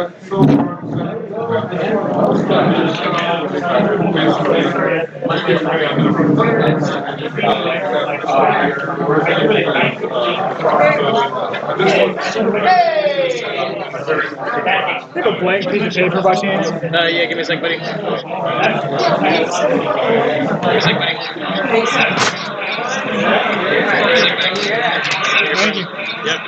Have a blank piece of paper by chance? Yeah, give me a sec, buddy. Give me a sec, buddy. Thank you. Yep.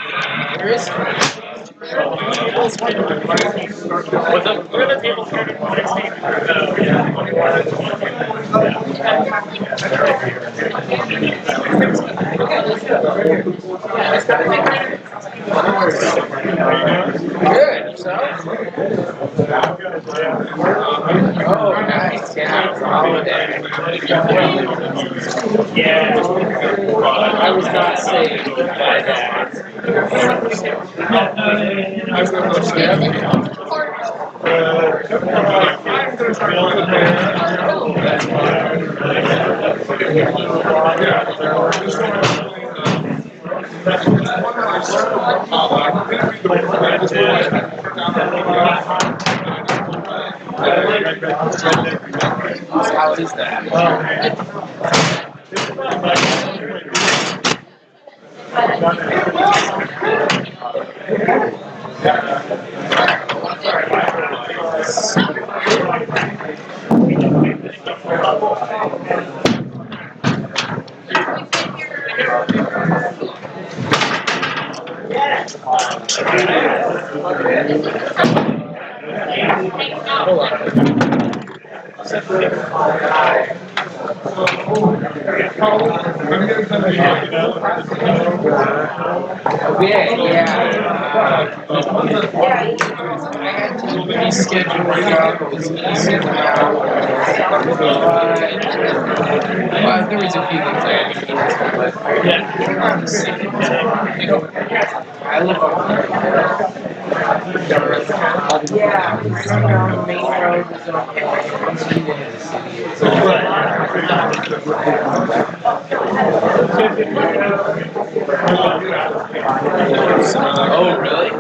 What's up? We're the table starting for 16. Good. So? Oh, nice. Yeah, holiday. Yeah. I was not saved by that. How is that? Yeah. I had to reschedule it out. It was easy now. Well, there was a few things I had to cancel, but I'm the same. I live up there. Yeah, it's, the main road is okay. Once you get into the city, it's all Oh, really?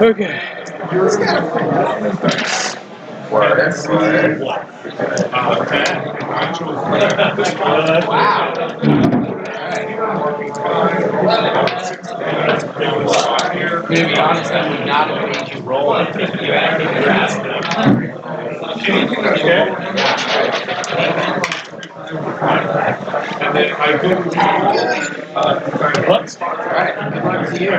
Okay. Wow. To be honest, I would not have made you roll it if you had What? Alright, good luck to you.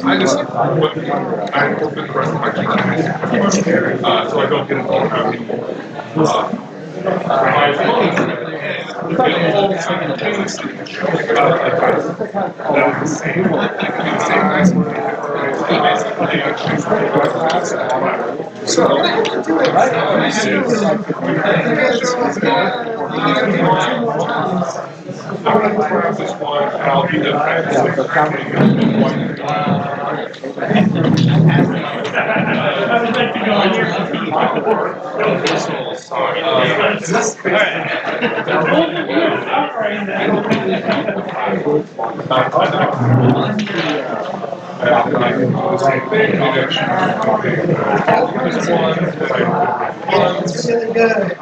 I just I open the rest of my so I don't get involved anymore. I'm going to grab this one and I'll do the It's really good.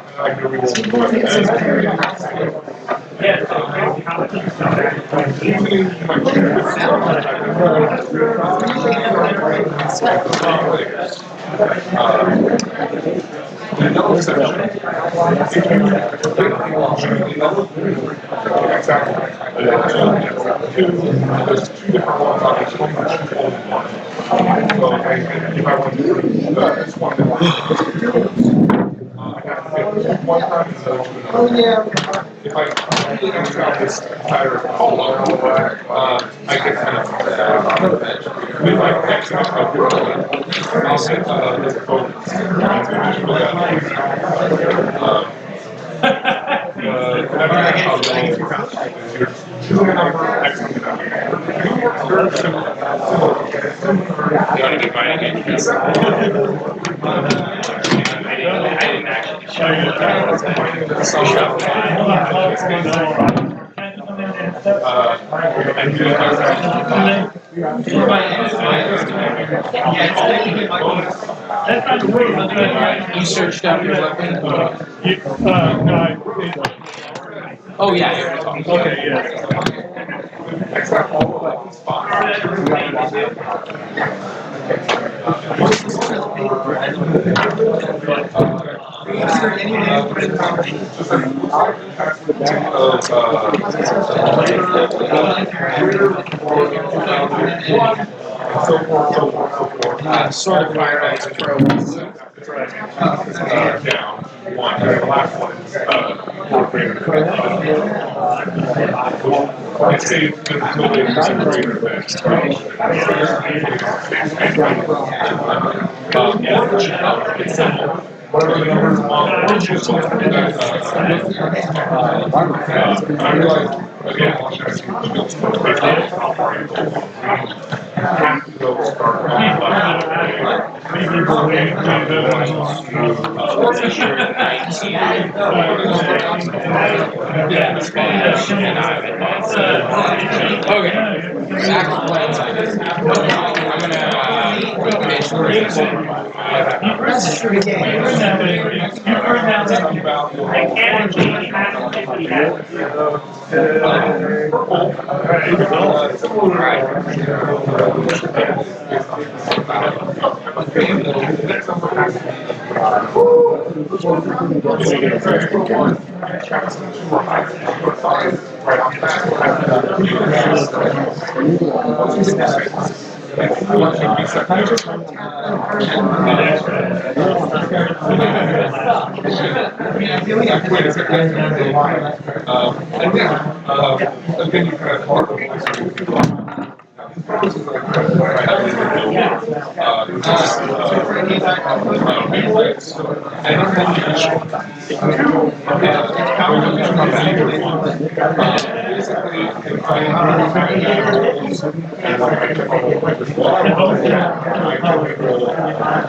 Oh, yeah. If I really ask out this entire column, I get kind of with my text, I'll set this bonus. You want to keep fighting it? I didn't actually show you. You searched out your weapon. Oh yeah, I already talked. Okay, yeah. Sort of fire as pro. Down one. The last one is I say until they disagree with it. It's simple. Whatever the numbers on, just I realize again, have to go start Okay. Zach plans. I'm gonna make sure it's again, you kind of talk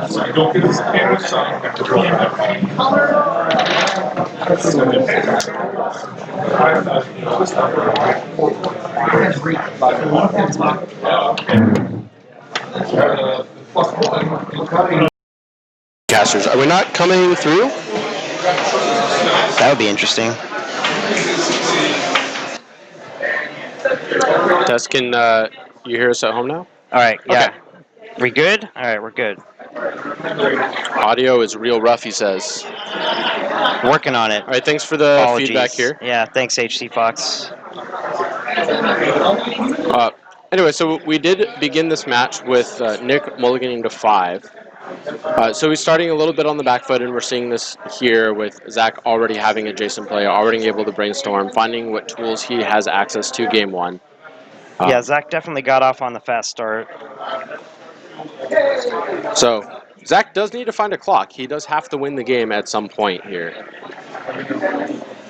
so you don't get this camera shot. Casters, are we not coming through? That would be interesting. Tess, can you hear us at home now? All right, yeah. Okay. We good? All right, we're good. Audio is real rough, he says. Working on it. All right, thanks for the Apologies. feedback here. Yeah, thanks, HC Fox. Anyway, so we did begin this match with Nick mulliganing to 5. So he's starting a little bit on the back foot, and we're seeing this here with Zach already having adjacent play, already able to brainstorm, finding what tools he has access to game 1. Yeah, Zach definitely got off on the fast start. So Zach does need to find a clock. He does have to win the game at some point here.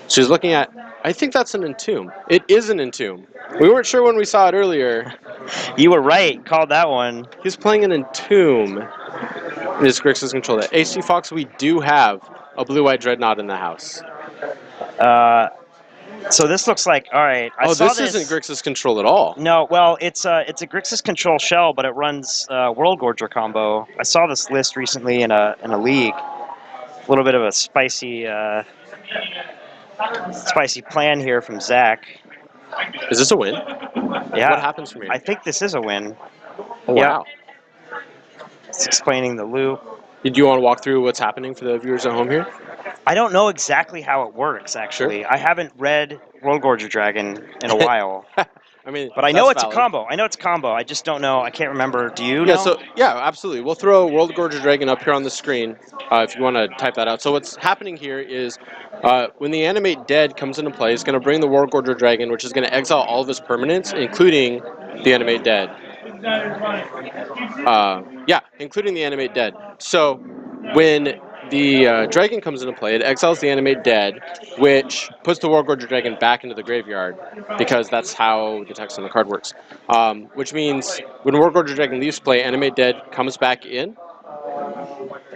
So he's looking at, I think that's an entomb. It is an entomb. We weren't sure when we saw it earlier. You were right. Called that one. He's playing an entomb. This Grixis control that. AC Fox, we do have a blue-white dreadnought in the house. So this looks like, all right. I saw this isn't Grixis control at all. No, well, it's a Grixis control shell, but it runs World Gorger combo. I saw this list recently in a league. A little bit of a spicy plan here from Zach. Is this a win? Yeah. What happens from here? I think this is a win. Oh, wow. It's explaining the loop. Did you want to walk through what's happening for the viewers at home here? I don't know exactly how it works, actually. Sure. I haven't read World Gorger Dragon in a while. I mean, But I know that's it's a valid. combo. I know it's a combo. I just don't know. I can't remember. Do you Yeah, know? so, yeah, absolutely. We'll throw World Gorger Dragon up here on the screen if you want to type that out. So what's happening here is when the Animate Dead comes into play, it's going to bring the World Gorger Dragon, which is going to exile all of his permanents, including the Animate Dead. Yeah, including the Animate Dead. So when the dragon comes into play, it exiles the Animate Dead, which puts the World Gorger Dragon back into the graveyard, because that's how the text on the card works. Which means when World Gorger Dragon leaves play, Animate Dead comes back in,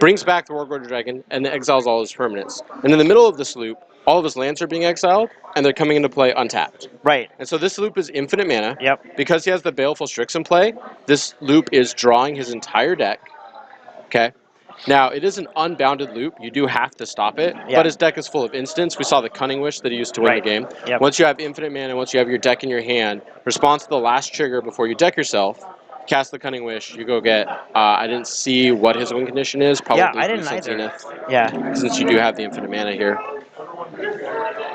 brings back the World Gorger Dragon, and exiles all his permanents. And in the middle of this loop, all of his lands are being exiled, and they're coming into play untapped. Right. And so this loop is infinite mana. Yep. Because he has the Baleful Strix in play, this loop is drawing his entire deck. Okay. Now, it is an unbounded loop. You do have to stop it, Yeah. but his deck is full of instants. We saw the Cunning Wish that he used to win Right. the game. Yep. Once you have infinite mana, once you have your deck in your hand, response to the last trigger before you deck yourself, cast the Cunning Wish, you go get, I didn't see what his win condition is, probably Yeah, I Blue didn't Sun either. Zenith, Yeah. since you do have the infinite mana here.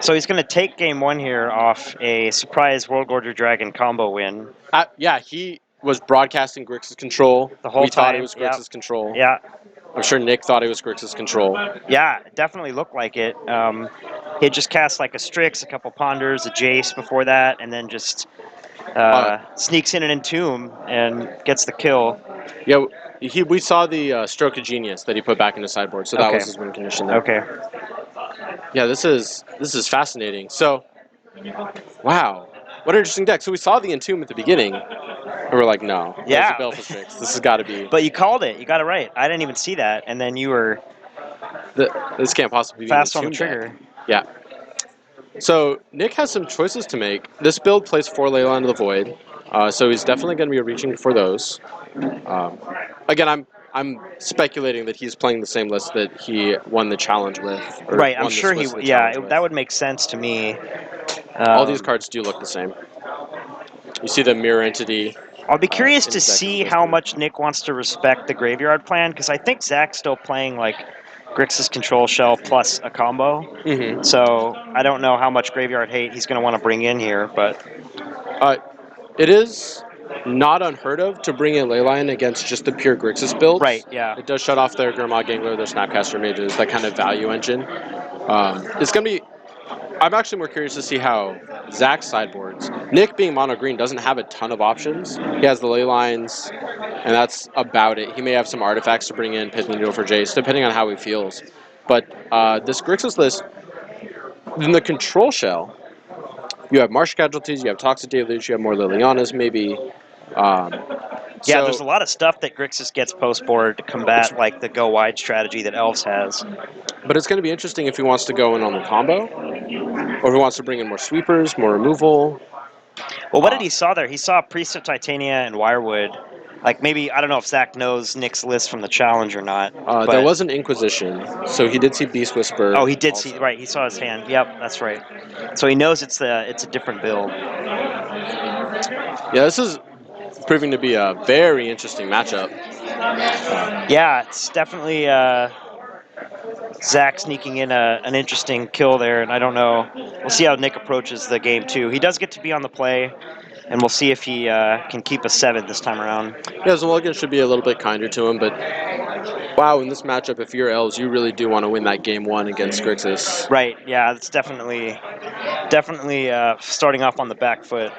So he's going to take game one here off a surprise World Gorger Dragon combo win. Yeah, he was broadcasting Grixis Control. The whole We thought it time, was yep. Grixis Control. Yeah. I'm sure Nick thought it was Grixis Control. Yeah, it definitely looked like it. He just cast like a Strix, a couple Ponders, a Jace before that, and then just sneaks in an Entomb and gets the kill. Yeah, we saw the Stroke of Genius that he put back in the sideboard, so that Okay. was his win condition there. Okay. Yeah, this is fascinating. So, wow, what an interesting deck. So we saw the Entomb at the beginning, and we're like, no, that was Yeah. a Baleful Strix. This has got to be. But you called it. You got it right. I didn't even see that, and then you were This can't possibly be fast an on the Entomb trigger. deck. Yeah. So Nick has some choices to make. This build plays 4 Leyline of the Void, so he's definitely going to be reaching for those. Again, I'm speculating that he's playing the same list that he won the challenge with. Or Right, I'm won the sure he. Swiss of the Yeah, challenge with. that would make sense to me. All these cards do look the same. You see the Mirror Entity. I'll be curious in to his deck see as how opposed to- much Nick wants to respect the graveyard plan, because I think Zach's still playing like Grixis Control Shell plus a combo. Mm-hmm. So I don't know how much graveyard hate he's going to want to bring in here, but It is not unheard of to bring in Leyline against just the pure Grixis builds. right, yeah. It does shut off their Gurmag Gangler, their Snapcaster Mages, that kind of value engine. It's going to be... I'm actually more curious to see how Zach's sideboards... Nick, being mono green, doesn't have a ton of options. He has the Leylines, and that's about it. He may have some artifacts to bring in, Pithing Needle for Jace, depending on how he feels. But this Grixis list, in the Control Shell, you have Marsh Casualties, you have Toxic Deluge, you have more Lilianas, maybe. Yeah, there's a lot of stuff that Grixis gets post-board to combat like the go-wide strategy that Elves has. But it's going to be interesting if he wants to go in on the combo, or if he wants to bring in more sweepers, more removal. Well, what did he saw there? He saw Priest of Titania and Wirewood. Like maybe, I don't know if Zach knows Nick's list from the challenge or not. There was an Inquisition, so he did see Beast Whisper. Oh, he did also. see, right, he saw his hand. Yep, that's right. So he knows it's a different build. Yeah, this is proving to be a very interesting matchup. Yeah, it's definitely Zach sneaking in an interesting kill there, and I don't know. We'll see how Nick approaches the game, too. He does get to be on the play, and we'll see if he can keep a 7 this time around. Yeah, so Mulligan should be a little bit kinder to him, but wow, in this matchup, if you're Elves, you really do want to win that game 1 against Grixis. Right, yeah, it's definitely starting off on the back foot.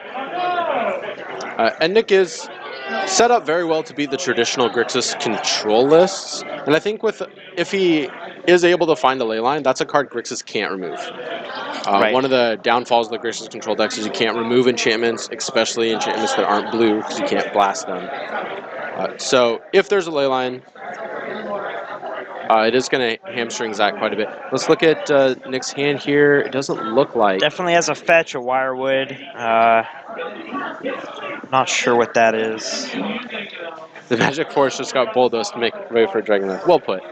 And Nick is set up very well to beat the traditional Grixis control lists. And I think if he is able to find a Leyline, that's a card Grixis can't remove. Right. One of the downfalls of the Grixis control decks is you can't remove enchantments, especially enchantments that aren't blue, because you can't blast them. So if there's a Leyline, it is going to hamstring Zach quite a bit. Let's look at Nick's hand here. It doesn't look like... Definitely has a fetch, a Wirewood. Not sure what that is. The Magic Force just got Bulldoze to make way for Dragonlance. Well put.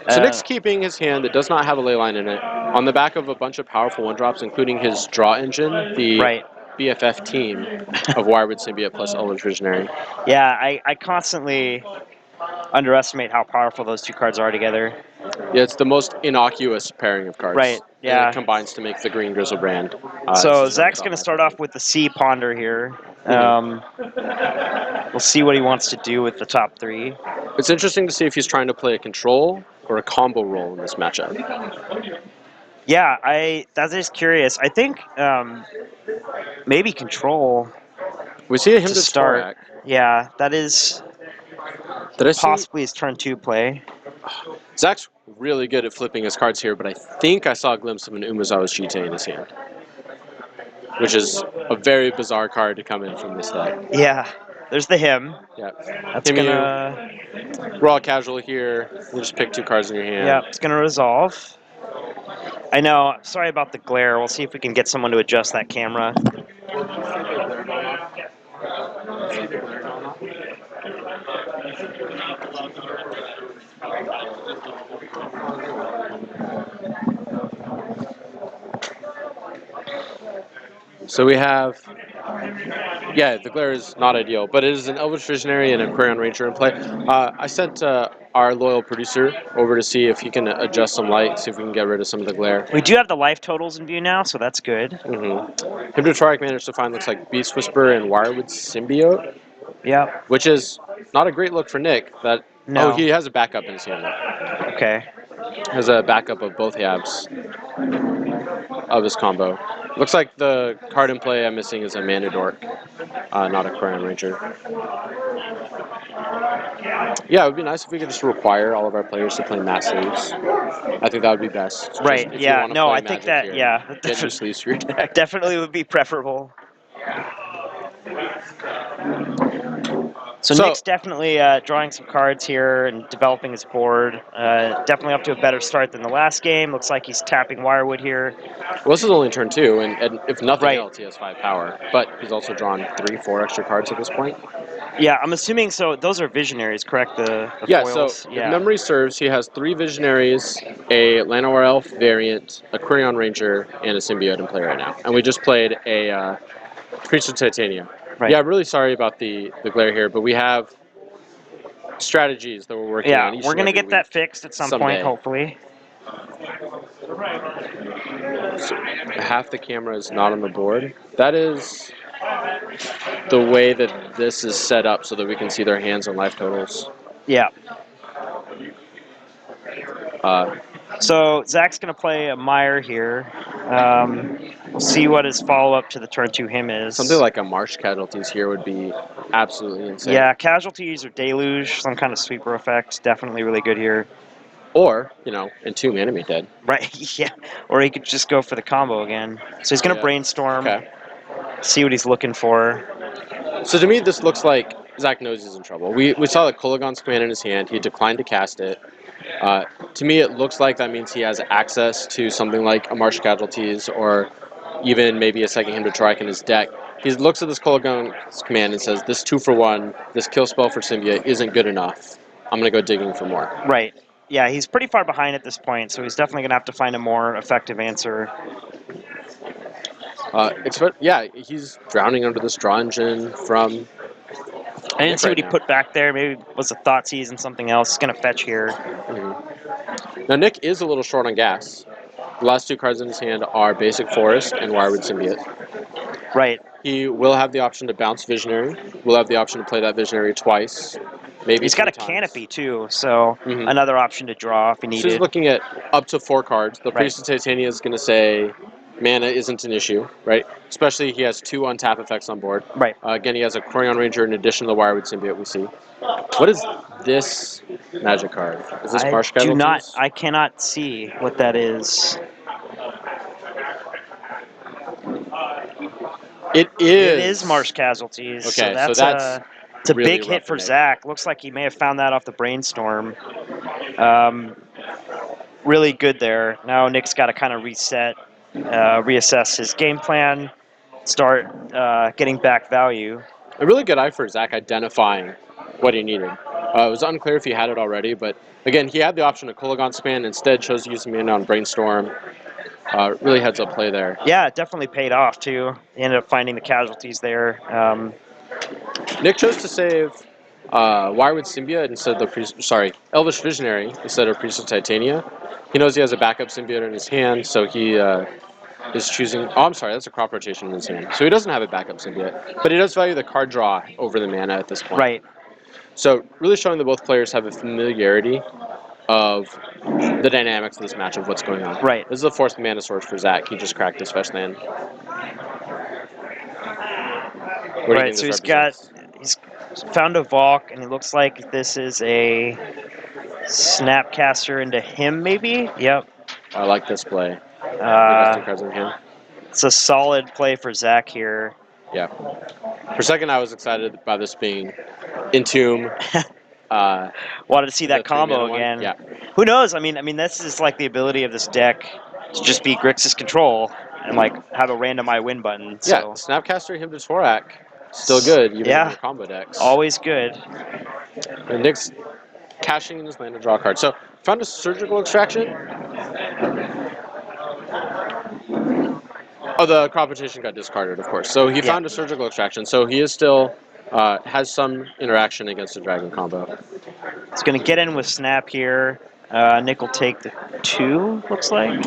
So Nick's keeping his hand that does not have a Leyline in it on the back of a bunch of powerful 1-drops, including his Draw Engine, the BFF team of Wirewood Symbiote plus Elves Visionary. Yeah, I constantly underestimate how powerful those two cards are together. Yeah, it's the most innocuous pairing of cards. Right, yeah. And it combines to make the green Grizzlebrand. So as Zach's shown going to on start my off with the C Ponder here. Mhm. We'll see what he wants to do with the top 3. It's interesting to see if he's trying to play a control or a combo role in this matchup. Yeah, that is curious. I think maybe control We see him to to start. Torak. Yeah, that is Did I see? possibly his turn 2 play. Zach's really good at flipping his cards here, but I think I saw a glimpse of an Umezawa's Cheetah in his hand, which is a very bizarre card to come in from this deck. Yeah, there's the him. Yeah. That's Him, gonna. we're all casual here. You just pick 2 cards in your hand. Yeah, it's gonna resolve. I know. Sorry about the glare. We'll see if we can get someone to adjust that camera. So we have, yeah, the glare is not ideal, but it is an Elvish Visionary and a Quarion Ranger in play. I sent our loyal producer over to see if he can adjust some light, see if we can get rid of some of the glare. We do have the life totals in view now, so that's good. Mm-hmm. Him managed to find, looks like Beast Whisperer and Wirewood Symbiote, Yeah. which is not a great look for Nick. No. Oh, he has a backup in his hand. Okay. Has a backup of both Yabs of his combo. Looks like the card in play I'm missing is a Mana Dork, not a Quarion Ranger. Yeah, it would be nice if we could just require all of our players to play matte sleeves. I think that would be best. Just Right. if you Yeah. want to No, play I think Magic that. here, Yeah. get new sleeves for your deck. Definitely would be preferable. So Nick's definitely drawing some cards here and developing his board. Definitely up to a better start than the last game. Looks like he's tapping Wirewood here. Well, this is only turn 2, and if nothing Right. else, he has 5 power. But he's also drawn 3, 4 extra cards at this point. Yeah, I'm assuming so. Those are visionaries, correct? The Yeah, foils. so if memory serves, he has 3 Visionaries, a Llanowar Elf variant, a Quarion Ranger, and a Symbiote in play right now. And we just played a Creature Titania. Right. Yeah, really sorry about the glare here, but we have strategies that we're working on. Yeah, Each we're and gonna every get that week. fixed at some Someday. point, hopefully. So half the camera is not on the board. That is the way that this is set up so that we can see their hands and life totals. Yeah. Uh, So Zach's gonna play a Meyer here. We'll see what his follow-up to the turn 2 him is. Something like a Marsh Casualties here would be absolutely insane. Yeah, casualties or deluge, some kind of sweeper effect, definitely really good here. Or, Entomb Enemy Dead. Right, yeah. Or he could just go for the combo again. So he's gonna brainstorm, see what he's looking for. So to me, this looks like Zach knows he's in trouble. We saw the Kolagon's command in his hand. He declined to cast it. To me, it looks like that means he has access to something like a Marsh Casualties or even maybe a second Hymn to Trike in his deck. He looks at this Kolagon's command and says, this 2-for-1, this kill spell for Symbiote isn't good enough. I'm going to go digging for more. Right. Yeah, he's pretty far behind at this point, so he's definitely going to have to find a more effective answer. He's drowning under this draw engine from... I didn't see what he put back there. Maybe it was a Thoughtseize and something else. He's going to fetch here. Mm-hmm. Now, Nick is a little short on gas. The last 2 cards in his hand are Basic Forest and Wirewood Symbiote. Right. He will have the option to bounce Visionary. We'll have the option to play that Visionary twice. Maybe he's got a Canopy, too, so another option to draw if he needed. So he's looking at up to 4 cards. The Priest of Titania is going to say mana isn't an issue, right? Especially he has 2 untap effects on board. Right. Again, he has a Quarion Ranger in addition to the Wirewood Symbiote we see. What is this magic card? Is this Marsh Casualties? I cannot see what that is. It is. It is Marsh Casualties. Okay, so that's it's a really big hit for Nick. Zach. Looks like he may have found that off the brainstorm. Really good there. Now Nick's got to kind of reset, reassess his game plan, start getting back value. A really good eye for Zach identifying what he needed. It was unclear if he had it already, but again, he had the option of Kolagon Span, instead chose to use mana on Brainstorm. Really heads up play there. Yeah, it definitely paid off too. He ended up finding the casualties there. Nick chose to save Wirewood Symbiote instead of the Elvish Visionary instead of Priest of Titania. He knows he has a backup symbiote in his hand, so he is choosing. Oh, I'm sorry, that's a crop rotation in his hand. So he doesn't have a backup symbiote, but he does value the card draw over the mana at this point. Right. So really showing that both players have a familiarity of the dynamics of this match of what's going on. Right. This is a forced mana source for Zach. He just cracked his fetch land. What do you Right. think So this he's found a Valk, and it looks like this is a Snapcaster into him, maybe. Yep. I like this play. Uh, Cards in hand. it's a solid play for Zach here. Yeah. For a second, I was excited by this being Entomb. Wanted to see that The combo 3-mana one? again. Yeah. Who knows? I mean, this is like the ability of this deck to just be Grixis control and like have a random I win button. So. Yeah, Snapcaster him to Torak. Still good, even in your combo decks. Always good. And Nick's cashing in his land to draw a card. So, found a Surgical Extraction. Oh, the crop rotation got discarded, of course. So he found a Surgical Extraction. So he is still has some interaction against the Dragon combo. It's going to get in with Snap here. Nick will take the 2, looks like.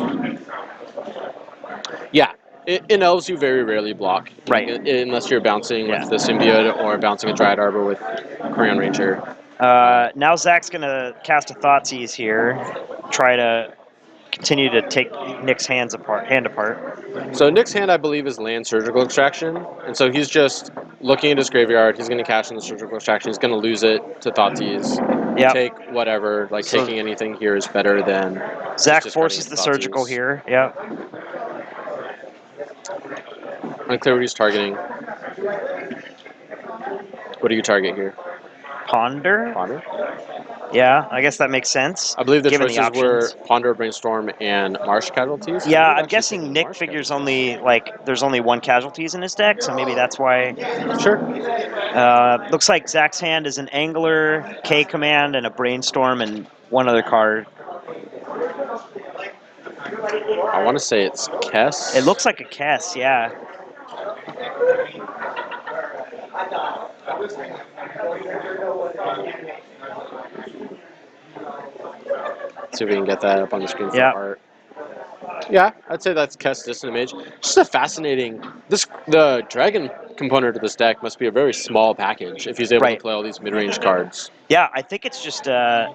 Yeah. In Elves, you very rarely block. Right. Unless you're bouncing with the Symbiote or bouncing a Dryad Arbor with Crayon Ranger. Now Zach's going to cast a Thoughtseize here. Try to continue to take Nick's hand apart. So Nick's hand, I believe, is land Surgical Extraction. And so he's just looking at his graveyard. He's going to cash in the Surgical Extraction. He's going to lose it to Thoughtseize. Yep. Take whatever. Like, taking anything here is better than... Zach forces the Surgical here. Yep. Unclear what he's targeting. What do you target here? Ponder? Ponder? Yeah, I guess that makes sense. I believe the given choices the were Ponder, Brainstorm, and Marsh Casualties. Yeah, I'm guessing Nick figures there's only 1 casualties in his deck, so maybe that's why. Sure. Looks like Zach's hand is an Angler, K Command, and a Brainstorm, and 1 other card. I want to say it's Kess. It looks like a Kess, yeah. See if we can get that up on the screen for Yep. art. Yeah, I'd say that's Kess Distant Image. Just a fascinating... The Dragon component of this deck must be a very small package if he's able to play all these mid-range cards. Yeah, I think it's just a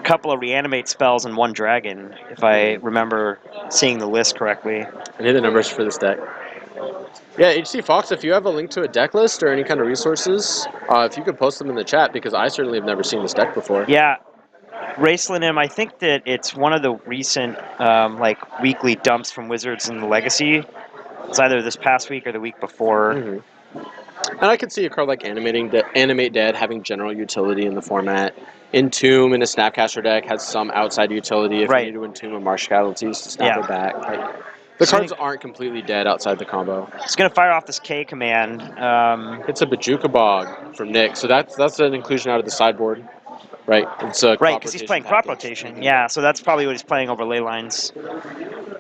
couple of Reanimate spells and 1 Dragon, if I remember seeing the list correctly. I need the numbers for this deck. Yeah, HC Fox, if you have a link to a deck list or any kind of resources, if you could post them in the chat, because I certainly have never seen this deck before. Yeah. Raceland, I think that it's one of the recent weekly dumps from Wizards in the Legacy. It's either this past week or the week before. Mm-hmm. And I could see a card like Animate Dead having general utility in the format. Entomb in a Snapcaster deck has some outside utility if you need to Entomb a Marsh Casualties to snap it back. The cards aren't completely dead outside the combo. It's going to fire off this K command. It's a Bajuka Bog from Nick, so that's an inclusion out of the sideboard. Right, it's a because he's playing crop rotation. Yeah, so that's probably what he's playing over ley lines.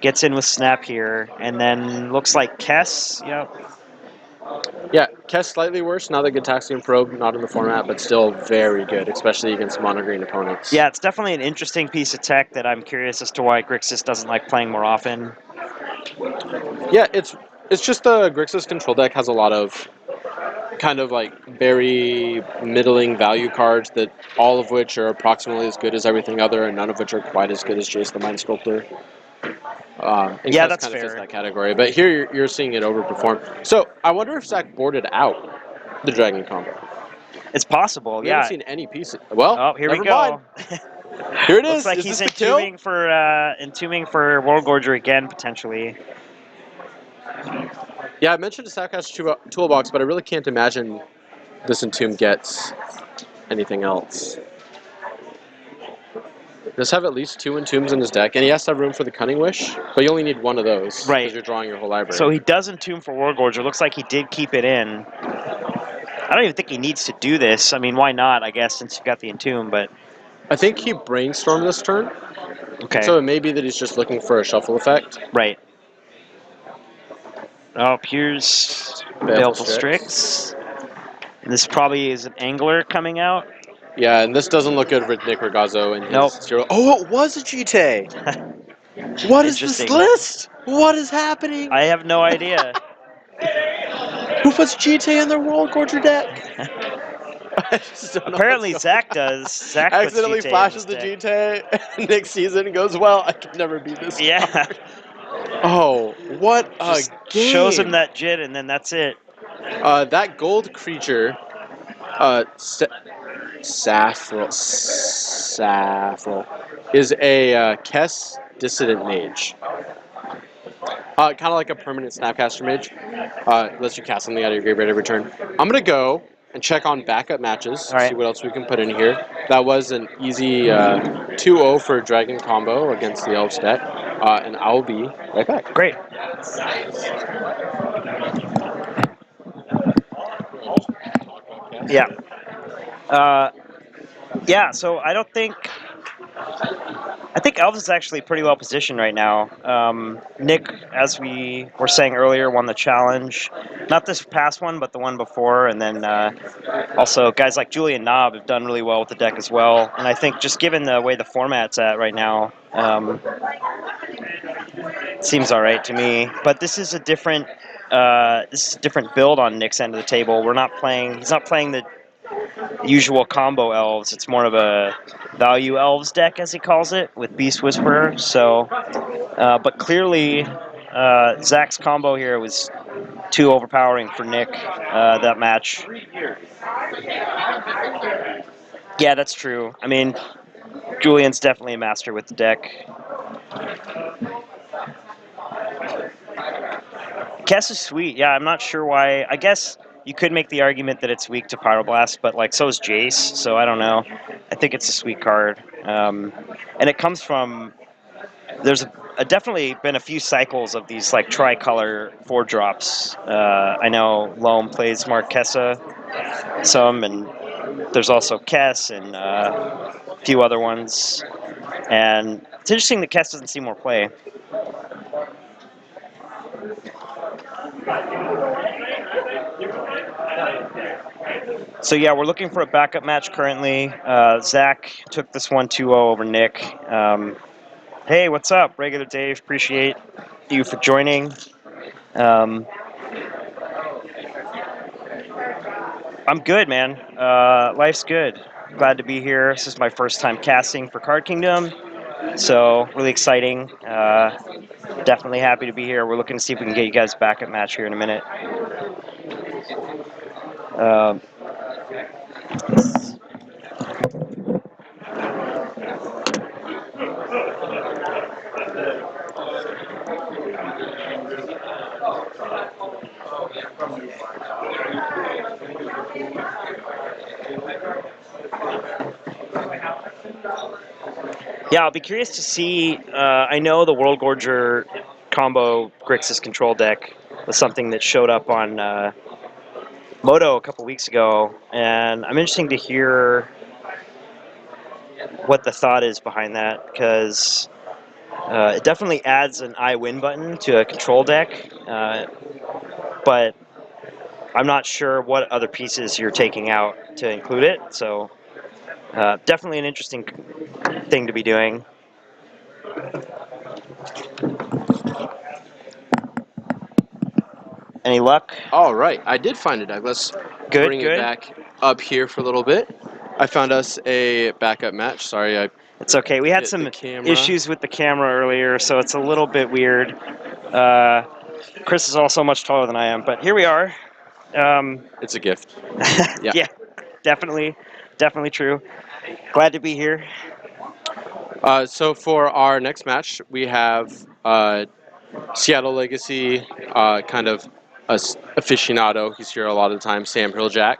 Gets in with Snap here, and then looks like Kess. Yep. Yeah, Kess slightly worse now that Gitaxian Probe not in the format, but still very good, especially against mono green opponents. Yeah, it's definitely an interesting piece of tech that I'm curious as to why Grixis doesn't like playing more often. Yeah, it's just the Grixis control deck has a lot of kind of like very middling value cards that all of which are approximately as good as everything other, and none of which are quite as good as Jace the Mind Sculptor. Yeah, that's kind of fair. fits that category, but here you're seeing it overperform. So I wonder if Zach boarded out the Dragon combo. It's possible. We yeah. haven't seen any pieces. Well, here we never go. mind. Here it is. Looks like is he's this the kill? entombing for World Gorger again potentially. Yeah, I mentioned a Snapcaster toolbox, but I really can't imagine this Entomb gets anything else. Does have at least 2 Entombs in his deck, and he has to have room for the Cunning Wish, but you only need 1 of those because you're drawing your whole library. So he does Entomb for World Gorger. Looks like he did keep it in. I don't even think he needs to do this. I mean, why not, I guess, since you've got the Entomb, but... I think he Brainstormed this turn. Okay. So it may be that he's just looking for a shuffle effect. Right. Oh, here's Baleful Strix. This probably is an angler coming out. Yeah, and this doesn't look good for Nick Rigazzo and his Nope. 0. Oh, it was a GT. What is this Interesting. list? What is happening? I have no idea. Who puts GT in their World Gorger deck? I just don't know Apparently what's going Zach does. Zach puts accidentally GT in flashes his the deck. GT. Nick's season goes well. I can never beat this Yeah. card. Oh, what a Just game! shows him that JIT and then that's it. That gold creature, Saffrel, is a Kess Dissident Mage. Kind of like a permanent Snapcaster Mage. Lets you cast something out of your graveyard every turn. I'm going to go and check on backup matches, All right. see what else we can put in here. That was an easy 2-0 for Dragon combo against the Elves deck. And I'll be right back. Great. Yeah. Yeah, so I think Elves is actually pretty well positioned right now. Nick, as we were saying earlier, won the challenge. Not this past one, but the one before. And then also guys like Julian Knob have done really well with the deck as well. And I think just given the way the format's at right now, it seems all right to me. But this is a different build on Nick's end of the table. He's not playing the usual combo elves. It's more of a value elves deck, as he calls it, with Beast Whisperer. So, but clearly, Zach's combo here was too overpowering for Nick that match. Yeah, that's true. I mean, Julian's definitely a master with the deck. Kess is sweet. Yeah, I'm not sure why. I guess you could make the argument that it's weak to Pyroblast, but like so is Jace, so I don't know. I think it's a sweet card. And it comes from, there's definitely been a few cycles of these like tricolor 4-drops. I know Loam plays Marquesa some, and there's also Kess and a few other ones. And it's interesting that Kess doesn't see more play. So yeah, we're looking for a backup match currently. Zach took this one 2-0 over Nick. Hey, what's up? Regular Dave, appreciate you for joining. I'm good, man. Life's good. Glad to be here. This is my first time casting for Card Kingdom, so really exciting. Definitely happy to be here. We're looking to see if we can get you guys back at match here in a minute. Yeah, I'll be curious to see. I know the World Gorger combo Grixis control deck was something that showed up on Moto a couple weeks ago, and I'm interested to hear what the thought is behind that, because it definitely adds an I win button to a control deck, but I'm not sure what other pieces you're taking out to include it, so definitely an interesting thing to be doing. Any luck? All right, I did find it, Douglas. Good, Bring good. it back up here for a little bit. I found us a backup match. Sorry, It's okay. We had hit some the camera. issues with the camera earlier, so it's a little bit weird. Chris is also much taller than I am, but here we are. It's a gift. Yeah, definitely true. Glad to be here. So for our next match, we have Seattle Legacy, kind of aficionado. He's here a lot of the time. Sam Hriljac,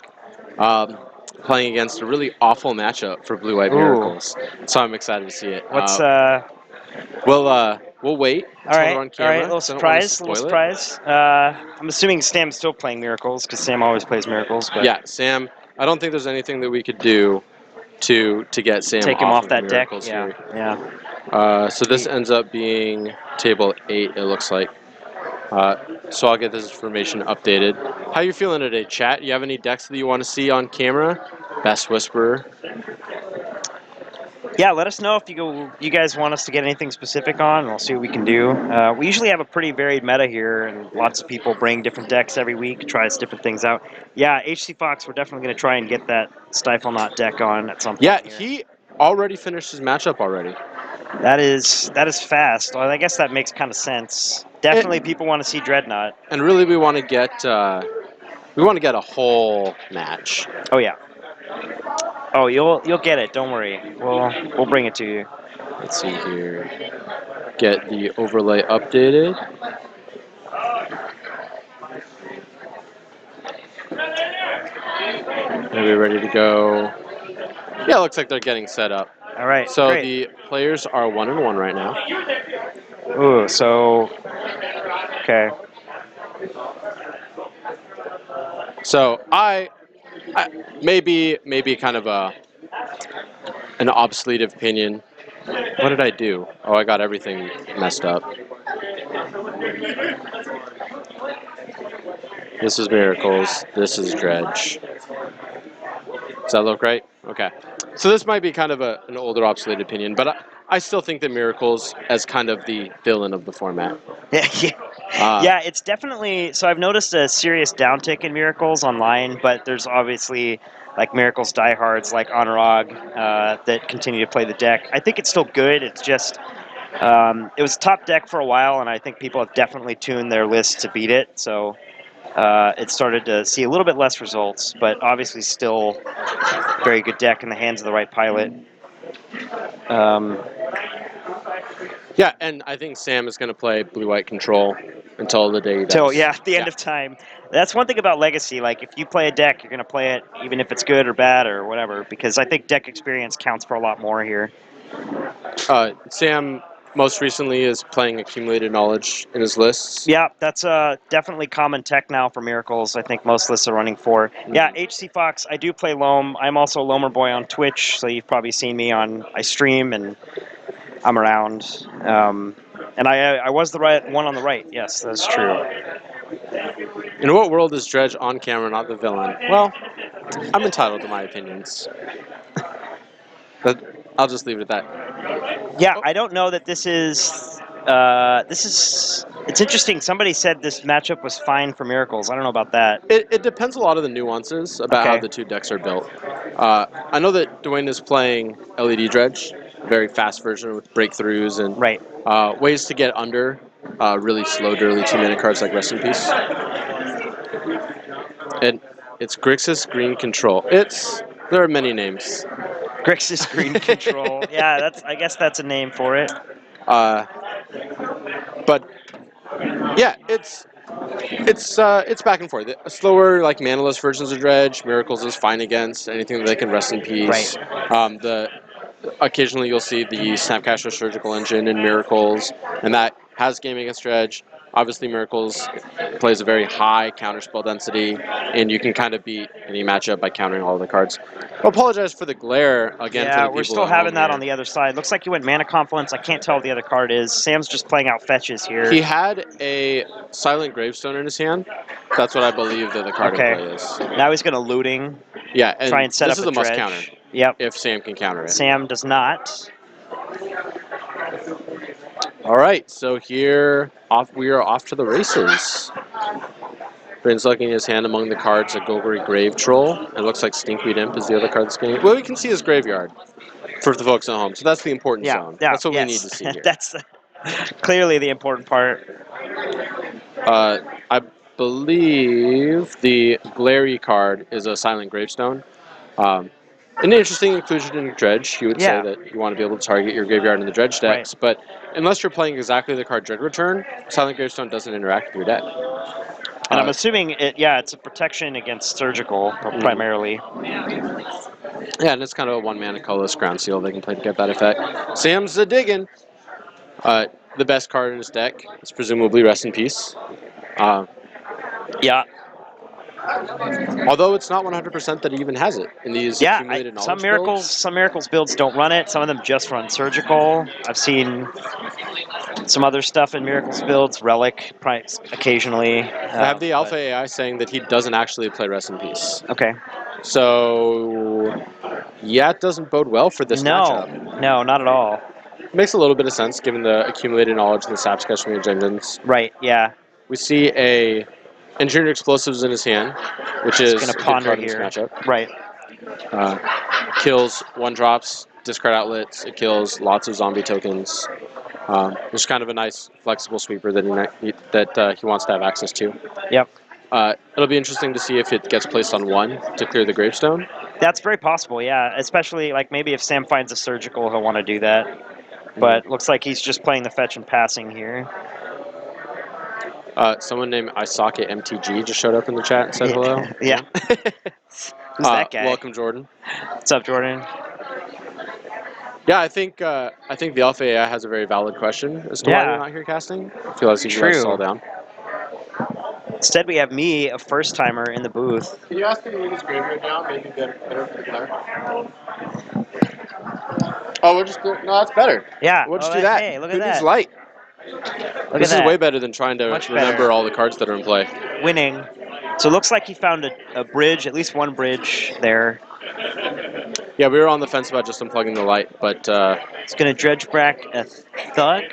playing against a really awful matchup for Blue White Ooh. Miracles. So I'm excited to see it. What's We'll wait all until right, they're on all right, camera. little So I don't wanna surprise. spoil it. I'm assuming Sam's still playing Miracles because Sam always plays Miracles. But Yeah, Sam. I don't think there's anything that we could do to get Sam take him off off that deck. Miracles Yeah, here. yeah. So this ends up being table 8. It looks like. So I'll get this information updated. How you feeling today, chat? You have any decks that you want to see on camera? Best Whisperer. Yeah, let us know if you guys want us to get anything specific on, and we'll see what we can do. We usually have a pretty varied meta here, and lots of people bring different decks every week, tries different things out. Yeah, HC Fox, we're definitely going to try and get that Stiflenaught deck on at some point. Yeah, here. he already finished his matchup already. That is fast. Well, I guess that makes kind of sense. Definitely, people want to see Dreadnought. And really, we want to get a whole match. Oh yeah. Oh, you'll get it. Don't worry. We'll bring it to you. Let's see here. Get the overlay updated. Are we ready to go? Yeah, it looks like they're getting set up. All right. So great. the players are 1-1 right now. Ooh, so okay. So I maybe kind of an obsolete opinion. What did I do? Oh, I got everything messed up. This is Miracles. This is Dredge. Does that look right? Okay. So this might be kind of an older, obsolete opinion, but I still think that Miracles as kind of the villain of the format. Yeah, it's definitely. So I've noticed a serious downtick in Miracles online, but there's obviously like Miracles diehards like Anurag that continue to play the deck. I think it's still good. It's just it was top deck for a while, and I think people have definitely tuned their list to beat it. So it started to see a little bit less results, but obviously still very good deck in the hands of the right pilot. Yeah, and I think Sam is going to play blue-white control until the day he does. Till the end of time. That's one thing about Legacy. Like if you play a deck, you're going to play it even if it's good or bad or whatever, because I think deck experience counts for a lot more here. Sam most recently is playing accumulated knowledge in his lists. Yeah, that's definitely common tech now for Miracles. I think most lists are running for. Yeah, HC Fox, I do play Loam. I'm also a Loamer Boy on Twitch, so you've probably seen me I stream and I'm around. And I was the right one on the right. Yes, that's true. In what world is Dredge on camera, not the villain? Well, I'm entitled to my opinions. But I'll just leave it at that. Yeah, I don't know that this is. It's interesting. Somebody said this matchup was fine for Miracles. I don't know about that. It depends a lot on the nuances about how the two decks are built. I know that Dwane is playing LED Dredge, very fast version with breakthroughs and ways to get under really slow, dirty 2-minute cards like Rest in Peace. And it's Grixis Green Control. There are many names. Grixis Green Control. Yeah, I guess that's a name for it. But yeah, it's back and forth. Slower, like manaless versions of Dredge, Miracles is fine against anything that they can Rest in Peace. Right. Occasionally you'll see the Snapcaster Surgical Engine in Miracles, and that has game against Dredge. Obviously, Miracles plays a very high counterspell density, and you can kind of beat any matchup by countering all of the cards. I apologize for the glare again. Yeah, for the we're people still at having home that here. on the other side. Looks like you went Mana Confluence. I can't tell what the other card is. Sam's just playing out fetches here. He had a Silent Gravestone in his hand. That's what I believe that the card in play is. Now he's going to Looting. Yeah, and try and set this up is a must Dredge. counter. Yep. If Sam can counter it. Sam does not. All right, so here we are off to the races. Bryn's looking in his hand among the cards, a Golgari Grave Troll. It looks like Stinkweed Imp is the other card that's getting. Well, we can see his graveyard for the folks at home. So that's the important zone. That's what we need to see here. That's clearly the important part. I believe the Glary card is a Silent Gravestone. An interesting inclusion in Dredge. You would say that you want to be able to target your graveyard in the Dredge decks, but unless you're playing exactly the card Dread Return, Silent Gravestone doesn't interact with your deck. And I'm assuming it's a protection against Surgical, primarily. Yeah, and it's kind of a 1-mana colorless Ground Seal they can play to get that effect. Sam's a diggin'. The best card in his deck is presumably Rest in Peace. Yeah. Although it's not 100% that he even has it in these Yeah, accumulated knowledge some miracles builds don't run it. Some of them just run surgical. I've seen some other stuff in miracles builds, relic occasionally. I have the alpha AI saying that he doesn't actually play Rest in Peace. Okay. So, yeah, it doesn't bode well for this matchup. No, not at all. Makes a little bit of sense given the accumulated knowledge and the sap sketching agendas. Right. Yeah. We see a engineered explosives in his hand, which is Gonna a good ponder card in this here. matchup. Right. Kills one drops, discard outlets. It kills lots of zombie tokens. It's kind of a nice flexible sweeper that he wants to have access to. Yep. It'll be interesting to see if it gets placed on one to clear the gravestone. That's very possible. Yeah. Especially like maybe if Sam finds a surgical, he'll want to do that. But looks like he's just playing the fetch and passing here. Someone named Isake MTG just showed up in the chat and said hello. Yeah. Who's that guy? Welcome, Jordan. What's up, Jordan? Yeah, I think the Alpha AI has a very valid question as to why we're not here casting. I feel like you guys all down. Instead, we have me, a first timer, in the booth. Can you ask him to move his graveyard down? Maybe better for the player. Oh, we'll just go. No, that's better. Yeah. We'll just do that. Hey, look Who at needs that. light? Look This at is that. way better than trying to remember all the cards that are in play. Winning. So it looks like he found a bridge, at least one bridge there. Yeah, we were on the fence about just unplugging the light, but He's going to dredge back a thug.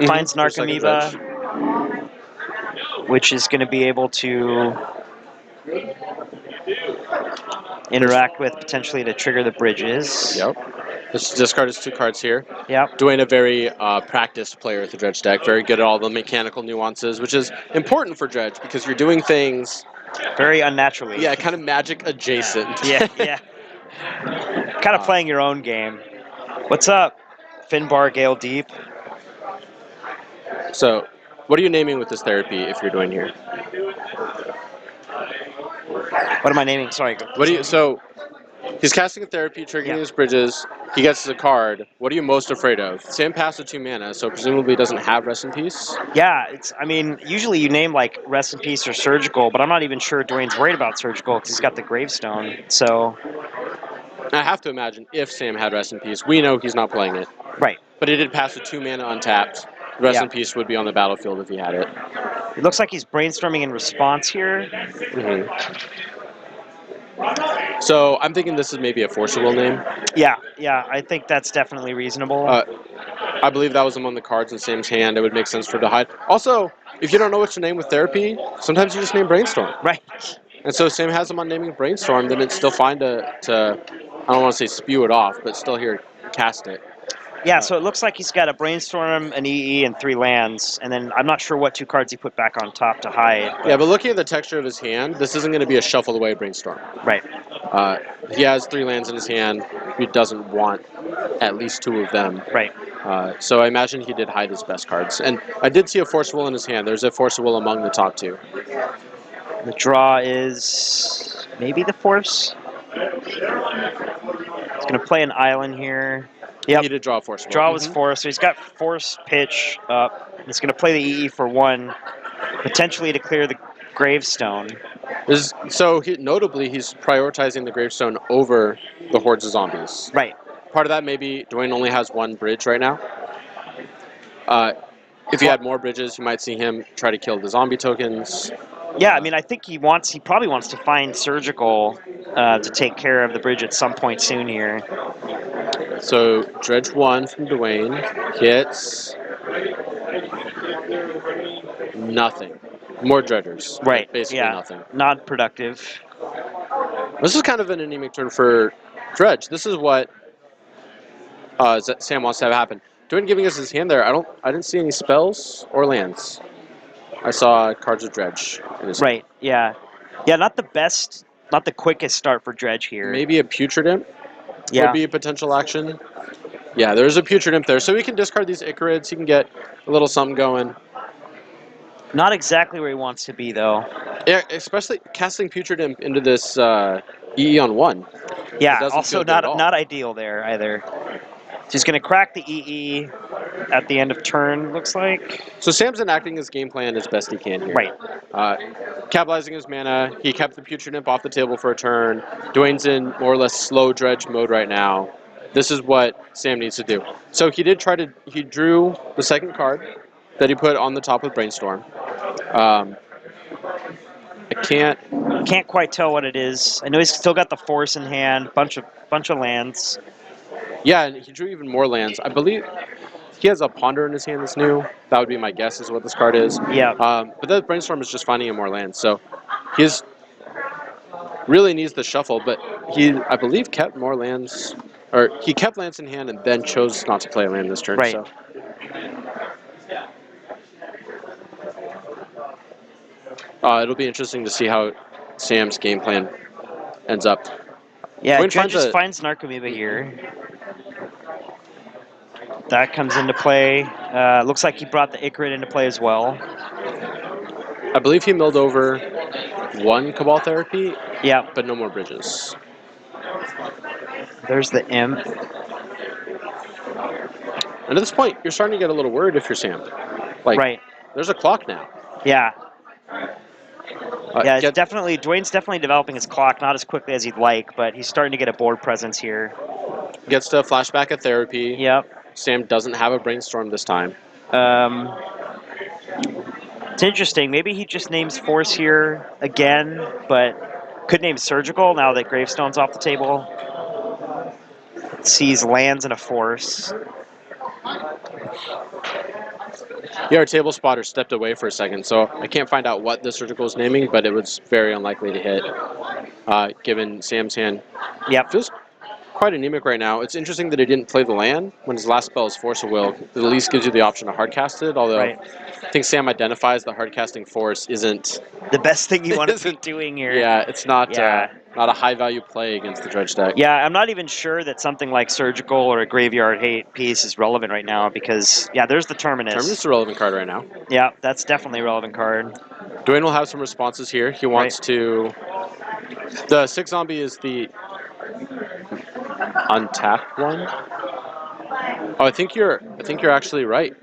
Finds for second dredge. Narcomoeba, which is going to be able to interact with potentially to trigger the bridges. Yep. Let's discard his 2 cards here. Yep. Dwane, a very practiced player at the Dredge deck, very good at all the mechanical nuances, which is important for Dredge because you're doing things very unnaturally. Yeah, kind of magic adjacent. Yeah. Kind of playing your own game. What's up, Finbar Gale Deep? So, what are you naming with this therapy if you're doing here? What am I naming? Sorry. So, he's casting a therapy, triggering his bridges. He gets a card. What are you most afraid of? Sam passed with 2 mana, so presumably doesn't have Rest in Peace. Yeah, I mean, usually you name like Rest in Peace or Surgical, but I'm not even sure Dwayne's worried about Surgical because he's got the Gravestone. So I have to imagine if Sam had Rest in Peace, we know he's not playing it. Right. But he did pass with 2 mana untapped. Rest in Peace would be on the battlefield if he had it. It looks like he's brainstorming in response here. So I'm thinking this is maybe a forcible name. Yeah, I think that's definitely reasonable. I believe that was among the cards in Sam's hand. It would make sense for him to hide. Also, if you don't know what to name with therapy, sometimes you just name Brainstorm. Right. And so Sam has him on naming Brainstorm, then it's still fine to I don't want to say spew it off, but still here cast it. Yeah, so it looks like he's got a Brainstorm, an EE, and 3 lands, and then I'm not sure what 2 cards he put back on top to hide. Yeah, but looking at the texture of his hand, this isn't going to be a shuffled away Brainstorm. Right. He has 3 lands in his hand. He doesn't want at least 2 of them. Right. So I imagine he did hide his best cards. And I did see a Force Will in his hand. There's a Force Will among the top 2. The draw is maybe the Force. He's going to play an island here. He did draw a Force Will. Draw was Force, so he's got Force Pitch up. He's going to play the EE for 1, potentially to clear the Gravestone. Notably, he's prioritizing the Gravestone over the hordes of zombies. Right. Part of that maybe Dwane only has 1 bridge right now. If he had more bridges, you might see him try to kill the zombie tokens. Yeah, I mean, I think he probably wants to find Surgical to take care of the bridge at some point soon here. So, Dredge 1 from Dwane hits nothing. More Dredgers. Right, Basically nothing. Not productive. This is kind of an anemic turn for Dredge. This is what Sam wants to have happen. Dwane giving us his hand there, I didn't see any spells or lands. I saw cards of Dredge in his hand. Yeah. Yeah, not the best, not the quickest start for Dredge here. Maybe a Putrid Imp would be a potential action. Yeah, there's a Putrid Imp there. So we can discard these Icarids. He can get a little something going. Not exactly where he wants to be, though. Yeah, especially casting Putrid Imp into this EE on 1. Yeah, also not ideal there either. So he's going to crack the EE. at the end of turn, looks like. So Sam's enacting his game plan as best he can here. Right. Capitalizing his mana, he kept the Putrid Imp off the table for a turn. Dwayne's in more or less slow dredge mode right now. This is what Sam needs to do. So he drew the second card that he put on the top with Brainstorm. I Can't quite tell what it is. I know he's still got the Force in hand, bunch of lands. Yeah, and he drew even more lands. I believe he has a Ponder in his hand that's new. That would be my guess is what this card is. Yeah. But that Brainstorm is just finding him more lands. So he really needs the shuffle, but he, I believe, kept more lands. Or he kept lands in hand and then chose not to play a land this turn. Right. So. It'll be interesting to see how Sam's game plan ends up. Yeah, Dwayne Dredge finds Narcomoeba here. That comes into play. Looks like he brought the Ichrid into play as well. I believe he milled over one Cabal Therapy, Yeah. but no more bridges. There's the Imp. And at this point, you're starting to get a little worried if you're Sam. Like, Right. there's a clock now. Yeah. Yeah, it's Get- definitely Dwayne's definitely developing his clock, not as quickly as he'd like, but he's starting to get a board presence here. Gets to flashback a therapy. Yep. Sam doesn't have a Brainstorm this time. It's interesting. Maybe he just names Force here again, but could name Surgical now that Gravestone's off the table. Sees lands and a Force. Yeah, our table spotter stepped away for a second, so I can't find out what the Surgical is naming, but it was very unlikely to hit, given Sam's hand. Yep. Feels quite anemic right now. It's interesting that he didn't play the land when his last spell is Force of Will. It at least gives you the option to hardcast it, although Right. I think Sam identifies that hardcasting Force isn't... The best thing you want to be doing here. Yeah, it's not Yeah. not a high-value play against the Dredge deck. Yeah, I'm not even sure that something like Surgical or a Graveyard Hate piece is relevant right now because, yeah, there's the Terminus. Terminus is a relevant card right now. Yeah, that's definitely a relevant card. Dwayne will have some responses here. He wants to... The 6 zombie is the untapped one. Oh, I think you're actually right.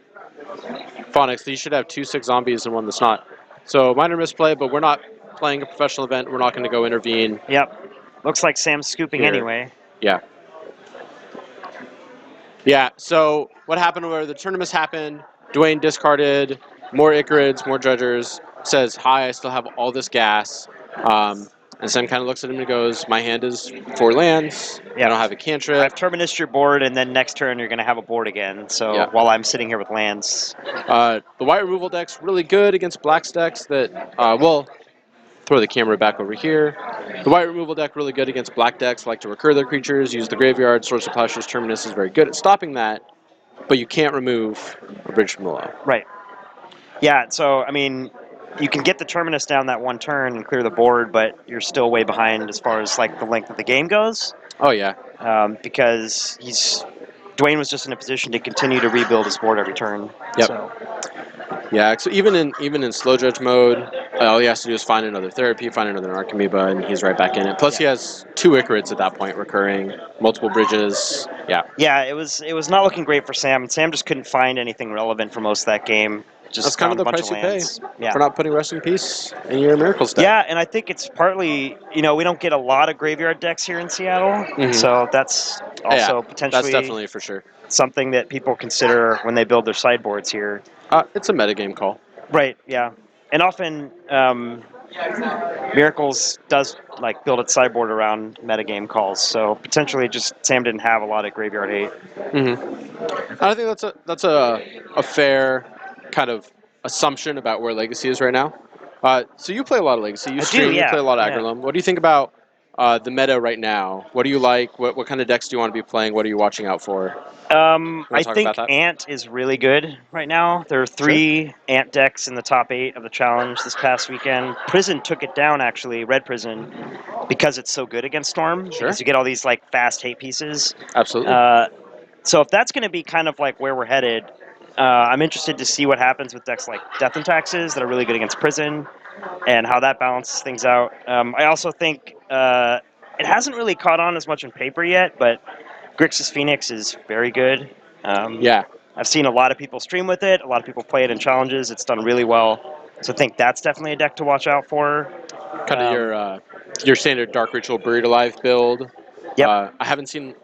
Phonics, you should have 2 6 zombies and one that's not. So minor misplay, but we're not playing a professional event. We're not going to go intervene. Yep. Looks like Sam's scooping Here. anyway. Yeah. Yeah, so what happened where the tournaments happened, Dwayne discarded more Ichrids, more Dredgers, says, hi, I still have all this gas. And Sam kind of looks at him and goes, my hand is 4 lands. Yeah. I don't have a cantrip. I've Terminus your board, and then next turn you're going to have a board again. So Yeah. while I'm sitting here with lands. The white removal deck's really good against black's decks that, well, throw the camera back over here. The white removal deck really good against black decks, like to recur their creatures, use the graveyard. Swords of Plowshare's Terminus is very good at stopping that, but you can't remove a Bridge from Below. Right. Yeah, so, I mean, you can get the Terminus down that one turn and clear the board, but you're still way behind as far as, like, the length of the game goes. Oh, yeah. Because Dwayne was just in a position to continue to rebuild his board every turn. Yep. So. Yeah, so even in slow dredge mode, all he has to do is find another therapy, find another Narcomoeba, and he's right back in it. Plus, he has 2 Ichrids at that point recurring, multiple bridges. Yeah. Yeah, it was not looking great for Sam. Sam just couldn't find anything relevant for most of that game. Just That's kind of found the a bunch price you lands. pay Yeah. for not putting Rest in Peace in your Miracles deck. Yeah, and I think it's partly, we don't get a lot of graveyard decks here in Seattle, Mhm. so that's also potentially That's definitely for sure. something that people consider when they build their sideboards here. It's a metagame call. Right, yeah. And often Miracles does build its sideboard around metagame calls, so potentially just Sam didn't have a lot of graveyard hate. Mm-hmm. I think that's a fair kind of assumption about where Legacy is right now. So you play a lot of Legacy. You stream, yeah. you play a lot of Yeah. Agrelum. What do you think about the meta right now? What do you like? What kind of decks do you want to be playing? What are you watching out for? I talk think about that? Ant is really good right now. There are 3 Ant decks in the top 8 of the challenge this past weekend. Prison took it down, actually, Red Prison, because it's so good against Storm. Sure. Because you get all these fast hate pieces. Absolutely. So if that's going to be kind of where we're headed, I'm interested to see what happens with decks like Death and Taxes that are really good against Prison and how that balances things out. I also think it hasn't really caught on as much in paper yet, but Grixis Phoenix is very good. Yeah. I've seen a lot of people stream with it. A lot of people play it in challenges. It's done really well. So I think that's definitely a deck to watch out for. Kind of your standard Dark Ritual Buried Alive build. Yep. I haven't seen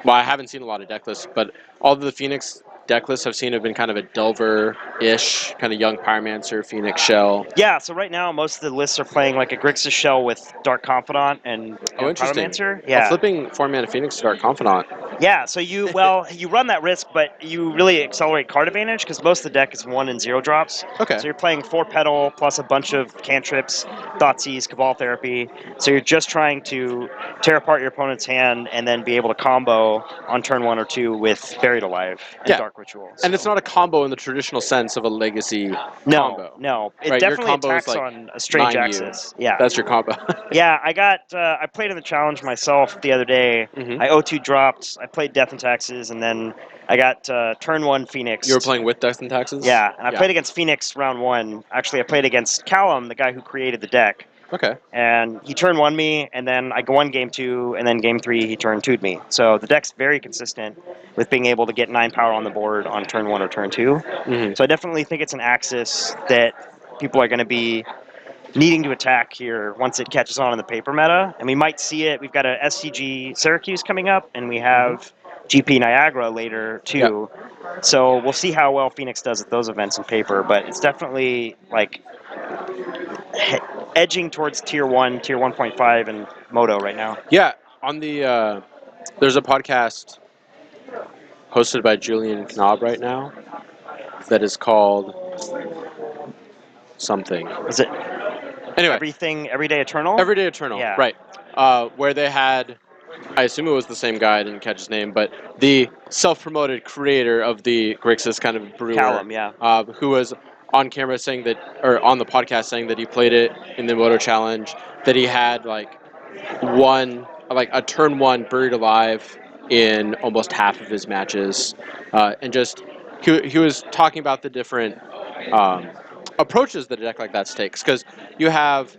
a lot of deck lists, but all of the Phoenix deck lists I've seen have been kind of a Delver-ish, kind of young Pyromancer, Phoenix Shell. Yeah, so right now most of the lists are playing like a Grixis Shell with Dark Confidant and Interesting. Pyromancer. Yeah. Flipping 4-mana Phoenix to Dark Confidant. Yeah, so you run that risk, but you really accelerate card advantage because most of the deck is 1 and 0 drops. Okay. So you're playing 4 Petal plus a bunch of cantrips, Thoughtseize, Cabal Therapy. So you're just trying to tear apart your opponent's hand and then be able to combo on turn 1 or 2 with Buried Alive and Dark Ritual. So. And it's not a combo in the traditional sense of a Legacy combo. No. It Right, your definitely combo is attacks like on a strange 9U. axis. Yeah. That's your combo. Yeah, I played in the challenge myself the other day. Mhm. I O2 dropped. I played Death and Taxes, and then I got turn 1 Phoenix. You were playing with Death and Taxes? Yeah, and I played against Phoenix round 1. Actually, I played against Callum, the guy who created the deck. Okay. And he turn 1 me, and then I won game 2, and then game 3 he turn 2'd me. So the deck's very consistent with being able to get 9 power on the board on turn 1 or turn 2. Mhm. So I definitely think it's an axis that people are going to be needing to attack here once it catches on in the paper meta. And we might see it. We've got a SCG Syracuse coming up, and we have GP Niagara later, too. Yep. So we'll see how well Phoenix does at those events in paper, but it's definitely, like, edging towards Tier 1, Tier 1.5 and Moto right now. Yeah, on the there's a podcast hosted by Julian Knob right now that is called something. Is it Anyway, Everyday Eternal? Everyday Eternal, Yeah. right. Where they had, I assume it was the same guy, I didn't catch his name, but the self-promoted creator of the Grixis kind of brewer. Callum, yeah. Who was on camera saying that, or on the podcast saying that he played it in the Moto Challenge, that he had like a turn 1 Buried Alive in almost half of his matches. And just, he was talking about the different approaches that a deck like that takes, because you have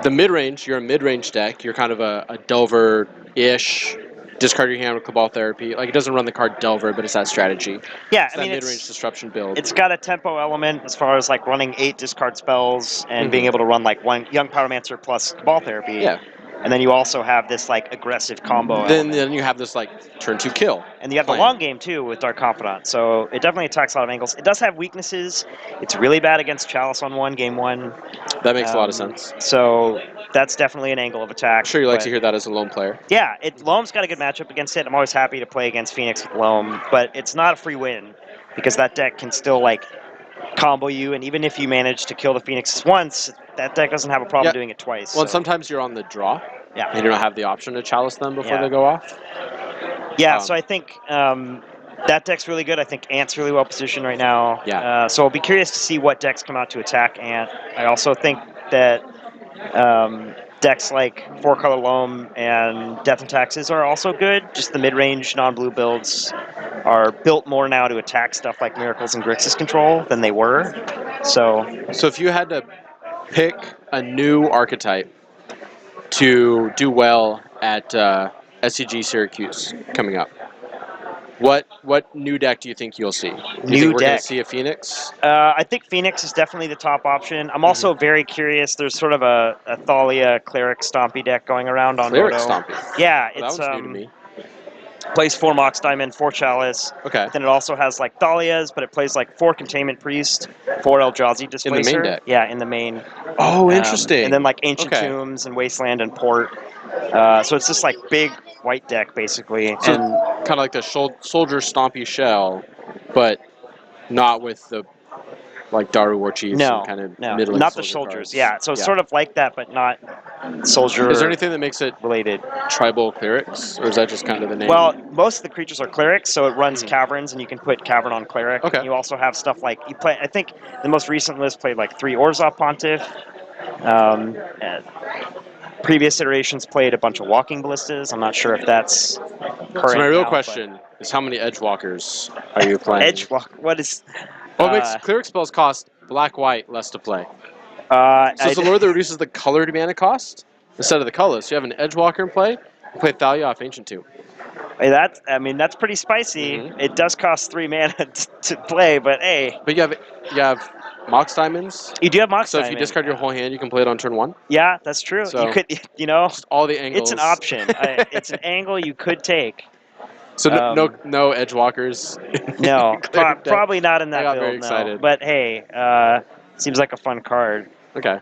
the mid-range, you're a mid-range deck, you're kind of a Delver-ish, discard your hand with Cabal Therapy. Like, it doesn't run the card Delver, but it's that strategy. Yeah, it's mid-range disruption build. It's got a tempo element as far as like running 8 discard spells and being able to run like 1 Young Pyromancer plus Cabal Therapy. Yeah. And then you also have this like aggressive combo. Then you have this like turn 2 kill. And you have the long game too with Dark Confidant. So it definitely attacks a lot of angles. It does have weaknesses. It's really bad against Chalice on 1, game 1. That makes a lot of sense. So that's definitely an angle of attack. I'm sure you like to hear that as a lone player. Yeah, Loam's got a good matchup against it. I'm always happy to play against Phoenix with Loam, but it's not a free win because that deck can still like combo you, and even if you manage to kill the Phoenix once, that deck doesn't have a problem doing it twice. Well, sometimes you're on the draw. Yeah. And you don't have the option to chalice them before they go off. Yeah, so I think that deck's really good. I think Ant's really well positioned right now. Yeah. So I'll be curious to see what decks come out to attack Ant. I also think that decks like 4-color Loam and Death and Taxes are also good. Just the mid-range non-blue builds are built more now to attack stuff like Miracles and Grixis Control than they were. So if you had to pick a new archetype to do well at SCG Syracuse coming up, what new deck do you think you'll see? Do you think we're going to see a Phoenix? I think Phoenix is definitely the top option. I'm also very curious. There's sort of a Thalia Cleric Stompy deck going around on Cleric Moto. Stompy? Yeah, Well, it's that one's new to me. Plays 4 Mox Diamond, 4 Chalice. Okay. Then it also has like Thalias, but it plays like 4 Containment Priest, 4 Eldrazi Displacer. In the main deck? Yeah, in the main. Oh, interesting. And then like Ancient Tombs and Wasteland and Port. So it's just like big white deck basically. So and kind of like the Soldier Stompy Shell, but not with the like Daru War Chiefs and kind of middling not the soldiers. soldiers. Yeah, so it's sort of like that, but not soldier. Is there anything that makes it related? Tribal Clerics, or is that just kind of the name? Well, most of the creatures are clerics, so it runs caverns, and you can put cavern on cleric. Okay. And you also have stuff like you play. I think the most recent list played like 3 Orzhov Pontiff. Previous iterations played a bunch of Walking Ballistas. I'm not sure if that's current. So my real now, question is, how many Edgewalkers are you playing? Edgewalk. What is? What makes cleric spells cost black-white less to play? So it's a lore that reduces the colored mana cost instead of the colors. So you have an Edgewalker in play, you play Thalia off Ancient Tomb. Hey, that's pretty spicy. Mhm. It does cost 3 mana to play, but hey, But you have Mox Diamonds. you do have Mox So if you Diamond. discard your whole hand, you can play it on turn 1. Yeah, that's true. So You could, just all the angles. it's an option. It's an angle you could take. So Um, no edge walkers. No, Cleric deck. probably not in I that got build. very No, excited. but hey, seems like a fun card. Okay.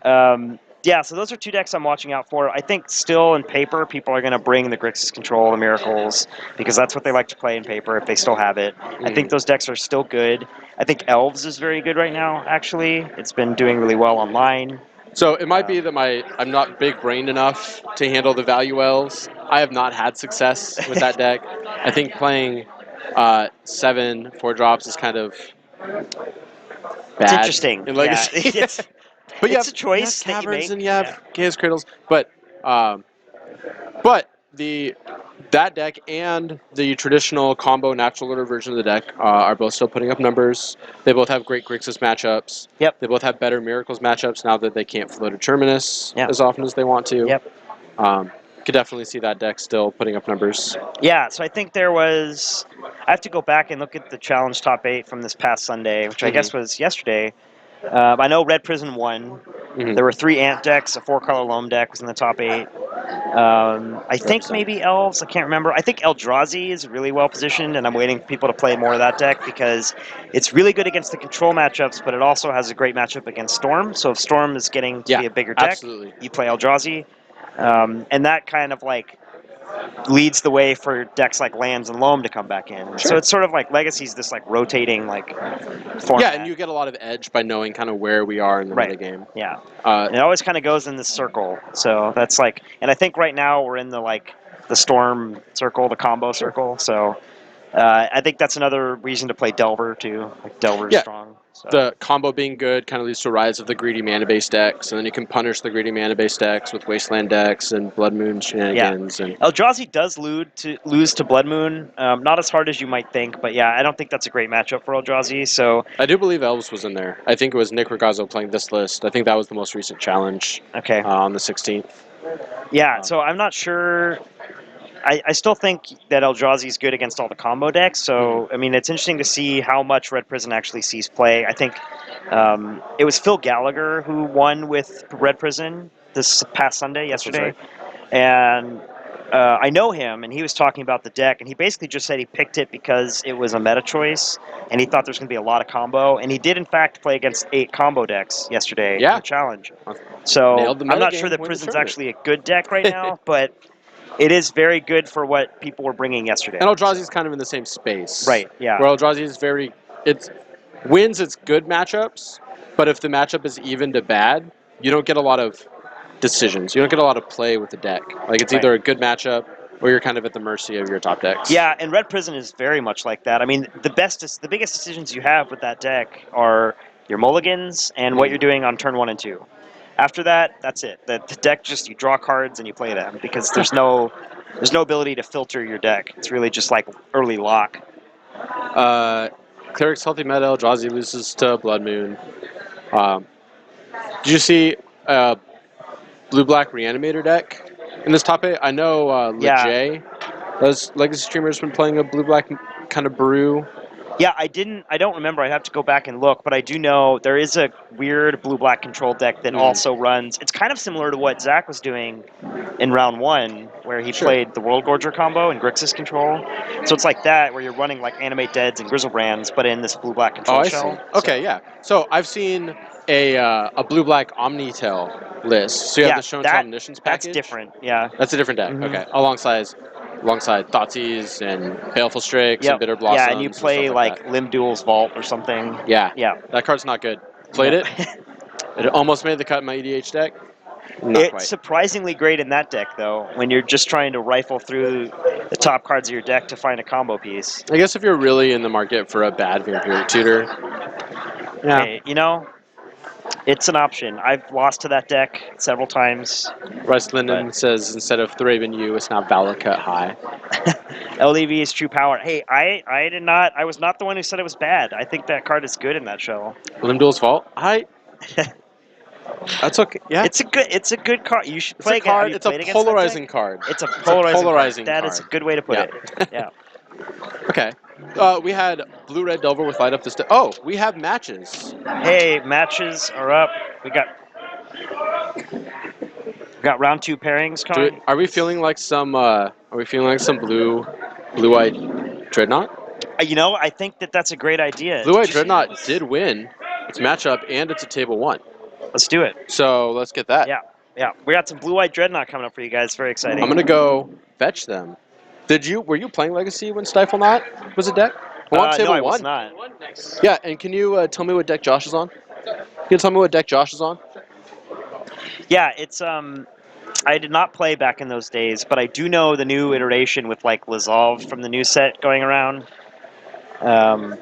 Yeah, so those are 2 decks I'm watching out for. I think still in paper, people are going to bring the Grixis Control, the Miracles, because that's what they like to play in paper if they still have it. I think those decks are still good. I think Elves is very good right now, actually. It's been doing really well online. So it might be that I'm not big-brained enough to handle the value elves. I have not had success with that deck. I think playing 7 4-drops is kind of bad. It's interesting. In Yeah, Legacy. it's But you it's a have choice that you caverns make. and you have Yeah. Chaos Cradles. But that deck and the traditional combo natural order version of the deck are both still putting up numbers. They both have great Grixis matchups. Yep. They both have better Miracles matchups now that they can't float a Terminus Yeah. as often as they want to. Yep. Could definitely see that deck still putting up numbers. Yeah, so I think there was. I have to go back and look at the challenge top 8 from this past Sunday, which I guess was yesterday. I know Red Prison won. There were 3 Ant decks, a 4-color Loam deck was in the top 8. I think maybe Elves, I can't remember. I think Eldrazi is really well positioned, and I'm waiting for people to play more of that deck because it's really good against the control matchups, but it also has a great matchup against Storm. So if Storm is getting to be a bigger deck, absolutely. you play Eldrazi. And that kind of like leads the way for decks like Lands and Loam to come back in. So it's sort of like Legacy's this like rotating like format. Yeah, and you get a lot of edge by knowing kind of where we are in the metagame. Yeah. And it always kind of goes in this circle. So that's like, and I think right now we're in the Storm circle, the combo circle. So I think that's another reason to play Delver too. Like Delver's strong. So. The combo being good kind of leads to a rise of the greedy mana-based decks, and then you can punish the greedy mana-based decks with Wasteland decks and Blood Moon shenanigans. Yeah. And Eldrazi does lose to Blood Moon. Not as hard as you might think, but yeah, I don't think that's a great matchup for Eldrazi. So I do believe Elves was in there. I think it was Nick Rigazzo playing this list. I think that was the most recent challenge. Okay. On the 16th. Yeah, so I'm not sure. I still think that Eldrazi is good against all the combo decks. So, I mean, it's interesting to see how much Red Prison actually sees play. I think it was Phil Gallagher who won with Red Prison this past Sunday, yesterday. And I know him, and he was talking about the deck, and he basically just said he picked it because it was a meta choice, and he thought there's going to be a lot of combo. And he did, in fact, play against 8 combo decks yesterday in the challenge. So, I'm not sure that Prison's actually a good deck right now, but it is very good for what people were bringing yesterday. And Eldrazi's kind of in the same space. Right, yeah. Where Eldrazi is it wins its good matchups, but if the matchup is even to bad, you don't get a lot of decisions. You don't get a lot of play with the deck. Like, it's either a good matchup or you're kind of at the mercy of your top decks. Yeah, and Red Prison is very much like that. I mean, the biggest decisions you have with that deck are your mulligans and what you're doing on turn 1 and 2. After that, that's it. The deck just, you draw cards and you play them because there's no ability to filter your deck. It's really just like early lock. Cleric's healthy meta, Eldrazi loses to Blood Moon. Did you see blue-black Reanimator deck in this top 8? I know Lejay, those Legacy streamers, been playing a blue-black kind of brew. Yeah, I don't remember. I'd have to go back and look, but I do know there is a weird blue-black control deck that also runs. It's kind of similar to what Zach was doing in round 1, where he played the World Gorger combo and Grixis control. So it's like that, where you're running like Animate Deads and Grizzlebrands, but in this blue-black control shell. See. Okay, yeah. So I've seen a blue-black Omnitail list. So you have the Shown Omniscience package. That's different, yeah. That's a different deck, okay. Alongside Thoughtseize and Baleful Strix and Bitter Blossoms. Yeah, and you play like Limb Duel's Vault or something. Yeah. Yeah. That card's not good. Played it. It almost made the cut in my EDH deck. It's surprisingly great in that deck, though, when you're just trying to rifle through the top cards of your deck to find a combo piece. I guess if you're really in the market for a bad Vampiric Tutor. Yeah. Hey, it's an option. I've lost to that deck several times. Russ Linden says instead of Thraben U, it's now Valakut High. LDV is true power. Hey, I was not the one who said it was bad. I think that card is good in that shell. Limduel's fault? That's okay. Yeah. It's a good card. You should It's play a against. Have card. you It's a played against that polarizing deck? card. It's a polarizing card. That is a card. good way to put Yeah. it. Yeah. Okay. We had Blue Red Delver with Light Up this. Oh, we have matches. Hey, matches are up. We got round 2 pairings coming. Are we feeling like some? Are we feeling like some blue-eyed Dreadnought? You know, I think that's a great idea. Blue-eyed Did you see- Dreadnought did win its matchup, and it's a table 1. Let's do it. So let's get that. Yeah, yeah. We got some blue-eyed dreadnought coming up for you guys. Very exciting. I'm gonna go fetch them. Were you playing Legacy when Stiflenaught was a deck? Well, on table no, I was 1. not. Yeah, and can you tell me what deck Josh is on? Can you tell me what deck Josh is on? Yeah, it's I did not play back in those days, but I do know the new iteration with like Lazov from the new set going around. I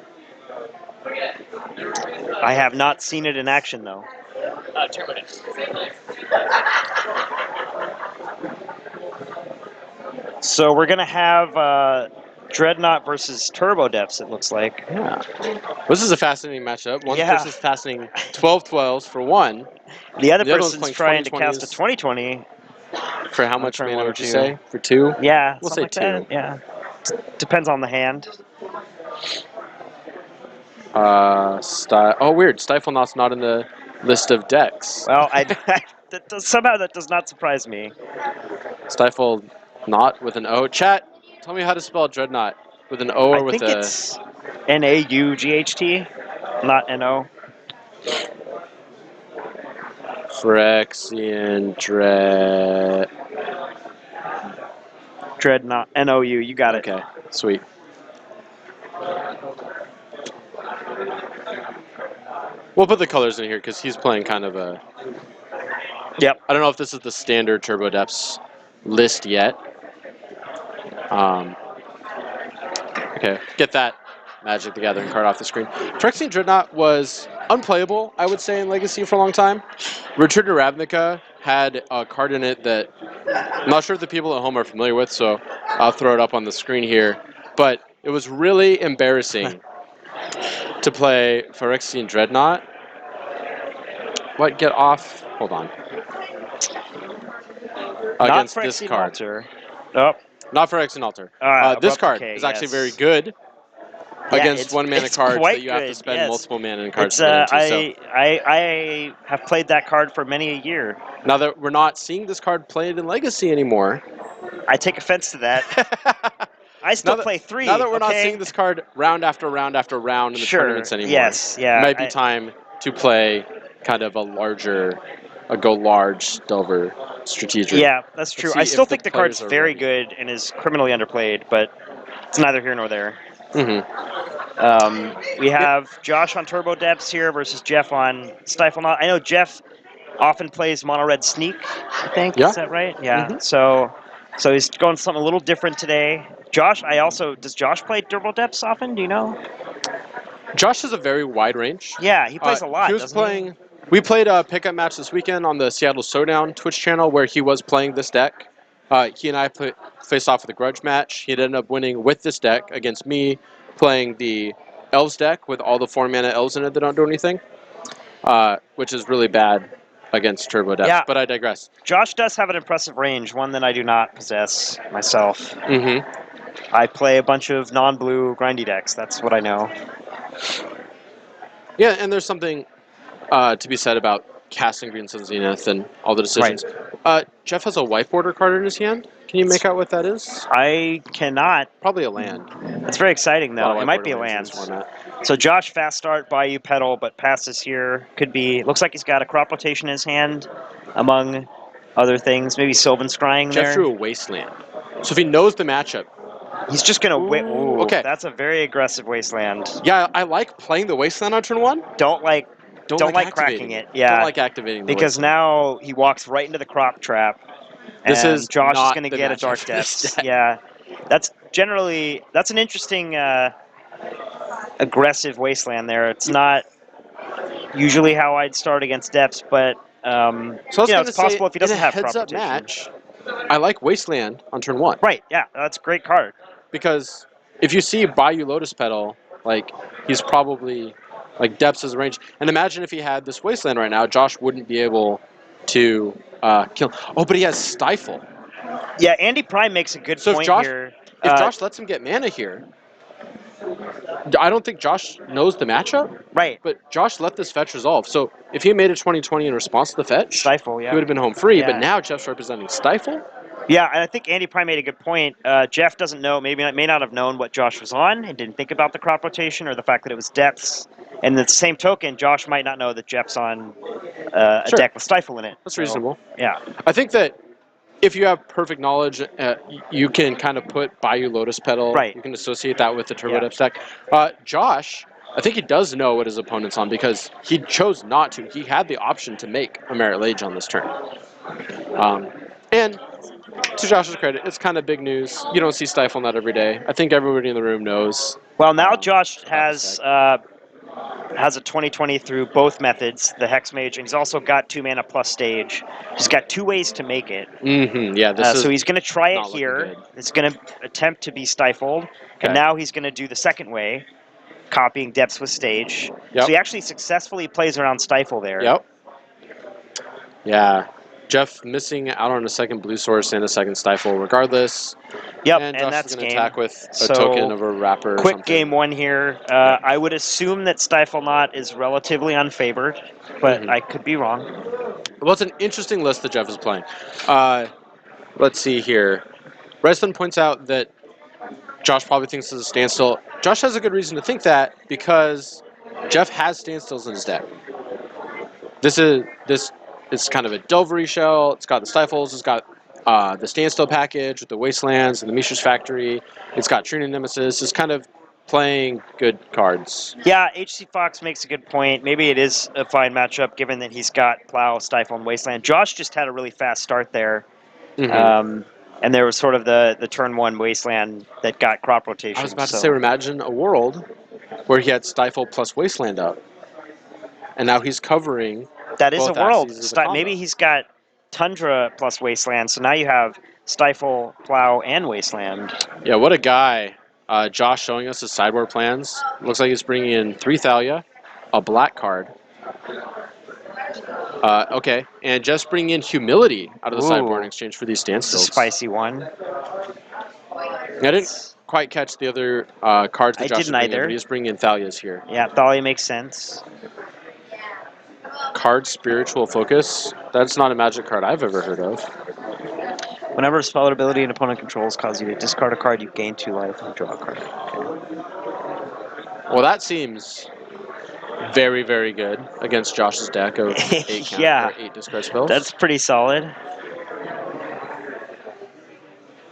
have not seen it in action though. So we're gonna have Dreadnought versus Turbo Depths. It looks like. Yeah. This is a fascinating matchup. One Yeah. person's passing 12-12s for 1. The other The other one's person's playing trying to cast a 2020. For how On much turn mana 1 or would you 2. say? For 2? Yeah, We'll something say like 2. that. Yeah, depends on the hand. Oh, weird. Stiflenaugh's not in the list of decks. Well, somehow that does not surprise me. Stifle not with an O. Chat, tell me how to spell Dreadnought. With an O or I with think a... it's N-A-U-G-H-T, not N-O. Phyrexian Dreadnought, N-O-U, you got it. Okay, sweet. We'll put the colors in here because he's playing kind of a... Yep. I don't know if this is the standard Turbo Depths list yet. Okay, get that Magic the Gathering card off the screen. Phyrexian Dreadnought was unplayable, I would say, in Legacy for a long time. Return to Ravnica had a card in it that I'm not sure if the people at home are familiar with, so I'll throw it up on the screen here. But it was really embarrassing to play Phyrexian Dreadnought. What? Get off. Hold on. Against Not this Phyrexian card. Altar. Oh. Not Phyrexian Altar. This Abrupt card Decay, is actually yes. very good Yeah, against it's- 1 mana it's cards quite that you have to good, spend yes. multiple mana in cards It's to get into. I have played that card for many a year. Now that we're not seeing this card played in Legacy anymore. I take offense to that. I still play 3. Now that we're not okay? seeing this card round after round after round in the Sure, tournaments anymore, yes, yeah, it might be time to play kind of a go large Delver strategic. Yeah, that's true. Let's I see still if think the players card's are very ready. good and is criminally underplayed, but it's neither here nor there. Mm-hmm. We have Josh on Turbo Depths here versus Jeff on Stiflenaught. I know Jeff often plays Mono Red Sneak, I think. Yeah. Is that right? Yeah. Mhm. So he's going something a little different today. Josh, does Josh play Turbo Depths often? Do you know? Josh has a very wide range. Yeah, he plays a lot, He was doesn't playing. We played a pickup match this weekend on the Seattle Showdown Twitch channel where he was playing this deck. He and I faced off with a grudge match. He ended up winning with this deck against me playing the Elves deck with all the 4-mana Elves in it that don't do anything, which is really bad against Turbo Depths. Yeah. But I digress. Josh does have an impressive range, one that I do not possess myself. Mm-hmm. I play a bunch of non-blue grindy decks. That's what I know. Yeah, and there's something to be said about casting Green Sun Zenith and all the decisions. Jeff has a white border card in his hand. Can you make out what that is? I cannot. Probably a land. That's very exciting, A lot though. of It white might be a border land. lands in this format. So Josh, fast start, Bayou Petal, but passes here. Could be. Looks like he's got a crop rotation in his hand, among other things. Maybe Sylvan Scrying Jeff there. drew a Wasteland. So if he knows the matchup. He's just going to... Ooh, okay. That's a very aggressive Wasteland. Yeah, I like playing the Wasteland on turn 1. Don't like cracking activating it. Yeah. Don't like activating the Because Wasteland. now he walks right into the crop trap. This and is Josh is not going to the get a matchup Dark for this Depths. deck. Yeah. That's an interesting aggressive Wasteland there. It's not usually how I'd start against Depths, but it's possible if he doesn't have crop heads-up rotation. match, I like Wasteland on turn 1. Right, yeah, that's a great card. Because if you see Bayou Lotus Petal, like, he's probably Like depths is range. And imagine if he had this Wasteland right now, Josh wouldn't be able to kill. Oh, but he has Stifle. Yeah, Andy Prime makes a good So point if Josh, here. if Josh lets him get mana here, I don't think Josh knows the matchup. Right. But Josh let this fetch resolve. So if he made a 20/20 in response to the fetch, Stifle, yeah. he would have been home free. Yeah. But now Jeff's representing Stifle. Yeah, and I think Andy Prime made a good point. Jeff doesn't know, may not have known what Josh was on and didn't think about the crop rotation or the fact that it was depths. And the same token, Josh might not know that Jeff's on a Sure. deck with Stifle in it. That's reasonable. Yeah. I think that if you have perfect knowledge, you can kind of put Bayou Lotus Petal. Right. You can associate that with the Turbo Yeah. Depth deck. Josh, I think he does know what his opponent's on because he chose not to. He had the option to make a Merit Lage on this turn. And to Josh's credit, it's kind of big news. You don't see Stifle Nut every day. I think everybody in the room knows. Well, now Josh about this has a 20/20 through both methods, the Hex Mage, and he's also got 2 mana plus stage. He's got 2 ways to make it. Mm-hmm. Yeah, this is So he's going to try it not looking here. good. It's going to attempt to be stifled. Okay. And now he's going to do the second way, copying depths with stage. Yep. So he actually successfully plays around stifle there. Yep. Yeah. Jeff missing out on a second blue source and a second stifle regardless. Yep, And and Josh that's is going game. to attack with a So, token of a wrapper or quick something. game 1 here. I would assume that Stiflenaught is relatively unfavored, but I could be wrong. Well, it's an interesting list that Jeff is playing. Let's see here. Redstone points out that Josh probably thinks it's a standstill. Josh has a good reason to think that because Jeff has standstills in his deck. This is kind of a Delvery shell. It's got the stifles. It's got the standstill package with the wastelands and the Mishra's factory. It's got Trina Nemesis. It's kind of playing good cards. Yeah, HC Fox makes a good point. Maybe it is a fine matchup given that he's got Plow, Stifle, and Wasteland. Josh just had a really fast start there. And there was sort of the turn 1 Wasteland that got crop rotation. I was about to say, imagine a world where he had Stifle plus Wasteland up. And now he's covering that is a both world. axes of the combo. Maybe he's got Tundra plus Wasteland, so now you have Stifle, Plow, and Wasteland. Yeah, what a guy. Josh showing us his sideboard plans. Looks like he's bringing in 3 Thalia, a black card. Okay, and just bringing in Humility out of the sideboard in exchange for these It's a standstills. spicy one. I didn't quite catch the other cards that I Josh didn't is bringing in, either. but he's bringing in Thalias here. Yeah, Thalia makes sense. Card Spiritual Focus. That's not a magic card I've ever heard of. Whenever a spell ability an opponent controls causes you to discard a card, you gain 2 life and draw a card. Okay. Well, that seems very, very good against Josh's deck of 8 Yeah. 8 discard spells. That's pretty solid.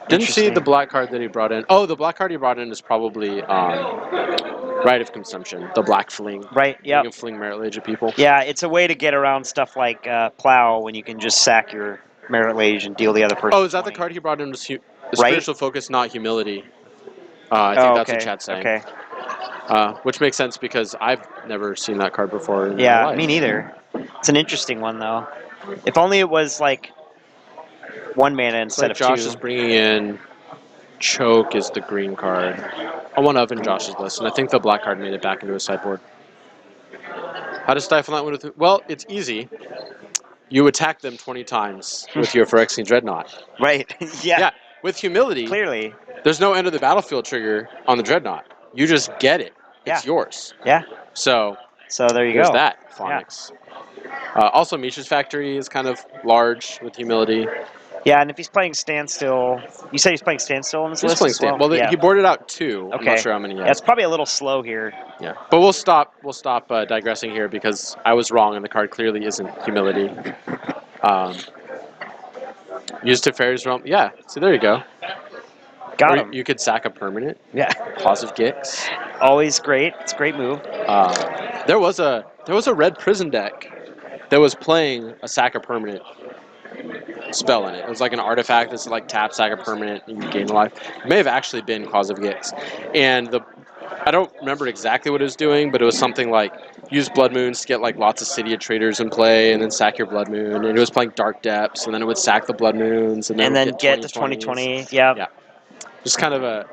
Didn't see the black card that he brought in. Oh, the black card he brought in is probably Rite of Consumption, the black fling. Right, yeah. You can fling Merit Lage at people. Yeah, it's a way to get around stuff like Plow when you can just sack your Merit Lage and deal the other person. Oh, is that 20. the card he brought in? Was the Right? Spiritual Focus, not Humility. I think that's what Chat's saying. Okay. Which makes sense because I've never seen that card before in my Yeah, life. me neither. It's an interesting one, though. If only it was like 1 mana instead Like of Josh 2. is bringing in Choke is the green card. I one of in Josh's list, and I think the black card made it back into his sideboard. How to stifle that one with? Well, it's easy. You attack them 20 times with your Phyrexian Dreadnought. Right. Yeah. Yeah. With Humility, Clearly. there's no end of the battlefield trigger on the Dreadnought. You just get it. It's yours. Yeah. So there you there's go. that, Phonics. Also, Mishra's Factory is kind of large with Humility. Yeah, and if he's playing Standstill, you said he's playing Standstill on this He's list playing as well? Stand. Well, Yeah. he boarded out 2. Okay. I'm not sure how many he Yeah, has. it's probably a little slow here. Yeah, but we'll stop digressing here because I was wrong and the card clearly isn't Humility. Used to Fairy's Realm. Yeah, so there you go. Got Or him. you could sack a permanent. Yeah. Positive Gix. Always great. It's a great move. There was a red prison deck that was playing a sack a permanent spell in it. It was like an artifact that's like tap sack a permanent and you gain life. It may have actually been Cause of Gix. And I don't remember exactly what it was doing, but it was something like use Blood Moons to get like lots of City of Traders in play and then sack your Blood Moon. And it was playing Dark Depths and then it would sack the Blood Moons and then get the 2020. Yeah. Yeah. Just kind of a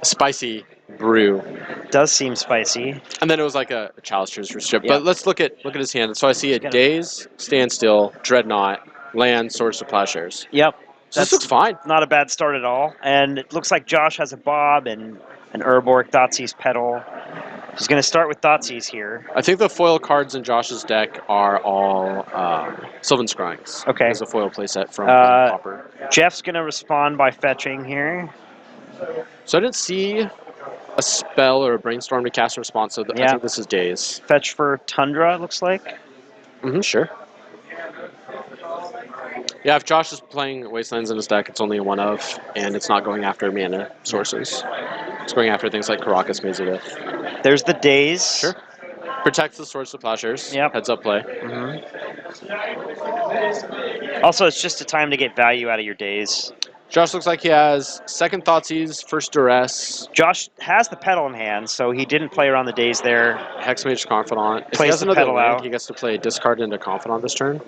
spicy brew. Does seem spicy. And then it was like a Chalicer's strip. Yeah. But let's look at his hand. So I see a Got it. Daze, Standstill, Dreadnought, Land, Swords to Plowshares. Yep. So this looks fine. Not a bad start at all. And it looks like Josh has a Bob and an Urborg, Thoughtseize Petal. He's going to start with Thoughtseize here. I think the foil cards in Josh's deck are all Sylvan Scryings. Okay. There's a foil playset from Popper. Jeff's going to respond by fetching here. So I didn't see a spell or a brainstorm to cast a response, so I think this is Daze. Fetch for Tundra, it looks like. Mm-hmm, sure. Yeah, if Josh is playing Wastelands in his deck, it's only a 1-of, and it's not going after mana sources. It's going after things like Karakas, Mazadith. There's the Daze. Sure. Protects the Swords to Plowshares. Yep. Heads up play. Also, it's just a time to get value out of your Daze. Josh looks like he has second Thoughtseize, first Duress, Josh has the Petal in hand, so he didn't play around the Daze there. Hexmage Confidant. If he Plays has the another Petal land, out. he gets to play discard into Confidant this turn.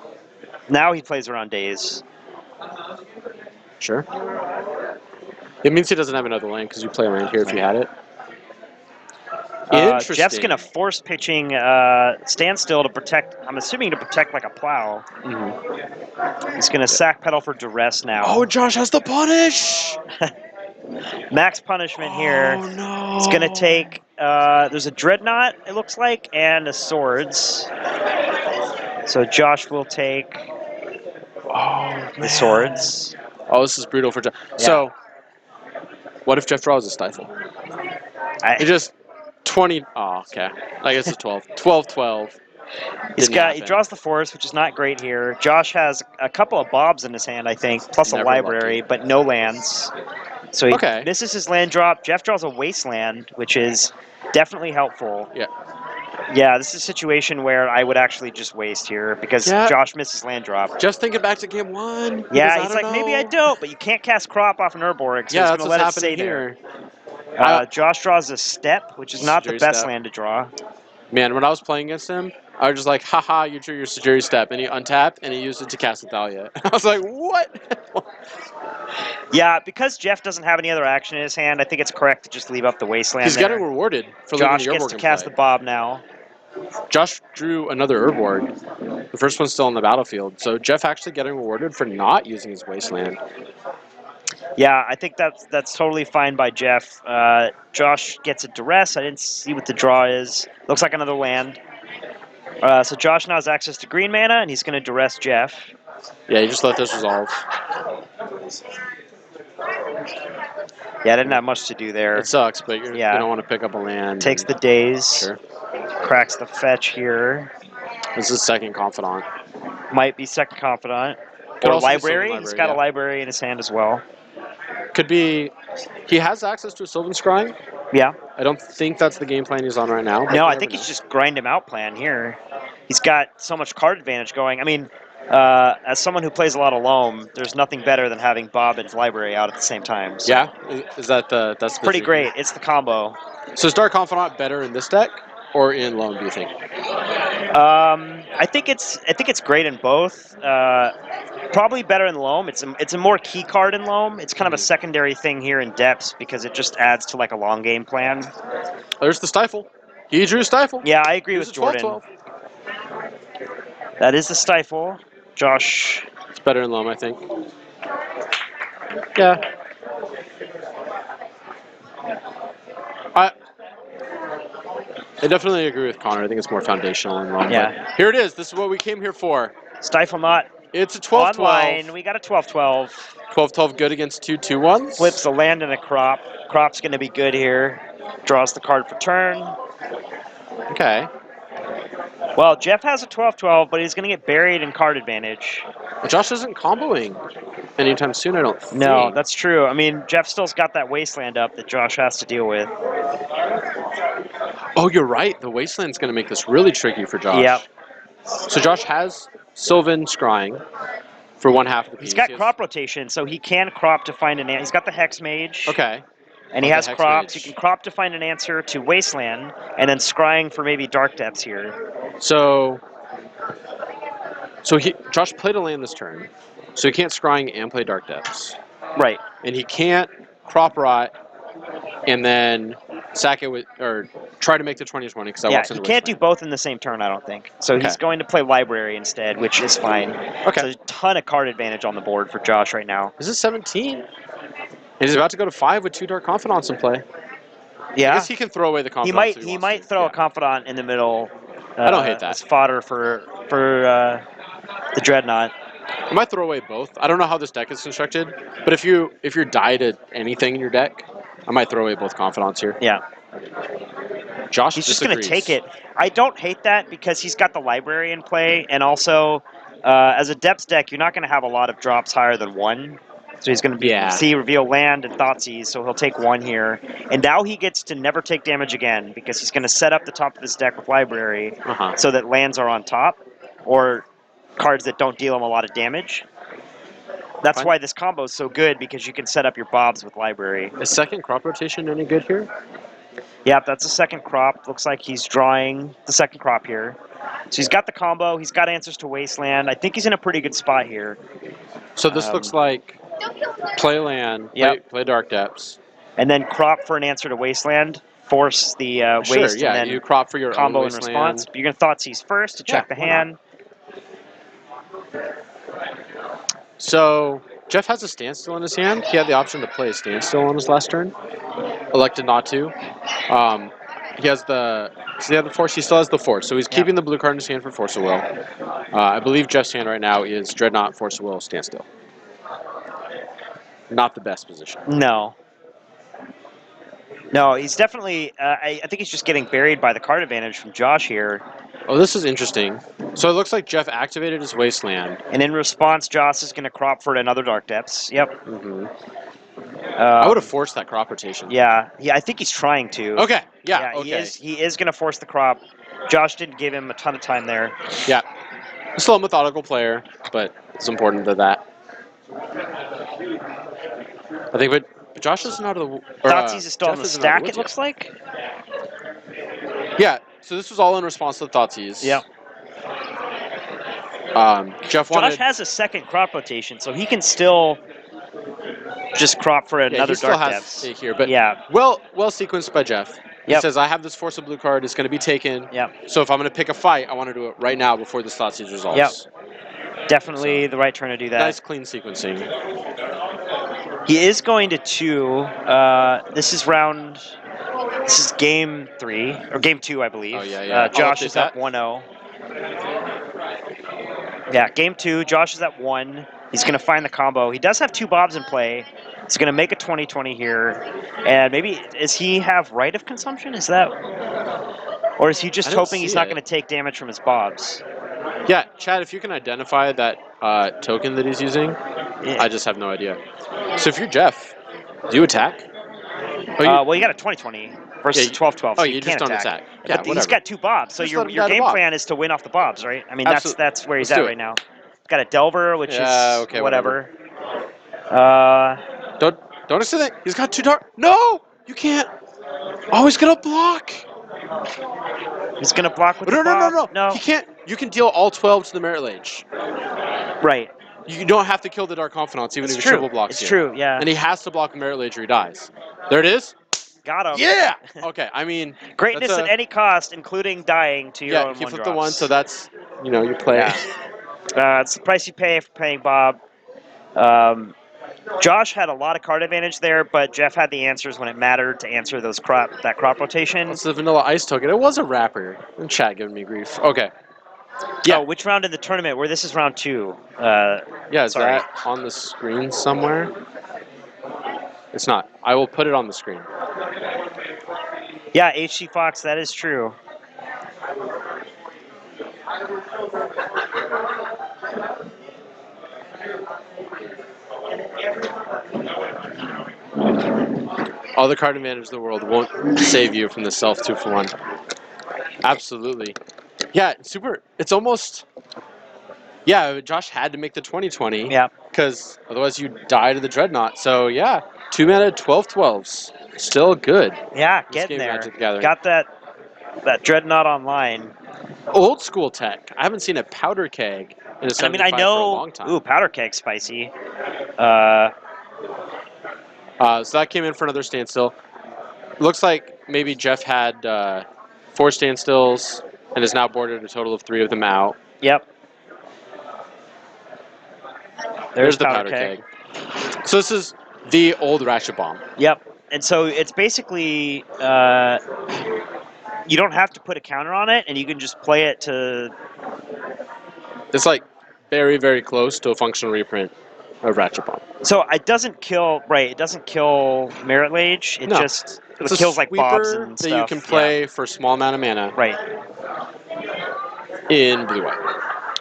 Now he plays around Daze. Sure. It means he doesn't have another land because you play land here if you had it. Interesting. Jeff's going to force pitching Standstill to protect, I'm assuming to protect like a plow. He's going to sack Petal for Duress now. Oh, Josh has the punish! Max punishment here. Oh, no. It's going to take, there's a Dreadnought, it looks like, and a Swords. So Josh will take the Swords. Oh, this is brutal for Josh. Yeah. So, what if Jeff draws a Stifle? He just 20. Oh, okay. I guess it's 12. 12-12. He draws the Forest, which is not great here. Josh has a couple of Bobs in his hand, I think, plus Never a library, lucky. but no lands. So he misses his land drop. Jeff draws a Wasteland, which is definitely helpful. Yeah. Yeah, this is a situation where I would actually just waste here because Josh misses land drop. Just thinking back to game 1. Yeah, he's like, maybe I don't, but you can't cast Crop off an Urborg, so he's going to let it stay here. there. Josh draws a Step, which is not the best land to draw. Man, when I was playing against him, I was just like, haha, you drew your Sejiri Step, and he untapped, and he used it to cast Thalia. I was like, what? Yeah, because Jeff doesn't have any other action in his hand, I think it's correct to just leave up the Wasteland. He's getting rewarded for leaving the Josh gets to cast the Bob now. Josh drew another Urborg. The first one's still on the battlefield. So Jeff actually getting rewarded for not using his Wasteland. Yeah, I think that's totally fine by Jeff. Josh gets a Duress. I didn't see what the draw is. Looks like another land. So Josh now has access to green mana, and he's going to Duress Jeff. Yeah, you just let this resolve. Yeah, I didn't have much to do there. It sucks, but you don't want to pick up a land. Takes the Daze. Sure. Cracks the fetch here. This is second Confidant. Might be second Confidant. Could Or also be library. Sylvan He's got a library in his hand as well. Could be... He has access to a Sylvan Scrying. Yeah. I don't think that's the game plan he's on right now. No, I think he's just grind him out plan here. He's got so much card advantage going. I mean, as someone who plays a lot of Loam, there's nothing better than having Bob and library out at the same time. So. Yeah? Is that that's pretty great. It's the combo. So is Dark Confidant better in this deck or in Loam, do you think? I think it's great in both. Probably better in Loam. It's a more key card in Loam. It's kind of a secondary thing here in Depths because it just adds to like a long game plan. There's the Stifle. He drew Stifle. Yeah, I agree with Jordan. 12-12. That is the Stifle. Josh. It's better in Loam, I think. Yeah. I definitely agree with Connor. I think it's more foundational in Loam. Yeah. Here it is. This is what we came here for. Stiflenaught. It's a 12-12. Online. We got a 12-12. 12-12 good against 2/2/1s. Flips a land and a crop. Crop's going to be good here. Draws the card for turn. Okay. Well, Jeff has a 12-12, but he's going to get buried in card advantage. Josh isn't comboing anytime soon, I don't think. No, that's true. I mean, Jeff still's got that Wasteland up that Josh has to deal with. Oh, you're right. The Wasteland's going to make this really tricky for Josh. Yep. So Josh has Sylvan Scrying for one half of the piece. He's got crop rotation, so he can crop to find an answer. He's got the Hex Mage. Okay. And he has crops. He can crop to find an answer to Wasteland, and then scrying for maybe Dark Depths here. So Josh played a land this turn, so he can't scrying and play Dark Depths. Right. And he can't crop rot and then sack it with, or try to make the 20-20 because I Yeah, walks he into can't do wasteland. both in the same turn, I don't think. So he's Okay. going to play library instead, which is fine. Okay. There's a ton of card advantage on the board for Josh right now. This is 17. And he's about to go to 5 with 2 Dark Confidants in play. I Yeah, guess he can throw away the he Confidants might if he wants might to. throw Yeah. a confidant in the middle. I don't hate that. As fodder for the Dreadnought. I might throw away both. I don't know how this deck is constructed, but if you're died at anything in your deck, I might throw away both Confidants here. Yeah. Josh He's just going to disagrees. take it. I don't hate that because he's got the library in play, and also as a depths deck, you're not going to have a lot of drops higher than 1. So he's going to be see, reveal land, and Thoughtseize, so he'll take 1 here. And now he gets to never take damage again because he's going to set up the top of his deck with library so that lands are on top, or cards that don't deal him a lot of damage. That's why this combo is so good, because you can set up your Bobs with library. Is second crop rotation any good here? Yep, that's the second crop. Looks like he's drawing the second crop here. So he's got the combo. He's got answers to Wasteland. I think he's in a pretty good spot here. So this looks like play land, play Dark Depths. And then crop for an answer to Wasteland. Force the Sure, waste, yeah, and then you crop for your combo own in Wasteland. response. But you're going to Thoughtseize first to check the why hand. So Jeff has a standstill in his hand. He had the option to play a standstill on his last turn. Elected not to. He has the. Does he have the force? He still has the force. So he's keeping the blue card in his hand for Force of Will. I believe Jeff's hand right now is Dreadnought, Force of Will, standstill. Not the best position. No. No, he's definitely. I think he's just getting buried by the card advantage from Josh here. Oh, this is interesting. So it looks like Jeff activated his Wasteland. And in response, Josh is going to crop for another Dark Depths. Yep. I would have forced that crop rotation. Yeah, I think he's trying to. Okay, yeah, okay. He is going to force the crop. Josh didn't give him a ton of time there. Yeah. A slow, methodical player, but it's important to that. I think, but Josh isn't out of the... Thoughtseize is still on the stack, it looks like? Yeah, so this was all in response to the Thoughtseize. Yep. Josh has a second crop rotation, so he can still just crop for another Dark Depths. Here, but yeah. Well sequenced by Jeff. He says, I have this Force of Blue card. It's going to be taken. Yep. So if I'm going to pick a fight, I want to do it right now before this Thoughtseize resolves. Yep. Definitely the right turn to do that. Nice, clean sequencing. He is going to 2. This is game 3, or game 2, I believe. Oh, yeah. Josh is up 1-0. Yeah, game 2, Josh is at 1. He's going to find the combo. He does have 2 Bobs in play. He's going to make a 20-20 here. And maybe, does he have Right of Consumption? Is that... Or is he just hoping he's not going to take damage from his Bobs? Yeah, Chad, if you can identify that token that he's using, I just have no idea. So if you're Jeff, do you attack? Well, you got a 20-20 versus 12-12, so you just can't don't attack. Yeah, but he's got 2 Bobs, so your game plan is to win off the Bobs, right? I mean, that's where he's at right now. He's got a Delver, which is whatever. Don't accept it. He's got 2 dark. No, you can't. Oh, he's gonna block. He's gonna block with the Bob. No. He can't. You can deal all 12 to the Merit Lage. Right. You don't have to kill the Dark Confidants, even if he triple blocks you. It's true, yeah. And he has to block Merit Lage or he dies. There it is. Got him. Yeah. Okay. I mean, greatness at any cost, including dying to your own 1 drops. Yeah, he flipped the 1, so that's you play. Yeah. It's the price you pay for paying Bob. Josh had a lot of card advantage there, but Jeff had the answers when it mattered to answer that crop rotation. It's the Vanilla Ice token. It was a wrapper. And chat giving me grief. Okay. Yeah. Oh, which round in the tournament? Where this is round 2. Is that on the screen somewhere? It's not. I will put it on the screen. Yeah, HC Fox, that is true. All the card advantage in the world won't save you from the self 2-for-1. Absolutely. Yeah, super. It's almost... Yeah, Josh had to make the 20-20. Yeah. Because otherwise you die to the Dreadnought. So, yeah, 2 mana 12/12s. Still good. Yeah, getting there. Got that Dreadnought online. Old school tech. I haven't seen a powder keg in a 75 for a long time. Ooh, powder keg spicy. So that came in for another standstill. looks like maybe Jeff had 4 standstills and has now boarded a total of 3 of them out. Yep. There's the powder keg. So this is the old ratchet bomb. Yep. And so it's basically you don't have to put a counter on it, and you can just play it to. It's like very, very close to a functional reprint of ratchet bomb. So it doesn't kill. Right. It doesn't kill Merit Lage. It No. just It's kills a like bobs sweeper and that stuff. you can play for a small amount of mana Right. in blue-white.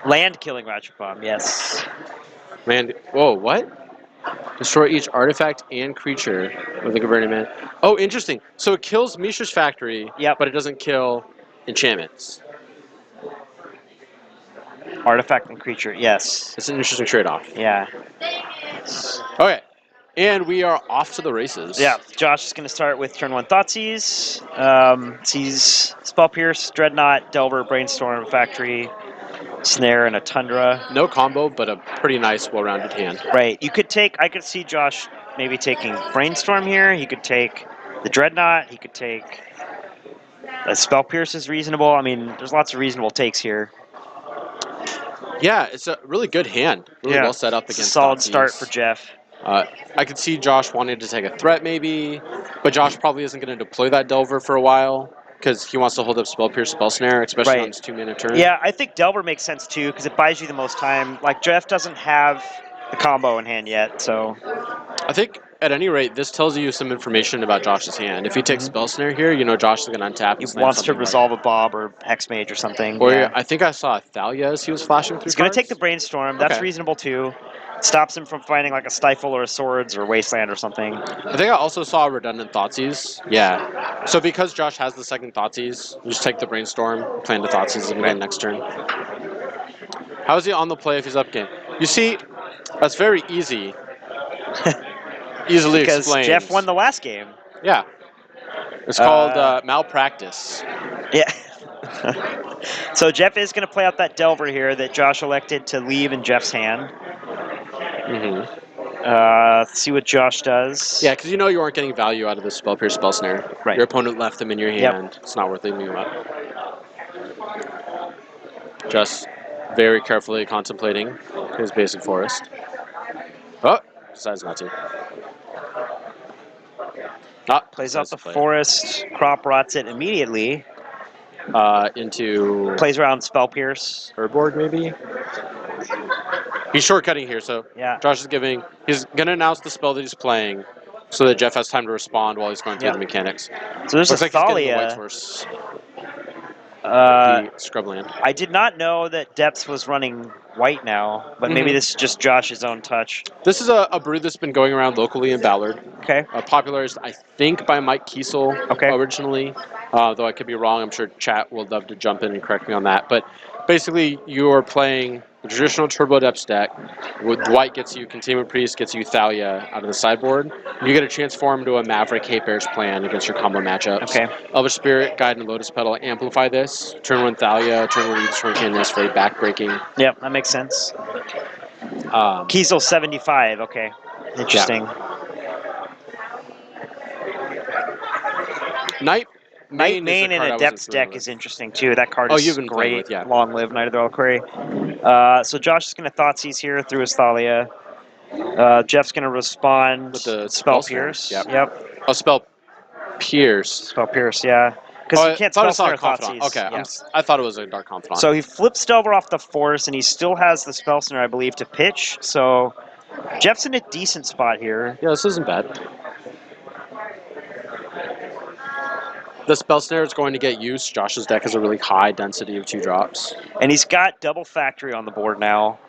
Land killing Ratchet Bomb. Yes. Land. Whoa, what? Destroy each artifact and creature with a converted mana. Oh, interesting. So it kills Mishra's Factory, Yep. but it doesn't kill enchantments. Artifact and creature. Yes. It's an interesting trade-off. Yeah. Okay. And we are off to the races. Yeah. Josh is going to start with turn 1 Thoughtseize. Sees Spell Pierce, Dreadnought, Delver, Brainstorm, Factory, Snare, and a Tundra. No combo, but a pretty nice, well-rounded hand. Right. You could take. I could see Josh maybe taking Brainstorm here. He could take the Dreadnought. He could take. Spell Pierce is reasonable. I mean, there's lots of reasonable takes here. Yeah, it's a really good hand. Really well set up It's a against solid Thoughtseize. start for Jeff. I could see Josh wanting to take a threat maybe, but Josh probably isn't going to deploy that Delver for a while because he wants to hold up Spell Pierce, Spell Snare, especially Right. on his 2-mana turn. Yeah, I think Delver makes sense too because it buys you the most time. Like Jeff doesn't have the combo in hand yet, so I think at any rate, this tells you some information about Josh's hand. If he takes Spell Snare here, you know Josh is going to untap. he and slam wants to something resolve a Bob or Hexmage or something. Or yeah. I think I saw Thalia as he was flashing through He's going to take the cards. Brainstorm. That's Okay. reasonable too. Stops him from finding like a Stifle or a Swords or Wasteland or something. I think I also saw a redundant Thoughtseize. Yeah. So because Josh has the second Thoughtseize, you just take the Brainstorm, plan the Thoughtseize again next turn. How is he on the play if he's up game? You see, that's very easy. Easily Because explained. Jeff won the last game. Yeah. It's called malpractice. Yeah. So Jeff is going to play out that Delver here that Josh elected to leave in Jeff's hand. See what Josh does. Yeah, because you know you aren't getting value out of the Spell Pierce, Spell Snare. Right. Your opponent left them in your Yep. hand. It's not worth leaving them up. Just very carefully contemplating his basic forest. Oh, decides not to. Plays out the forest, crop rots it immediately. Into Plays around Spell Pierce. Herborg, maybe? He's shortcutting here, so Yeah. Josh is giving... He's going to announce the spell that he's playing so that Jeff has time to respond while he's going through Yep. the mechanics. So there's Looks a like he's getting the Thalia. White Horse, Uh, the Scrubland. I did not know that Depths was running white now, but maybe this is just Josh's own touch. This is a brew that's been going around locally in Ballard. Okay. Popularized, I think, by Mike Kiesel Okay. originally, though I could be wrong. I'm sure chat will love to jump in and correct me on that. But basically, you are playing the traditional Turbo Depths deck. With White gets you Containment Priest, gets you Thalia out of the sideboard. You get a transform to a Maverick Cape Bears plan against your combo matchups. Okay. Elvish Spirit, Guide, and Lotus Petal amplify this. Turn 1 Thalia, turn 1 Turn Cannon is very backbreaking. Yep, that makes sense. Kiesel 75. Okay. Interesting. Night Night Main is in card I a wasn't Depths familiar deck with. is interesting too. That card Oh, is you've been playing great. with, yeah. Long live Knight of the Reliquary. So Josh is going to Thoughtseize here through his Thalia. Jeff's going to respond With the Spell Spell Snare, Pierce. yep. Oh, Spell Pierce. Spell Pierce, yeah. Because you can't thought I Spell saw Snare a Confidant. Thoughtseize. Okay, Yeah. I thought it was a Dark Confidant. So he flips Delver off the force, and he still has the Spell Snare, I believe, to pitch. So Jeff's in a decent spot here. yeah, this isn't bad. The Spell Snare is going to get used. Josh's deck has a really high density of 2 drops. And he's got double Factory on the board now.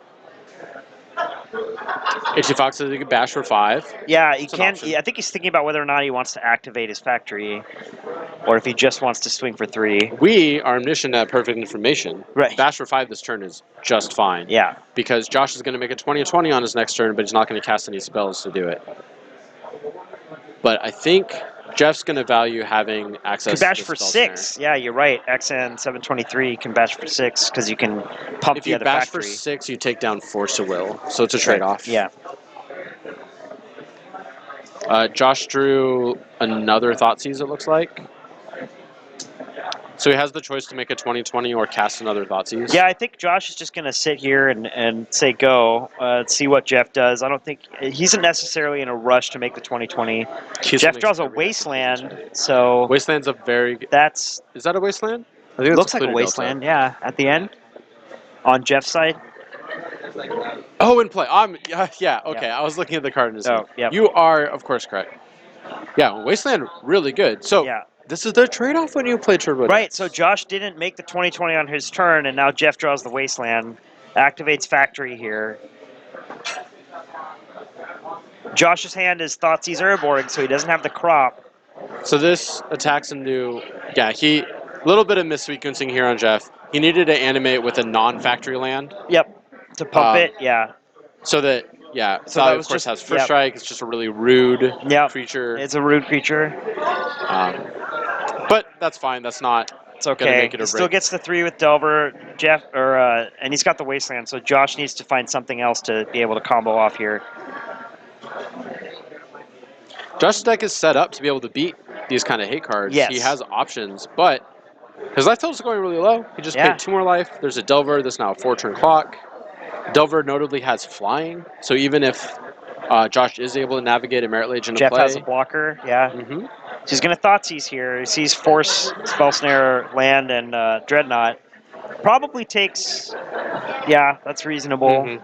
Itchy Fox says he could bash for 5. Yeah, he It's an can. option. I think he's thinking about whether or not he wants to activate his Factory, or if he just wants to swing for 3. We are omniscient at perfect information. Right. Bash for 5 this turn is just fine. Yeah. Because Josh is going to make a 20-20 on his next turn, but he's not going to cast any spells to do it. But I think Jeff's going to value having access Can bash to the for Spell 6. Snare. Yeah, you're right. XN 723 can bash for 6 because you can pump If the you other bash Factory. for 6, you take down Force of Will. So it's a trade-off. Yeah. Josh drew another Thoughtseize, it looks like. So he has the choice to make a 20/20 or cast another Thoughtseize. Yeah, I think Josh is just going to sit here and say go, see what Jeff does. I don't think he's isn't necessarily in a rush to make the 20/20. Jeff draws a Wasteland, so Wasteland's a very... that's... Is that a Wasteland? I think Looks that's like a Wasteland, yeah, at the end. On Jeff's side. Oh, in play. Yeah, okay. I was looking at the card in his hand. yep. You are, of course, correct. Yeah, Wasteland, really good. So, Yeah. this is the trade-off when you play Turbo Right, decks. so Josh didn't make the 20/20 on his turn, and now Jeff draws the Wasteland, activates Factory here. Josh's hand is Thoughtseize Urborg, so he doesn't have the crop. So this attacks into... Yeah, a little bit of missequencing here on Jeff. He needed to animate with a non-factory land. Yep, to pump it, yeah. So that, yeah, So Daly, that of was course, just- has first yep. strike. It's just a really rude Yep. creature. It's a rude creature. But that's fine. That's not It's going to okay. make it He or still break. gets the 3 with Delver, Jeff, and he's got the Wasteland, so Josh needs to find something else to be able to combo off here. Josh's deck is set up to be able to beat these kind of hate cards. Yes. He has options, but his life total is going really low. He just Yeah. paid 2 more life. There's a Delver that's now a 4-turn clock. Delver notably has flying, so even if Josh is able to navigate a Merit Lage into Jeff play... has a blocker, yeah. Mm-hmm. He's going to Thoughtseize here. He sees Force, Spell Snare, Land, and Dreadnought. Probably takes... Yeah, that's reasonable.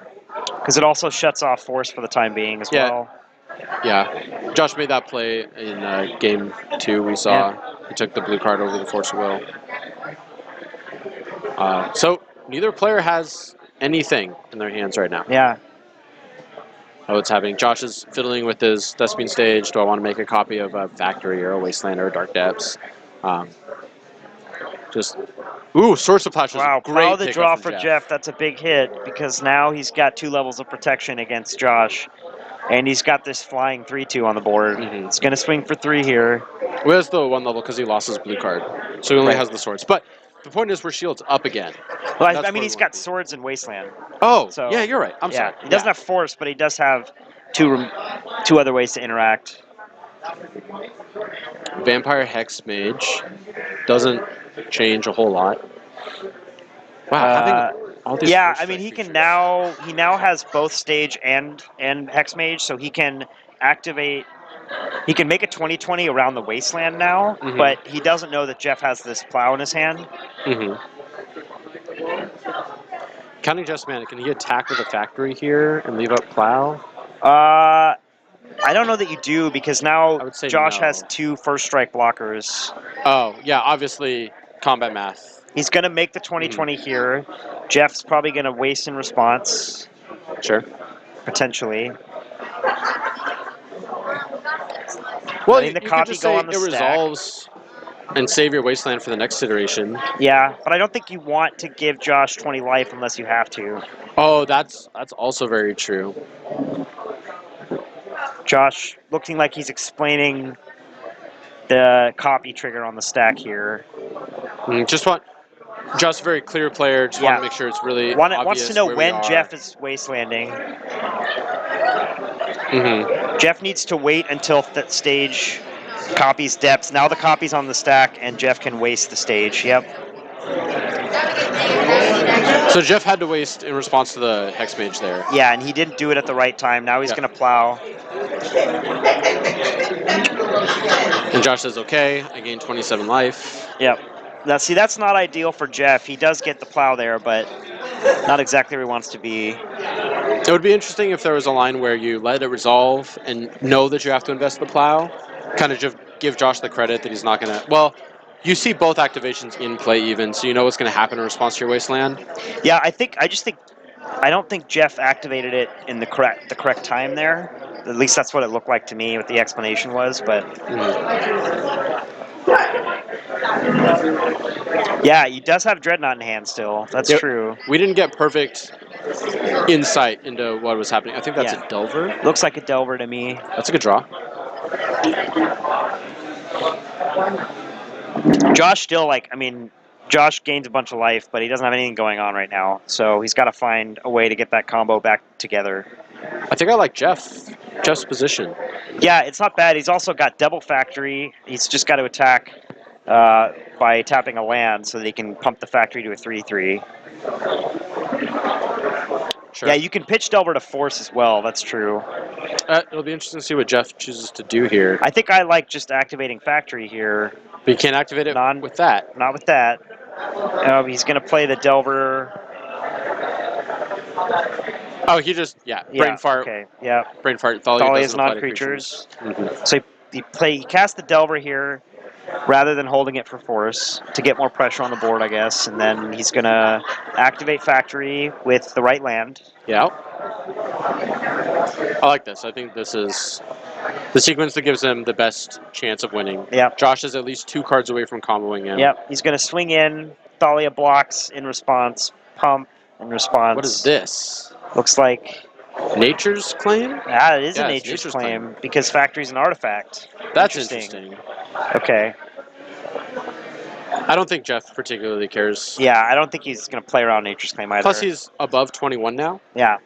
Because it also shuts off Force for the time being as well. Yeah, Josh made that play in game 2 we saw. He took the blue card over the Force of Will. So neither player has anything in their hands right now. Yeah. Oh, it's happening. Josh is fiddling with his Dustbin Stage. Do I want to make a copy of a Factory or a Wasteland or a Dark Depths? Ooh, Source of Flash is Wow, a great plow the pickup draw from for Jeff. That's a big hit because now he's got 2 levels of protection against Josh. And he's got this flying 3/2 on the board. It's going to swing for 3 here. Well, that's the 1 level because he lost his blue card. So he only has the swords. But the point is, we're shield's up again. Well, I mean, he's got swords and Wasteland. Oh, so, yeah, you're right. I'm sorry. He doesn't have Force, but he does have 2 other ways to interact. Vampire Hex Mage doesn't change a whole lot. Wow, having all these I mean, he now has both Stage and Hex Mage, so he can activate. He can make a 20/20 around the Wasteland now, but he doesn't know that Jeff has this plow in his hand. Counting Just Mana, can he attack with a Factory here and leave up plow? I don't know that you do because now Josh no. has 2 first strike blockers. Oh, yeah, obviously combat math. He's going to make the 20/20 here. Jeff's probably going to waste in response. Sure. Potentially. Well, the you copy could just go say on the it stack. resolves and save your Wasteland for the next iteration. Yeah, but I don't think you want to give Josh 20 life unless you have to. Oh, that's also very true. Josh looking like he's explaining the copy trigger on the stack here. Just a very clear player. Just want to make sure it's really obvious. Wants to know where when Jeff is wastelanding. Jeff needs to wait until that stage copies depths. Now the copy's on the stack, and Jeff can waste the stage. Yep. So Jeff had to waste in response to the Hex Mage there. Yeah, and he didn't do it at the right time. Now he's going to plow. And Josh says, okay, I gained 27 life. Yep. Now, see, that's not ideal for Jeff. He does get the plow there, but not exactly where he wants to be. It would be interesting if there was a line where you let it resolve and know that you have to invest the plow. Kind of just give Josh the credit that he's not going to... Well, you see both activations in play even, so you know what's going to happen in response to your Wasteland. Yeah, I don't think Jeff activated it in the correct time there. At least that's what it looked like to me, what the explanation was, but... Yeah, he does have Dreadnought in hand still. That's true. We didn't get perfect insight into what was happening. I think that's a Delver. Looks like a Delver to me. That's a good draw. Josh still, Josh gains a bunch of life, but he doesn't have anything going on right now. So he's got to find a way to get that combo back together. I think I like Jeff's position. Yeah, it's not bad. He's also got Devil Factory. He's just got to attack by tapping a land so that he can pump the factory to a 3/3. Sure. Yeah, you can pitch Delver to force as well. That's true. It'll be interesting to see what Jeff chooses to do here. I think I like just activating factory here. But you can't activate it with that. Not with that. He's going to play the Delver. Oh, he just, brain fart. Okay, yeah. Brain fart. Thalia Thalia doesn't is apply not to creatures. Mm-hmm. So he casts the Delver here rather than holding it for force to get more pressure on the board, I guess. And then he's going to activate factory with the right land. Yeah. I like this. I think this is the sequence that gives him the best chance of winning. Yep. Josh is at least 2 cards away from comboing in. Yep. He's going to swing in. Thalia blocks in response. Pump in response. What is this? Looks like Nature's Claim? it is a Yeah, it's nature's Nature's claim because factory's an artifact. That's interesting. Okay. I don't think Jeff particularly cares. Yeah, I don't think he's going to play around nature's claim either. Plus, he's above 21 now. Yeah.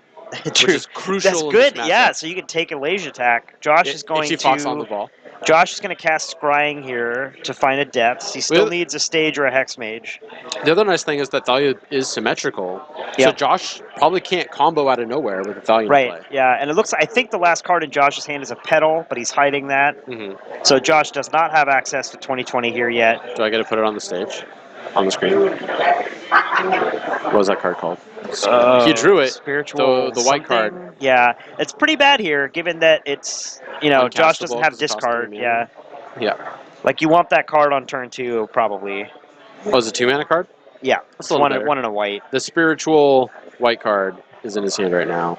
Which is crucial. That's in good. this Yeah, matchup. so you can take a laser attack. Josh is going if he to Fox on the ball. Josh is going to cast Scrying here to find a depth. He still needs a stage or a hex mage. The other nice thing is that Thalia is symmetrical. So Yep. Josh probably can't combo out of nowhere with a Thalia Right. play. Yeah, and it looks. I think the last card in Josh's hand is a petal, but he's hiding that. Mm-hmm. So Josh does not have access to 2020 here yet. Do I get to put it on the stage? On the screen? What was that card called? He drew it. Spiritual. The white card. something. Yeah, it's pretty bad here, given that it's Josh doesn't Uncastable have 'cause it costs discard. him, Yeah. Yeah. Like you want that card on turn 2, probably. Oh, is it 2-mana card? Yeah, That's it's a little one better. in a white. The spiritual white card is in his hand right now.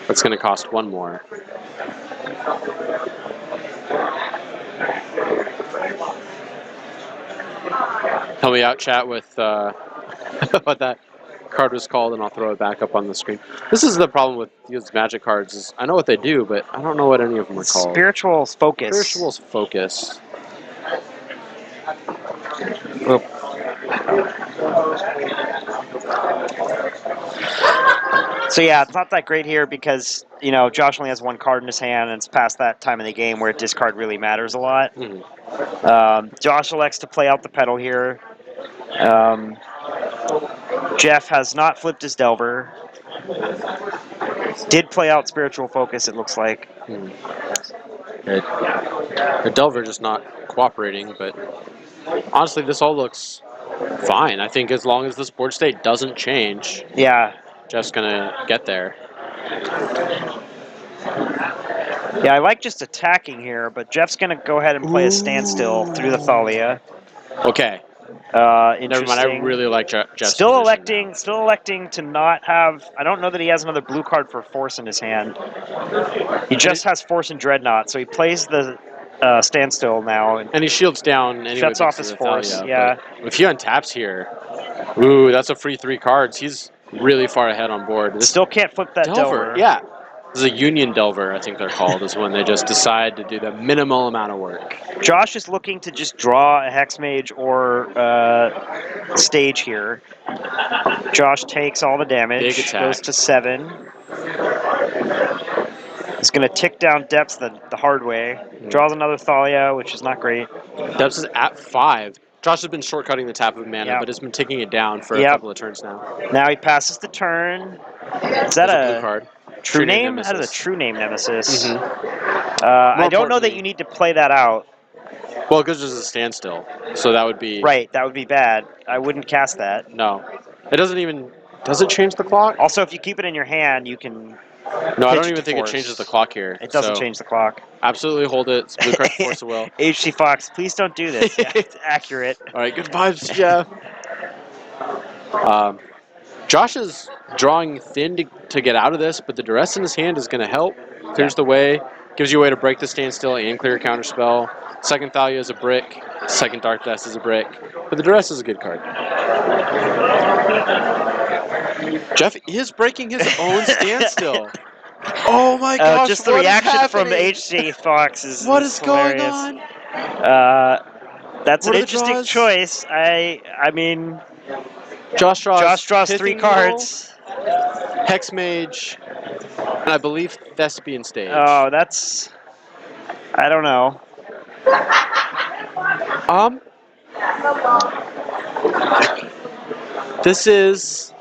It's going to cost 1 more. Help me out, chat, with what that card was called, and I'll throw it back up on the screen. This is the problem with these Magic cards. Is I know what they do, but I don't know what any of them are called. Spiritual's Focus. Spiritual's Focus. So yeah, it's not that great here because Josh only has 1 card in his hand, and it's past that time of the game where discard really matters a lot. Mm-hmm. Josh elects to play out the pedal here. Jeff has not flipped his Delver. Did play out Spiritual Focus, it looks like. The Delver just not cooperating, but honestly, this all looks fine. I think as long as this board state doesn't change, Yeah. Jeff's gonna get there. Yeah, I like just attacking here, but Jeff's going to go ahead and play a standstill through the Thalia. Okay. Interesting. Never mind. I really like Jeff's Still position electing to not have. I don't know that he has another blue card for force in his hand. He just has force and dreadnought, so he plays the standstill now. And he shields down anyway. Shuts off because his of force, Thalia, yeah. but if he untaps here, ooh, that's a free 3 cards. He's really far ahead on board. This Still can't flip that Delver. Yeah. This is a Union Delver, I think they're called, is when they just decide to do the minimal amount of work. Josh is looking to just draw a Hex Mage or stage here. Josh takes all the damage. Big attack. Goes to 7. He's going to tick down depths the hard way. Draws another Thalia, which is not great. Depths is at 5. Josh has been shortcutting the tap of mana, Yep. but has been taking it down for Yep. a couple of turns now. Now he passes the turn. Is that There's blue a card? true name? Nemesis. That is a true name nemesis. Mhm. I don't know that importantly- you need to play that out. Well, because there's a standstill, so that would be... Right, that would be bad. I wouldn't cast that. No. It doesn't even... Does it change the clock? Also, if you keep it in your hand, you can... No, I pitch don't it even to think force. it changes the clock here. It doesn't so change the clock. Absolutely hold it. It's blue card for Force of Will. HC Fox, please don't do this. Yeah, it's accurate. All right, good vibes, Jeff. Josh is drawing thin to get out of this, but the duress in his hand is going to help. Clears the way, gives you a way to break the standstill and clear a counterspell. Second Thalia is a brick. Second Dark Death is a brick. But the duress is a good card. Jeff is breaking his own standstill. Oh my gosh! Just the what is reaction from happening? HC Fox is What is going hilarious. on? That's What an are the interesting draws? choice. I mean, Josh draws Josh draws 3 Pithing Needle. cards. Hex Mage, and I believe Thespian Stage. Oh, that's... I don't know. This is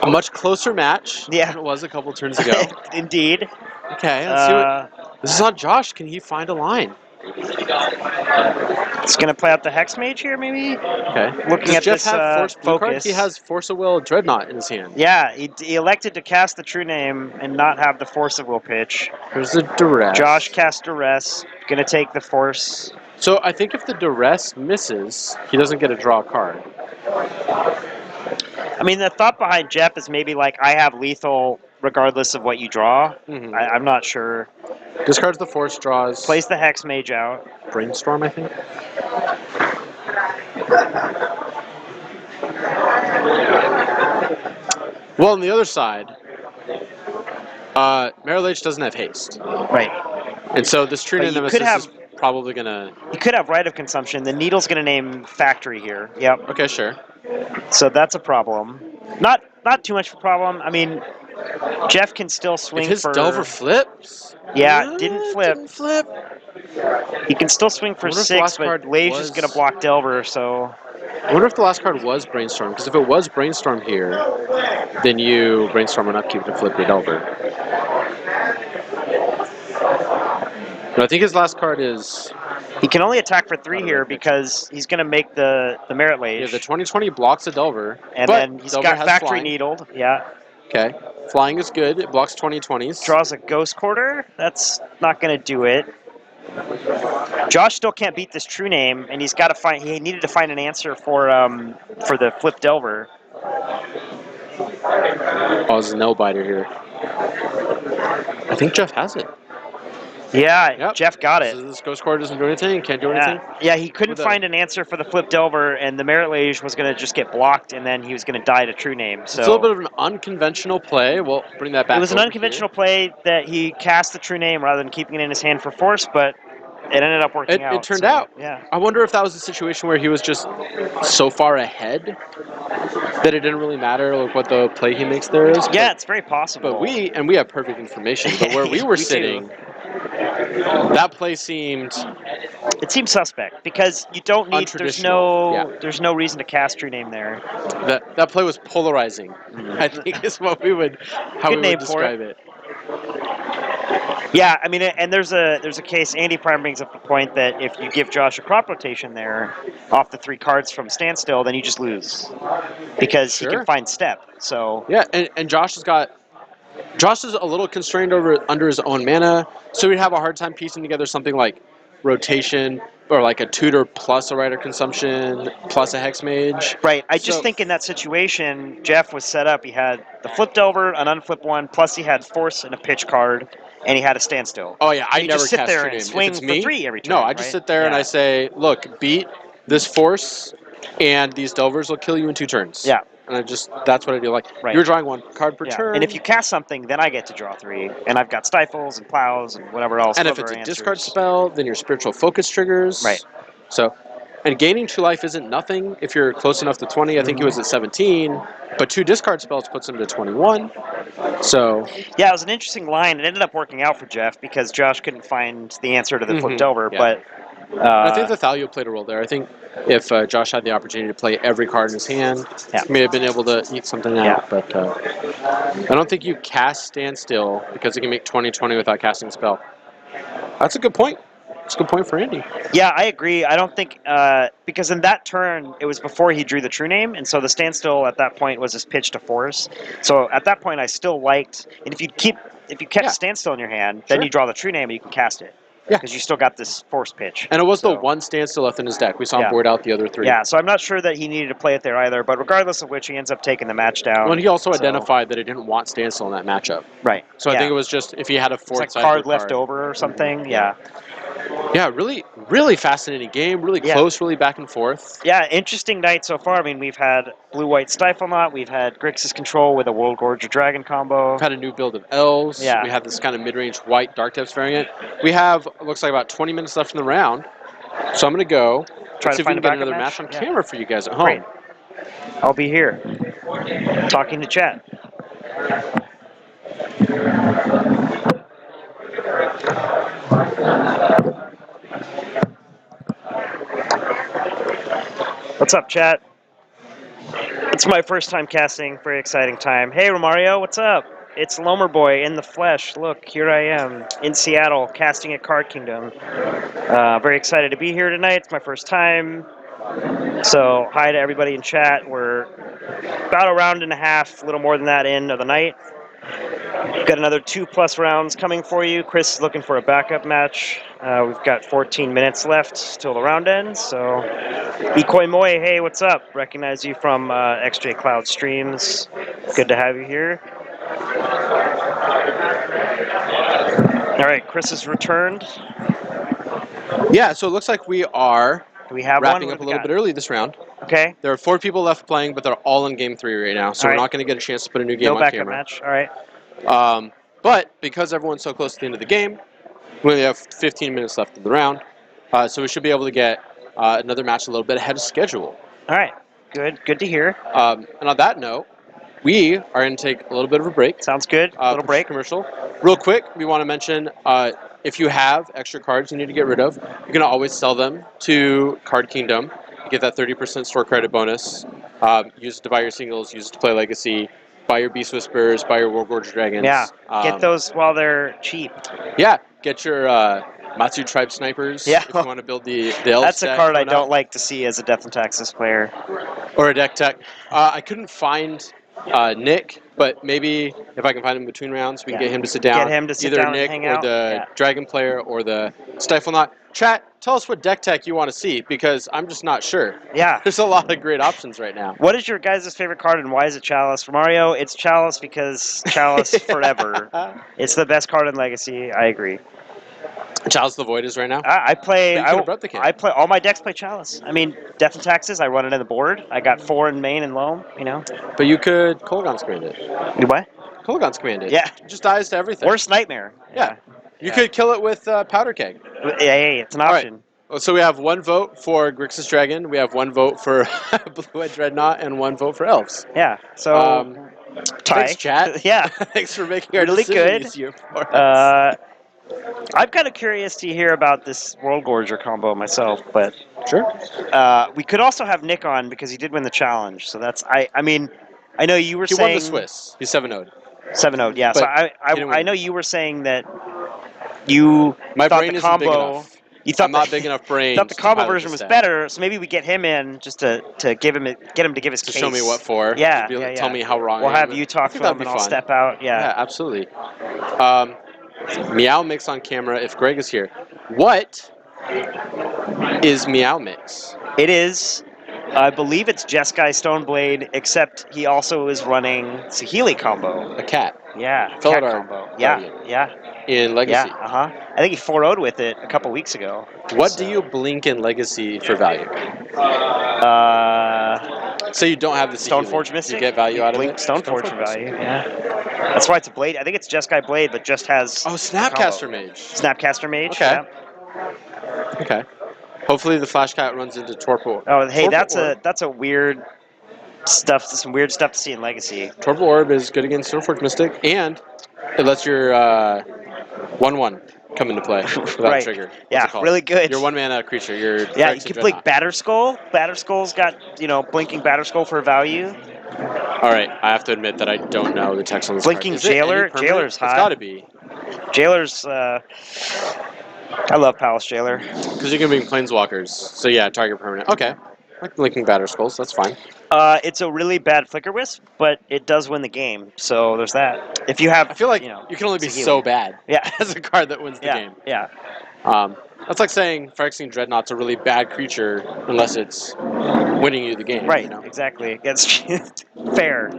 a much closer match Yeah. than it was a couple turns ago. Indeed. Okay, let's see what... This is on Josh. Can he find a line? It's going to play out the Hex Mage here, maybe? Okay. Looking Does at Jeff this have Force Blue card? focus. He has Force of Will Dreadnought in his hand. Yeah, he elected to cast the True Name and not have the Force of Will pitch. Here's the Duress. Josh cast Duress. Going to take the Force. So I think if the Duress misses, he doesn't get to draw a card. I mean, the thought behind Jeff is maybe like, I have lethal regardless of what you draw. Mhm. I'm not sure. Discards the Force, draws. Plays the Hex Mage out. Brainstorm, I think. Well, on the other side, Meryl H doesn't have haste. Right. And so this True But Name you Nemesis could have- is probably going to... You could have Right of Consumption. The Needle's going to name Factory here. Yep. Okay, sure. So that's a problem. Not too much of a problem. I mean, Jeff can still swing If his for... Delver flips... Yeah, it didn't flip. Didn't flip. He can still swing for I wonder if the 6, last but card Lage was- is going to block Delver, so... I wonder if the last card was Brainstorm, because if it was Brainstorm here, then you Brainstorm an upkeep to flip your Delver. No, I think his last card is... He can only attack for 3 here because he's going to make the Merit Lage. Yeah, the 2020 blocks a Delver, and but then he's Delver got has Factory flying. Needled. Yeah. Okay. Flying is good. It blocks 2020s. Draws a Ghost Quarter. That's not going to do it. Josh still can't beat this True Name, and he's got to find... He needed to find an answer for the Flip Delver. Oh, it's a nail-biter here. I think Jeff has it. Yeah, Yep. Jeff got it. So this Ghost Card doesn't do anything, can't do anything. Yeah, he couldn't With a- find an answer for the Flip Delver, and the Merit Lage was going to just get blocked, and then he was going to die to True Name. So It's a little bit of an unconventional play. We'll bring that back. it was an over unconventional play that he cast the True Name rather than keeping it in his hand for Force, but it ended up working here. out. It turned so, out. Yeah. I wonder if that was a situation where he was just so far ahead that it didn't really matter like what the play he makes there is. Yeah, it's very possible. But we have perfect information. But where we were We do. sitting, that play seemed It seems suspect because you don't need. Untraditional, There's no reason to cast True Name there. that play was polarizing. I think is what we would how Good we name would for describe it. Yeah, I mean, and there's a case. Andy Prime brings up the point that if you give Josh a crop rotation there off the 3 cards from standstill, then you just lose because he Sure. can find step. So Yeah, and Josh is a little constrained under his own mana, so we'd have a hard time piecing together something like rotation or like a tutor plus a writer consumption plus a hex mage. right, I just So- think in that situation, Jeff was set up. He had the flipped over, an unflipped one, plus he had force and a pitch card, and he had a standstill. Oh yeah, I you never just sit cast there True and Name. swing if it's for me, 3 every turn. No, I just right? sit there and Yeah. I say, look, beat this force, and these Delvers will kill you in 2 turns. Yeah. And that's what I do. Like, Right. you're drawing 1 card per Yeah. turn. And if you cast something, then I get to draw 3, and I've got stifles and plows and whatever else. and if clever it's a answers. discard spell, then your spiritual focus triggers. Right. So, and gaining 2 life isn't nothing if you're close enough to 20. I think he was at 17, but 2 discard spells puts him to 21. So, Yeah, it was an interesting line. It ended up working out for Jeff because Josh couldn't find the answer to the flipped over. yeah. But I think the Thalio played a role there. I think if Josh had the opportunity to play every card in his hand, Yeah. he may have been able to eat something out. Yeah. But I don't think you cast Standstill because you can make 20/20 without casting a spell. That's a good point. It's a good point for Andy. yeah, I agree. I don't think because in that turn it was before he drew the True Name, and so the standstill at that point was his pitch to force. So at that point, I still liked. And if you kept Yeah. standstill in your hand, then Sure. you draw the True Name and you can cast it. Yeah. Because you still got this force pitch. And it was So- the 1 Standstill left in his deck. We saw him Yeah. board out the other 3. Yeah, so I'm not sure that he needed to play it there either. But regardless of which, he ends up taking the match down. Well, and he also So- identified that he didn't want Standstill in that matchup. Right. So I Yeah. think it was just if he had a It's fourth like side card left over or something. Yeah. Yeah, really, really fascinating game. Really Yeah. close, really back and forth. Yeah, interesting night so far. I mean, we've had blue-white Stiflenaught, we've had Grixis Control with a World Gorger Dragon combo. We've had a new build of Elves. Yeah. We have this kind of mid-range white Dark Depths variant. We have, it looks like about 20 minutes left in the round. So I'm going to go Try to see if we find can a get backup another match? match on Yeah. camera for you guys at home. Great. I'll be here talking to chat. What's up, chat? It's my first time casting. Very exciting time. Hey, Romario, what's up? It's Lomer Boy in the flesh. Look, here I am in Seattle casting at Card Kingdom. Very excited to be here tonight. It's my first time. So, hi to everybody in chat. We're about a round and a half, a little more than that in of the night. We've got another 2+ rounds coming for you. Chris is looking for a backup match. We've got 14 minutes left till the round ends. So, Ikoi Moy, hey, what's up? Recognize you from XJ Cloud Streams. Good to have you here. All right, Chris has returned. Yeah, so it looks like we are Do we have wrapping one? up a little bit early this round. Okay. There are 4 people left playing, but they're all in game 3 right now, so All we're right. not going to get a chance to put a new game No on backup camera. match. All right. But because everyone's so close to the end of the game, we only have 15 minutes left of the round, so we should be able to get another match a little bit ahead of schedule. All right. Good. Good to hear. And on that note, we are going to take a little bit of a break. Sounds good. Little break. Commercial. Real quick, we want to mention if you have extra cards you need to get rid of, you can always sell them to Card Kingdom. You get that 30% store credit bonus. Use it to buy your singles, use it to play Legacy, buy your Beast Whispers, buy your Wargorge Dragons. Yeah. Get those while they're cheap. Yeah. Get your Matsu Tribe Snipers Yeah. if you want to build the Elves That's a deck card I coming don't up. like to see as a Death and Taxes player. Or a deck tech. I couldn't find Nick, but maybe if I can find him between rounds, we can get him to sit down. Get him to sit Either down and Nick hang or out. the Dragon player or the Stiflenaught. Chat, tell us what deck tech you want to see, because I'm just not sure. Yeah. There's a lot of great options right now. What is your guys' favorite card and why is it Chalice? For Mario, it's Chalice because Chalice forever. It's the best card in Legacy. I agree. Chalice the Void is right now. I play. But you could have brought the camp. I play. All my decks play Chalice. I mean, Death and Taxes. I run it in the board. I got 4 in main and loam. You know. But you could Kolaghan's command it. What? Kolaghan's command it. Yeah. It just dies to everything. Worst nightmare. Yeah. You could kill it with Powder Keg. Hey, it's an All right. option. Well, so we have 1 vote for Grixis Dragon, we have 1 vote for Blue-Eyed Dreadnought, and 1 vote for Elves. Yeah. So tie. Thanks, chat. Yeah. Thanks for making our Really decision good. easier for us. I'm kind of curious to hear about this World Gorger combo myself, but Sure. we could also have Nick on because he did win the challenge. So that's I mean, I know you were He saying won the Swiss. He's 7-0'd. 7-0. Yeah. So But I he didn't I win. know you were saying that you My thought brain the isn't combo. big enough. You thought I'm not big enough brain. Thought the to combo pilot version this was deck. better, so maybe we get him in just to get him to give his To case. show me what for. Yeah, To be like, yeah. Tell me how wrong We'll I am. have you talk I to think him, that'd be and I'll fun. step out. Yeah, absolutely. Meow Mix on camera if Greg is here. What is Meow Mix? It is. I believe it's Jeskai Stoneblade, except he also is running Saheeli combo. A cat. Yeah, cat Felidar combo. Yeah, Guardian. yeah, In Legacy. yeah. I think he 4-0'd with it a couple weeks ago. What So, do you blink in Legacy for value? So you don't have the Saheeli. Stoneforge Mystic? You get value out of Blink it? Stoneforge for value, yeah. That's why it's a blade. I think it's Jeskai Blade, but just has Oh, Snapcaster Mage. Snapcaster Mage. Okay. Yeah. Okay. Hopefully the Flash Cat runs into Torpor. Oh, hey, Torpor that's a weird stuff. Some weird stuff to see in Legacy. Torpor Orb is good against Stoneforge Mystic, and it lets your 1/1 come into play without Right. trigger. What's Yeah, it called? really good. Your 1-mana creature. Your Yeah, Grixis you can blink Dreadnought. Batterskull. Batterskull's got, blinking Batterskull for value. All right, I have to admit that I don't know the text on this Blinking card. Is it any Jailer? permanent? Jailer's It's hot. got to be. Jailer's, I love Palace Jailer. Because you can bring Planeswalkers. So yeah, target permanent. Okay. Like blinking Batterskulls, that's fine. It's a really bad Flicker Wisp, but it does win the game. So there's that. If you have, I feel like you can only be Saheeli. so bad Yeah. as a card that wins the Yeah, game. yeah. That's like saying Phyrexian Dreadnought's a really bad creature unless it's winning you the game. Right, You know? exactly. It's fair.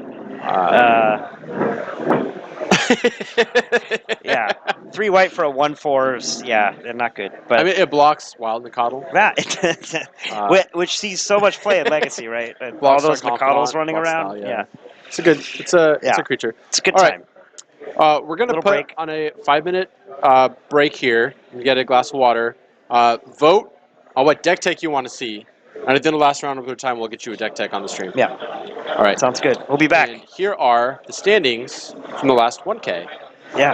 Yeah. 3 white for a 1/4. Yeah, they're not good. But I mean, it blocks Wild Nicodle. yeah, which sees so much play in Legacy, right? And all Blocks those Dark Nicoddles Confidant, running blocks around. Style, Yeah. It's a good. It's a creature. It's a good All time. right. We're gonna Little put break. on a 5-minute break here. You get a glass of water. Vote on what deck tech you want to see. And at the end of the last round of good time, we'll get you a deck tech on the stream. Yeah, All right. sounds good. We'll be back. And here are the standings from the last 1K. Yeah.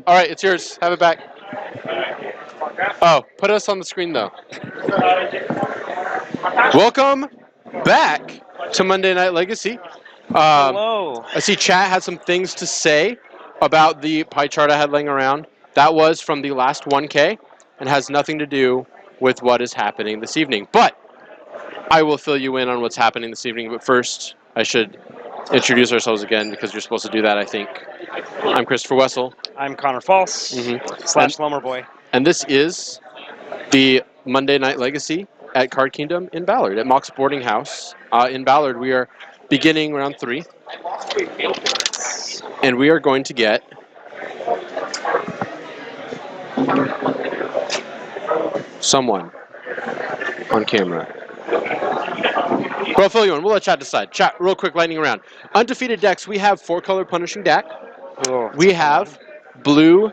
All right, it's yours. Have it back. Oh, put us on the screen though. Welcome back to Monday Night Legacy. Hello. I see chat had some things to say about the pie chart I had laying around. That was from the last 1K and has nothing to do with what is happening this evening. But I will fill you in on what's happening this evening. But first, I should introduce ourselves again because you're supposed to do that, I think. I'm Christopher Wessel. I'm Connor Folse / Lumber Boy. And this is the Monday Night Legacy at Card Kingdom in Ballard, at Mox Boarding House. In Ballard, we are beginning round 3. And we are going to get someone on camera. But I'll fill you in. We'll let chat decide. Chat, real quick, lightning round. Undefeated decks, we have 4-color Punishing Deck. Oh, We have blue,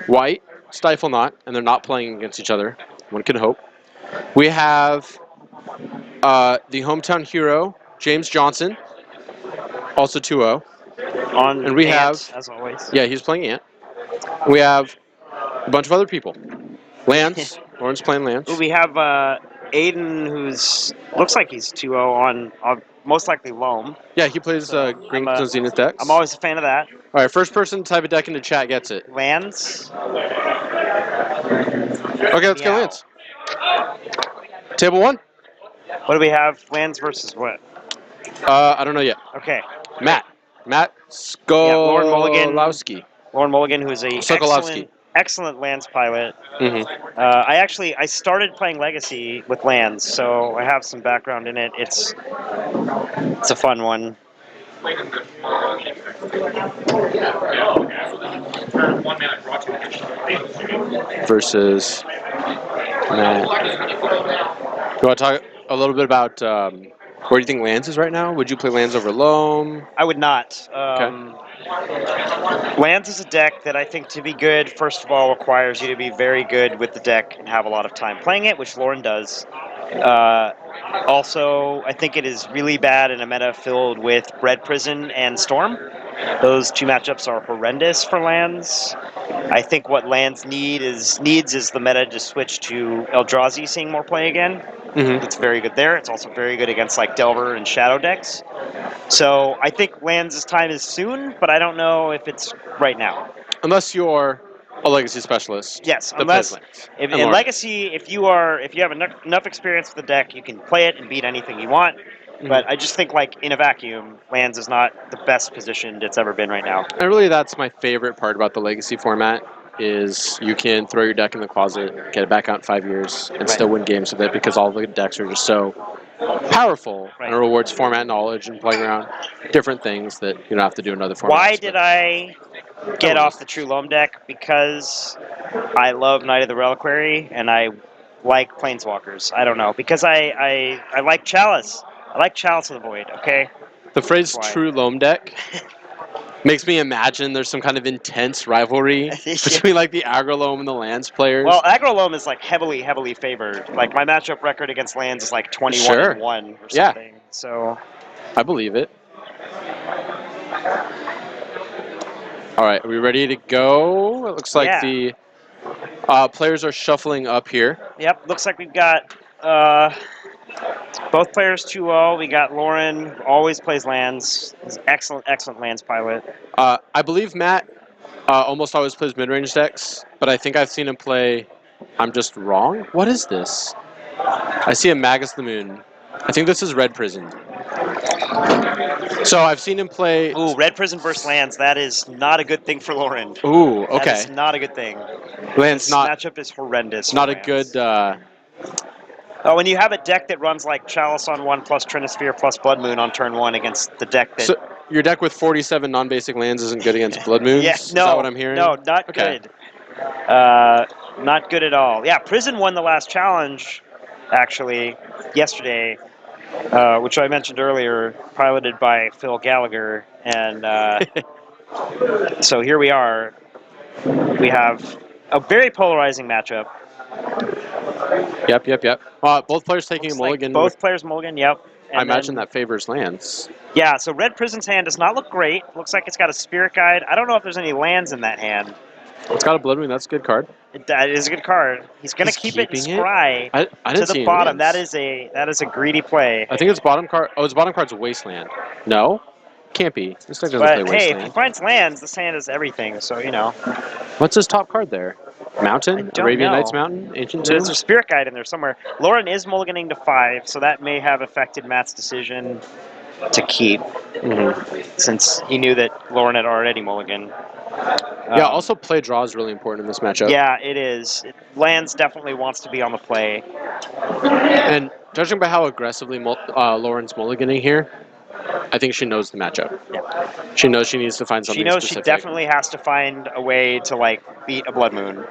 white, Stiflenaught, and they're not playing against each other. One can hope. We have the hometown hero, James Johnson, also 2-0. on And we Ant, have, as always. yeah, he's playing Ant. We have a bunch of other people. Lance, Lauren's playing Lance. Ooh, we have Aiden, who's looks like he's 2-0 on most likely Loam. Yeah, he plays So, Green I'm, Zenith decks. I'm always a fan of that. All right, first person to type a deck into chat gets it. Lands. Okay, let's go Meow. Lance. Table 1? What do we have? Lands versus what? I don't know yet. Okay. Matt Yeah, Lauren Mulligan. Scokolowsky. Lauren Mulligan, who's a Sokolowsky. excellent lands pilot. Mm-hmm. I started playing Legacy with lands, so I have some background in it. It's a fun one. Versus Matt. You want to talk a little bit about where do you think Lance is right now? Would you play Lance over Loam? I would not. Okay. Lands is a deck that I think to be good, first of all, requires you to be very good with the deck and have a lot of time playing it, which Lauren does. Also, I think it is really bad in a meta filled with Red Prison and Storm. Those two matchups are horrendous for lands. I think what lands needs is the meta to switch to Eldrazi seeing more play again. Mm-hmm. It's very good there. It's also very good against like Delver and Shadow decks. So I think lands' time is soon, but I don't know if it's right now. Unless you're a Legacy specialist. Yes, that unless plays Lance. in And Lauren. Legacy, if you have enough experience with the deck, you can play it and beat anything you want. But I just think, like, in a vacuum, lands is not the best positioned it's ever been right now. And really, that's my favorite part about the Legacy format is you can throw your deck in the closet, get it back out in 5 years, and still win games with it because all the decks are just so powerful and it rewards format knowledge and playing around different things that you don't have to do in other formats. Why did I get off the True Loam deck? Because I love Knight of the Reliquary and I like Planeswalkers. I don't know. Because I like Chalice. I like Chalice of the Void, okay? The phrase True Loam deck makes me imagine there's some kind of intense rivalry between like the aggro loam and the lands players. Well, aggro loam is like heavily favored. Like my matchup record against lands is like 21-1 or something. So I believe it. All right, are we ready to go? It looks like the players are shuffling up here. Yep, looks like we've got both players 2-0. We got Lauren, who always plays lands. He's excellent lands pilot. I believe Matt almost always plays mid-range decks, but I think I've seen him play. I'm just wrong? What is this? I see a Magus the Moon. I think this is Red Prison. So I've seen him play. Ooh, Red Prison versus lands. That is not a good thing for Lauren. Ooh, okay. That is not a good thing. Lands this not. Matchup is horrendous. Not a good. Oh, when you have a deck that runs like Chalice on 1 plus Trinisphere plus Blood Moon on turn 1 against the deck that. So your deck with 47 non-basic lands isn't good against Blood Moons? Yeah, no. Is that what I'm hearing? No, not good. Not good at all. Yeah, Prison won the last challenge, actually, yesterday, which I mentioned earlier, piloted by Phil Gallagher. And so here we are. We have a very polarizing matchup. Yep. Both players taking a mulligan. Both players mulligan, yep. And I imagine that favors lands. Yeah, so Red Prison's hand does not look great. Looks like it's got a Spirit Guide. I don't know if there's any lands in that hand. It's got a Blood Moon. That's a good card. That is a good card. He's going to He's keep it and keeping it? scry I to didn't the see any bottom. That lands. is a greedy play. I think it's bottom card. Oh, his bottom card's Wasteland. No? Can't be. This deck doesn't play But hey, if he Wasteland. finds lands, this hand is everything. So you know. What's his top card there? I Mountain? don't Arabian know. Nights Mountain? Ancient There's Tomb? a spirit guide in there somewhere. Lauren is mulliganing to 5, so that may have affected Matt's decision to keep, since he knew that Lauren had already mulliganed. Yeah, also play draw is really important in this matchup. Yeah, it is. Lands definitely wants to be on the play. And judging by how aggressively Lauren's mulliganing here, I think she knows the matchup. Yeah. She knows she needs to find something She knows specific. she definitely has to find a way to like beat a Blood Moon.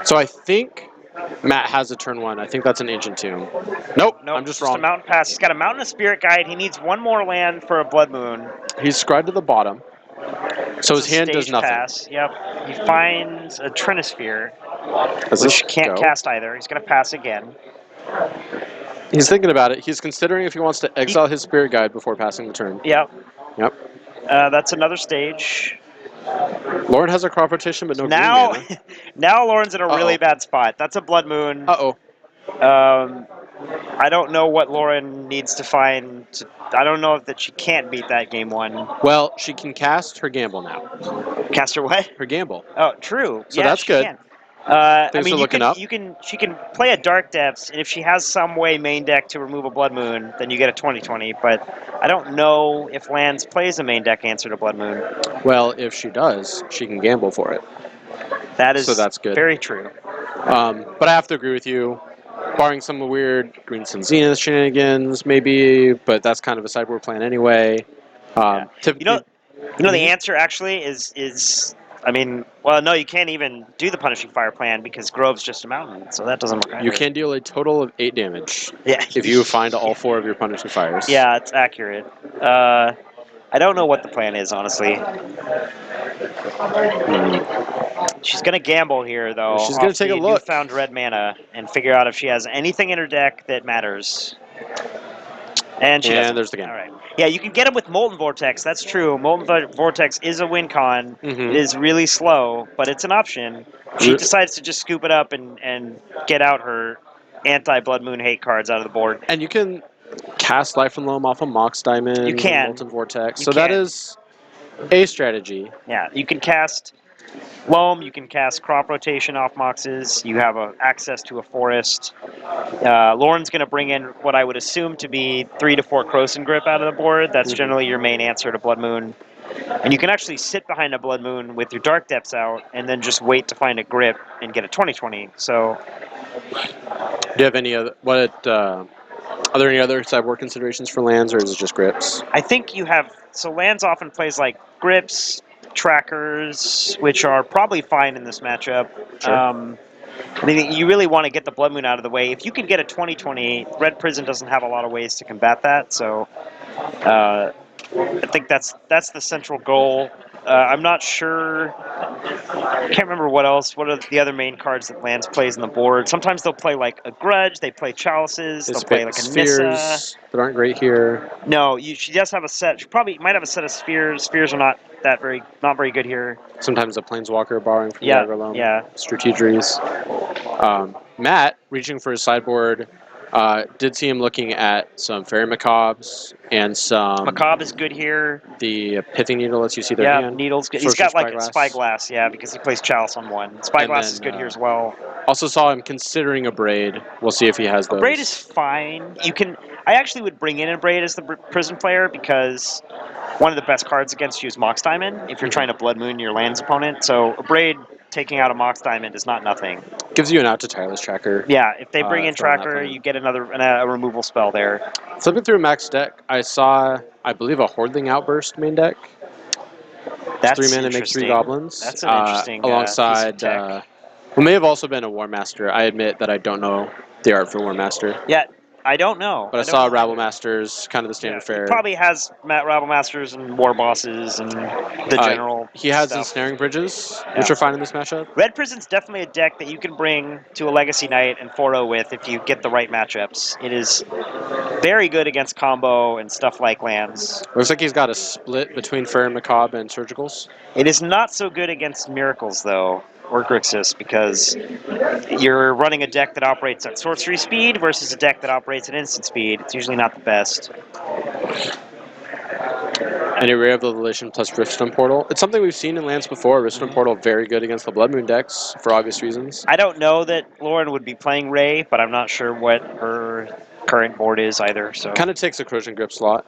So I think Matt has a turn 1. I think that's an Ancient Tomb. Nope, Nope, I'm just a wrong. mountain pass. He's got a mountain of Spirit Guide. He needs one more land for a Blood Moon. He's scribed to the bottom, so his It's a hand does stage nothing. Pass. Yep. He finds a Trinisphere, Does which this can't go? cast either. He's going to pass again. He's thinking about it. He's considering if he wants to exile his Spirit Guide before passing the turn. Yep. Yep. That's another stage. Lauren has a crop rotation, but no Now, green mana. now Lauren's in a really Uh-oh. bad spot. That's a Blood Moon. Uh-oh. I don't know what Lauren needs to find. I don't know that she can't beat that game 1. Well, she can cast her gamble now. Cast her what? Her gamble. Oh, true. So yeah, that's she good. Can. I Things mean, are looking up. she can play a Dark Depths, and if she has some way main deck to remove a Blood Moon, then you get a 20/20. But I don't know if lands plays a main deck answer to Blood Moon. Well, if she does, she can gamble for it. That is So that's good. very true. But I have to agree with you. Barring some weird Green Sun Zenith shenanigans, maybe, but that's kind of a sideboard plan anyway. Typically, You know the answer actually is. I mean, well, no, you can't even do the Punishing Fire plan because Grove's just a mountain, so that doesn't work either. you can deal a total of 8 damage Yeah. if you find all 4 of your Punishing Fires. Yeah, it's accurate. I don't know what the plan is, honestly. She's going to gamble here, though. She's gonna off take a the look. Newfound red mana and figure out if she has anything in her deck that matters. And she doesn't. there's the game. All right. Yeah, you can get him with Molten Vortex. That's true. Molten Vortex is a win con. Mhm. It is really slow, but it's an option. She decides to just scoop it up and get out her anti-Blood Moon hate cards out of the board. And you can cast Life and Loam off of Mox Diamond, You can. Molten Vortex. You So that can. is a strategy. Yeah, you can cast Loam, you can cast Crop Rotation off Moxes, you have access to a Forest. Lauren's going to bring in what I would assume to be 3 to 4 Croson Grip out of the board. That's generally your main answer to Blood Moon. And you can actually sit behind a Blood Moon with your Dark Depths out and then just wait to find a Grip and get a 20/20. So, Do you have any other, are there any other sideboard considerations for lands, or is it just grips? I think you have, so lands often plays like Grips, Trackers, which are probably fine in this matchup. Sure. I mean, you really want to get the Blood Moon out of the way. If you can get a 20/20, Red Prison doesn't have a lot of ways to combat that, so I think that's the central goal. I'm not sure. I can't remember what else. What are the other main cards that lands plays on the board? Sometimes they'll play like a Grudge. They play Chalices. They'll play like a Spheres Nissa. that aren't great here. No, she does have a set. She probably might have a set of Spheres. Spheres are not very good here. Sometimes a Planeswalker borrowing from Yeah, the Aggro yeah. Strategeries. Matt, reaching for his sideboard, did see him looking at some Fairy Macabres and some... Macabre is good here. The Pithing Needle lets you see their Yeah, hand. Needle's good. He's Sorcerer got like a Spyglass. Spyglass, yeah, because he plays Chalice on one. Spyglass is good here as well. Also saw him considering a Braid. We'll see if he has those. A Braid is fine. I actually would bring in a Braid as the Prison player because one of the best cards against you is Mox Diamond if you're trying to Blood Moon your land's opponent. So a Braid taking out a Mox Diamond is not nothing. Gives you an out to Tireless Tracker. Yeah, if they bring in from that Tracker, plan. you get a removal spell there. Flipping through Max deck, I saw, I believe, a Hordling Outburst main deck. That's 3 mana, make 3 interesting. goblins. That's an interesting alongside, piece of tech. who may have also been a War Master. I admit that I don't know the art for War Master. Yeah, I don't know. But I saw Rabble Masters, kind of the standard fare. He probably has Matt Rabble Masters and War Bosses and the general he has stuff. ensnaring bridges, Yeah. which are fine in this matchup. Red Prison's definitely a deck that you can bring to a Legacy Knight and 4-0 with if you get the right matchups. It is very good against combo and stuff like lands. Looks like he's got a split between Fair and Macabre and Surgicals. It is not so good against Miracles, though, or Grixis, because you're running a deck that operates at sorcery speed versus a deck that operates at instant speed. It's usually not the best. An Array of Revelation plus Riftstone Portal. It's something we've seen in lands before. Riftstone Portal very good against the Blood Moon decks for obvious reasons. I don't know that Lauren would be playing Ray, but I'm not sure what her current board is either. So Kind of takes a Corrosion Grip slot.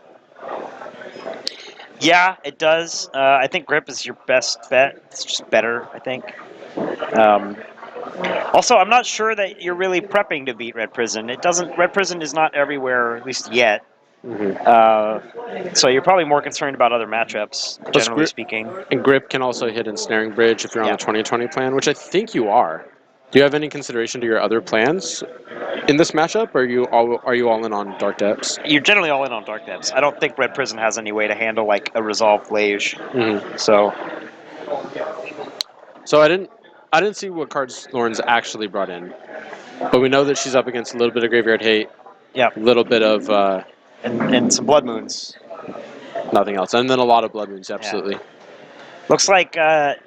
yeah, it does. I think Grip is your best bet. It's just better, I think. Also, I'm not sure that you're really prepping to beat Red Prison. It doesn't. Red Prison is not everywhere, at least yet. So you're probably more concerned about other matchups, generally speaking. And Grip can also hit Ensnaring Bridge if you're on the 2020 plan, which I think you are. Do you have any consideration to your other plans in this matchup, or are you all in on Dark Depths? You're generally all in on Dark Depths. I don't think Red Prison has any way to handle like a Resolve Lage. So I didn't see what cards Lauren's actually brought in, but we know that she's up against a little bit of Graveyard Hate, yeah, a little bit of and some Blood Moons. nothing else, and then a lot of Blood Moons. Absolutely. Yeah. Looks like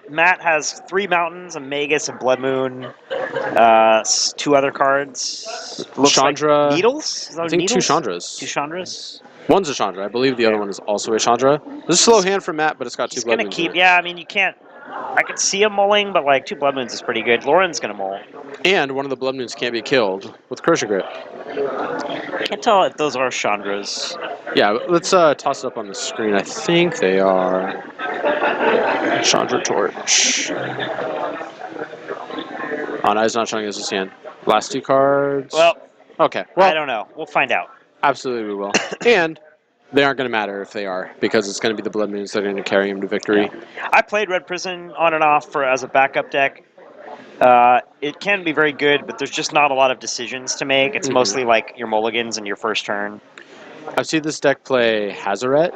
Matt has 3 Mountains, a Magus, a Blood Moon, 2 other cards. Looks Chandra. like Needles? Is that I think Needles? 2 Chandras. 2 Chandras? One's a Chandra. I believe the other one is also a Chandra. This is a slow hand for Matt, but it's got 2 He's Blood gonna Moons. keep. Yeah, I mean you can't. I could see him mulling, but like 2 Blood Moons is pretty good. Lauren's gonna mull. And one of the Blood Moons can't be killed with Corrosion Grip. Can't tell if those are Chandras. Yeah, let's toss it up on the screen. I think they are Chandra Torch. Oh, no, he's not showing us his hand. Last 2 cards. Well, okay. Well, I don't know. We'll find out. Absolutely, we will. And they aren't going to matter if they are, because it's going to be the Blood Moons that are going to carry him to victory. Yeah. I played Red Prison on and off as a backup deck. It can be very good, but there's just not a lot of decisions to make. It's mostly like your mulligans and your first turn. I've seen this deck play Hazaret.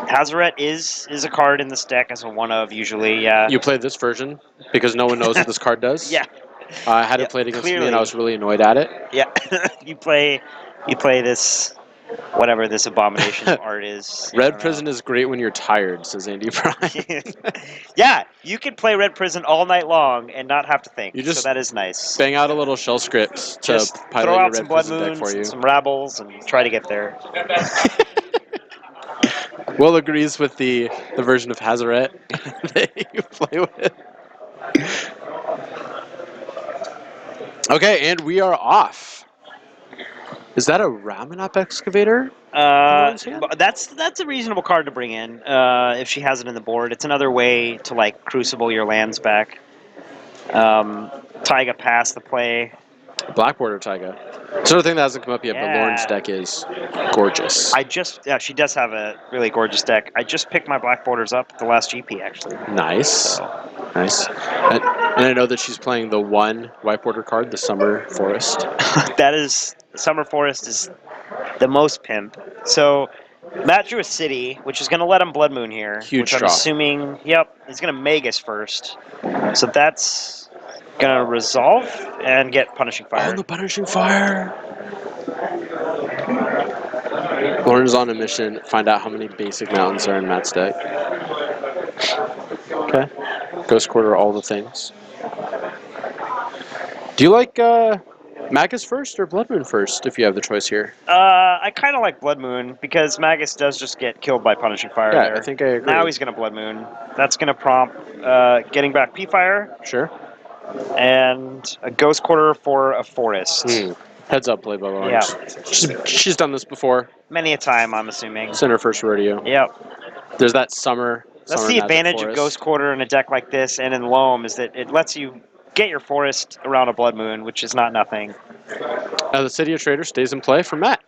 Hazaret is a card in this deck as a one of usually. Yeah. You play this version because no one knows what this card does. Yeah. I had it played against me, and I was really annoyed at it. Yeah. you play this. Whatever this abomination of art is. Red Prison is great when you're tired, says Andy Bryan. Yeah, you can play Red Prison all night long and not have to think. You just so that is nice. Bang out a little shell script to Just pilot throw your out Red some Blood Prison deck for Moons you. and some Rabbles and try to get there. Will agrees with the version of Hazaret that you play with. Okay, and we are off. Is that a Ramanop Excavator? That's a reasonable card to bring in if she has it in the board. It's another way to like crucible your lands back. Taiga passed the play. Black Border Taiga. Sort of thing that hasn't come up yet, but Lauren's deck is gorgeous. She does have a really gorgeous deck. I just picked my Black Borders up at the last GP actually. Nice. Nice. And I know that she's playing the one White Border card, the Summer Forest. That is, Summer Forest is the most pimp. So Matt drew a city, which is going to let him Blood Moon here. Huge which draw. I'm assuming, he's going to Magus first. So that's going to resolve and get Punishing Fire. Oh, the Punishing Fire! Lauren's on a mission, find out how many basic mountains are in Matt's deck. Okay. Ghost Quarter, all the things. Do you like Magus first or Blood Moon first, if you have the choice here? I kind of like Blood Moon, because Magus does just get killed by Punishing Fire Yeah, there. I think I agree. Now he's going to Blood Moon. That's going to prompt getting back P-Fire. Sure. And a Ghost Quarter for a Forest. Heads up play by Lauren. Yeah. She's done this before. Many a time, I'm assuming. It's in her first rodeo. Yep. There's that summer. That's summer the Magic advantage of Forest. Ghost Quarter in a deck like this and in Loam, is that it lets you get your Forest around a Blood Moon, which is not nothing. The City of Trader stays in play for Matt.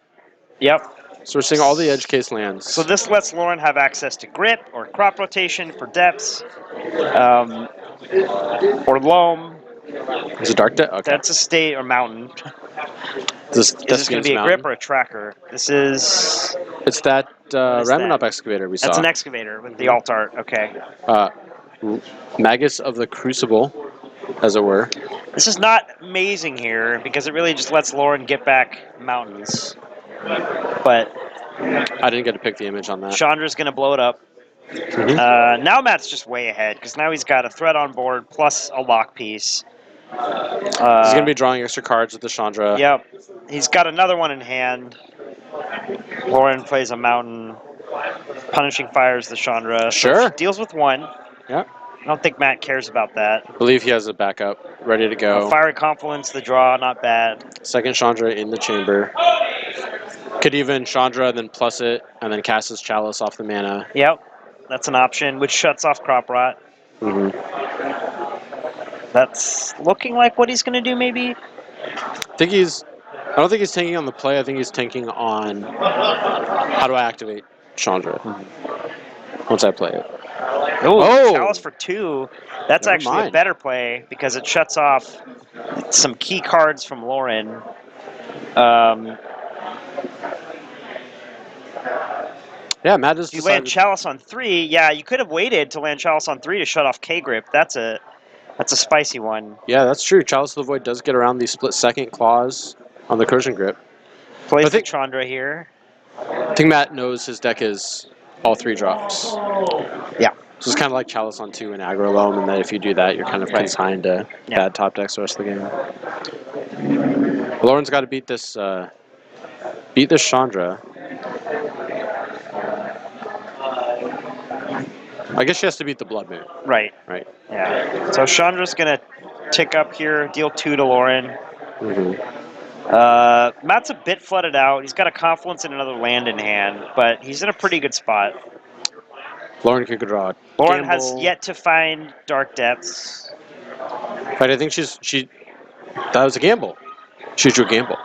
Yep. So we're seeing all the edge case lands. So this lets Lauren have access to Grip or Crop Rotation for depths, or Loam. Is it Dark Deck? Okay. That's a state or mountain. Is this going to be a Grip or a Tracker? This is... It's that is Ramanop that? Excavator we saw. That's an Excavator with the alt art. Okay. Magus of the Crucible, as it were. This is not amazing here because it really just lets Lauren get back mountains. But I didn't get to pick the image on that. Chandra's going to blow it up. Mhm. Now Matt's just way ahead because now he's got a threat on board plus a lock piece. He's going to be drawing extra cards with the Chandra. Yep. He's got another one in hand. Lauren plays a mountain. Punishing fires the Chandra. Sure. So she deals with one. Yeah. I don't think Matt cares about that. I believe he has a backup ready to go. Fiery Confluence, the draw, not bad. Second Chandra in the chamber. Could even Chandra, then plus it, and then cast his Chalice off the mana. Yep. That's an option, which shuts off Crop Rot. Mm-hmm. That's looking like what he's going to do, maybe. I don't think he's tanking on the play. I think he's tanking on how do I activate Chandra once I play it. Ooh, Oh! Chalice for 2. That's Never actually a mind. better play because it shuts off some key cards from Lauren. Yeah, Matt just If you land decided. Chalice on 3, yeah, you could have waited to land Chalice on 3 to shut off K-Grip. That's a spicy one. Yeah, that's true. Chalice of the Void does get around the split second clause on the Corrosion Grip. Plays I think- the Chandra here. I think Matt knows his deck is all 3 drops. Yeah. So it's kind of like Chalice on 2 and Aggro Loam, and that if you do that, you're kind of consigned to bad top decks the rest of the game. Lauren's got to beat this Chandra. I guess she has to beat the Blood Moon. Right. Right. Yeah. So Chandra's going to tick up here, deal 2 to Lauren. Mm-hmm. Matt's a bit flooded out. He's got a Confluence and another land in hand, but he's in a pretty good spot. Lauren could draw. Lauren Gamble. has yet to find Dark Depths. But I think she. That was a gamble. She drew a gamble.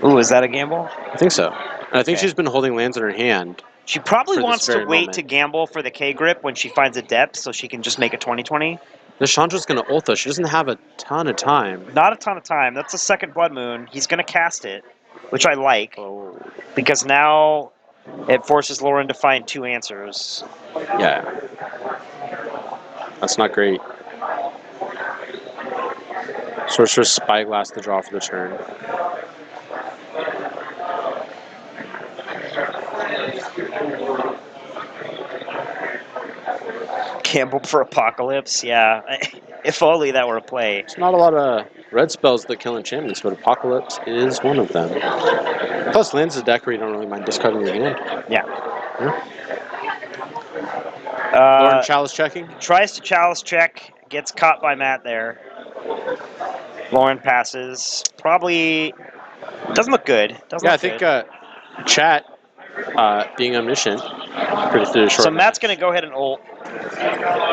Ooh, is that a gamble? I think so. And I think she's been holding lands in her hand. She probably For this wants to very wait moment. to gamble for the K-Grip when she finds a depth so she can just make a 20/20. The Chandra's going to ult though. She doesn't have a ton of time. Not a ton of time. That's a second Blood Moon. He's going to cast it, which I like, because now it forces Lauren to find 2 answers. Yeah. That's not great. Sorcerer's Spyglass the draw for the turn. Gambled for Apocalypse, yeah. If only that were a play. There's not a lot of red spells that kill enchantments, but Apocalypse is one of them. Plus, lands is a deck where you don't really mind discarding your hand. Yeah. Lauren Chalice checking. Tries to Chalice check, gets caught by Matt there. Lauren passes. Probably doesn't look good. Doesn't Yeah, I look think good. chat, being omniscient, pretty short. So Matt's going to go ahead and ult.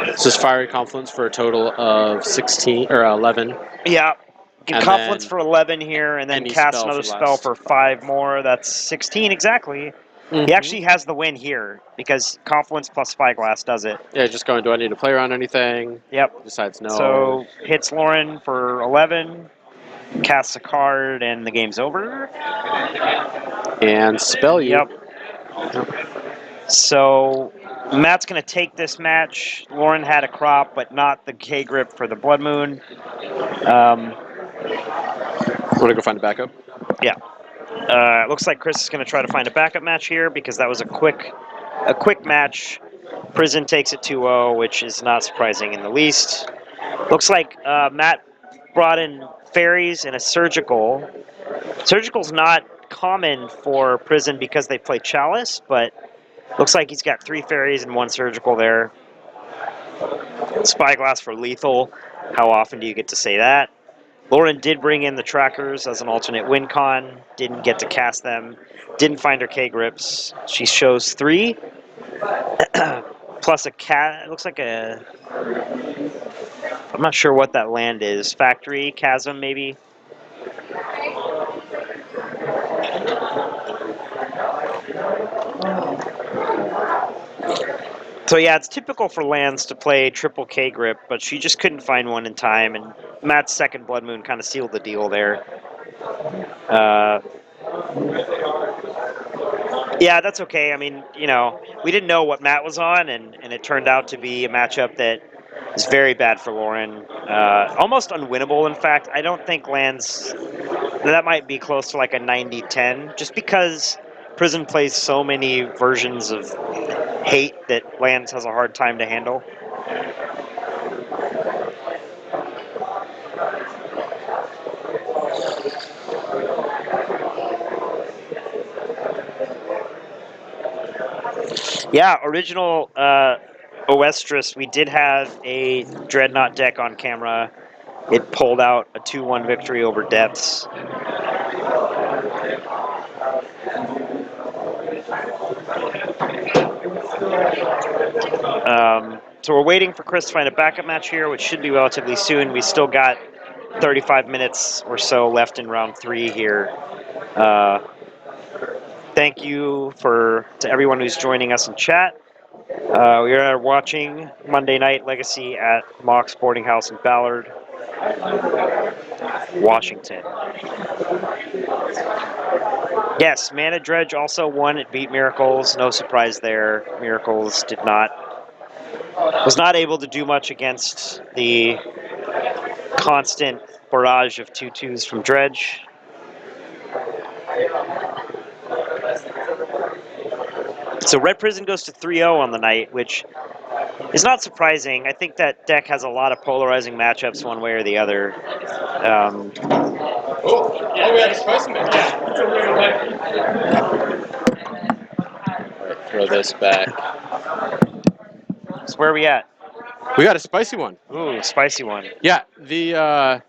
This is Fiery Confluence for a total of 16 or 11. Yeah. Get And Confluence then for 11 here, and then any cast spell another for spell less. for 5 more. That's 16 exactly. He actually has the win here because Confluence plus Spyglass does it. Yeah, just going, do I need to play around anything? Yep. Decides no. So hits Lauren for 11, casts a card, and the game's over. And spell you. Yep. So Matt's going to take this match. Lauren had a crop, but not the K-Grip for the Blood Moon. Want to go find a backup? Yeah. Looks like Chris is going to try to find a backup match here because that was a quick match. Prison takes it 2-0, which is not surprising in the least. Looks like Matt brought in fairies and a surgical. Surgical's not common for Prison because they play Chalice, but looks like he's got 3 fairies and 1 surgical there. Spyglass for lethal. How often do you get to say that? Lauren did bring in the trackers as an alternate win con. Didn't get to cast them. Didn't find her K-Grips. She shows 3. Plus a cat. It looks like a... I'm not sure what that land is. Factory, Chasm, maybe? So yeah, it's typical for lands to play triple K-Grip, but she just couldn't find one in time, and Matt's second Blood Moon kind of sealed the deal there. Yeah, that's okay. I mean, you know, we didn't know what Matt was on, and it turned out to be a matchup that is very bad for Lauren. Almost unwinnable, in fact. I don't think lands... That might be close to like a 90-10, just because Prison plays so many versions of hate that lands has a hard time to handle. Yeah, original Oestrus, we did have a Dreadnought deck on camera. It pulled out a 2-1 victory over Depths. So we're waiting for Chris to find a backup match here, which should be relatively soon. We still got 35 minutes or so left in round 3 here. Thank you to everyone who's joining us in chat. We are watching Monday Night Legacy at Mox Boarding House in Ballard, Washington. Yes, Mana Dredge also won. It beat Miracles. No surprise there. Miracles was not able to do much against the constant barrage of 2/2s from Dredge. So Red Prison goes to 3-0 on the night, which is not surprising. I think that deck has a lot of polarizing matchups one way or the other. We had a spicy match. Throw this back. So where are we at? We got a spicy one. Ooh, spicy one. Yeah, the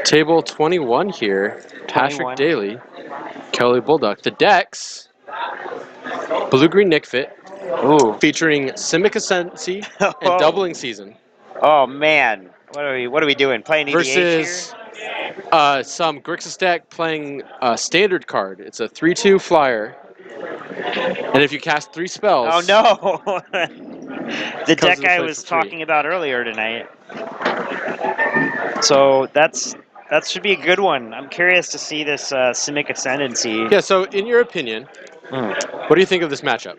table 21 here. Patrick 21. Daly, Kelly Bolduc. The decks, Blue-Green Nickfit, Ooh. featuring Simic Ascendency and Doubling Season. Oh man, what are we doing? Playing EDH Versus some Grixis deck playing a standard card. It's a 3/2 flyer. And if you cast 3 spells... Oh no! The comes deck into I play was for free. talking about earlier tonight. So that should be a good one. I'm curious to see this Simic Ascendancy. Yeah, so in your opinion, what do you think of this matchup?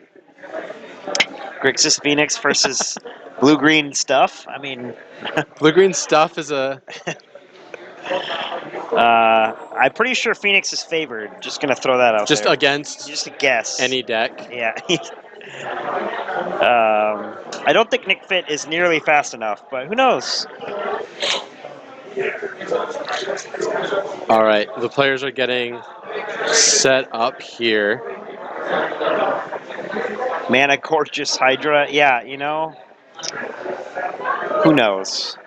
Grixis Phoenix versus blue-green stuff. I mean, Blue-green stuff is a... I'm pretty sure Phoenix is favored. Just gonna throw that out just there. against Just a guess. any deck. Yeah. I don't think Nick Fit is nearly fast enough, but who knows? All right, the players are getting set up here. Mana Gorgeous Hydra. Yeah, you know, who knows?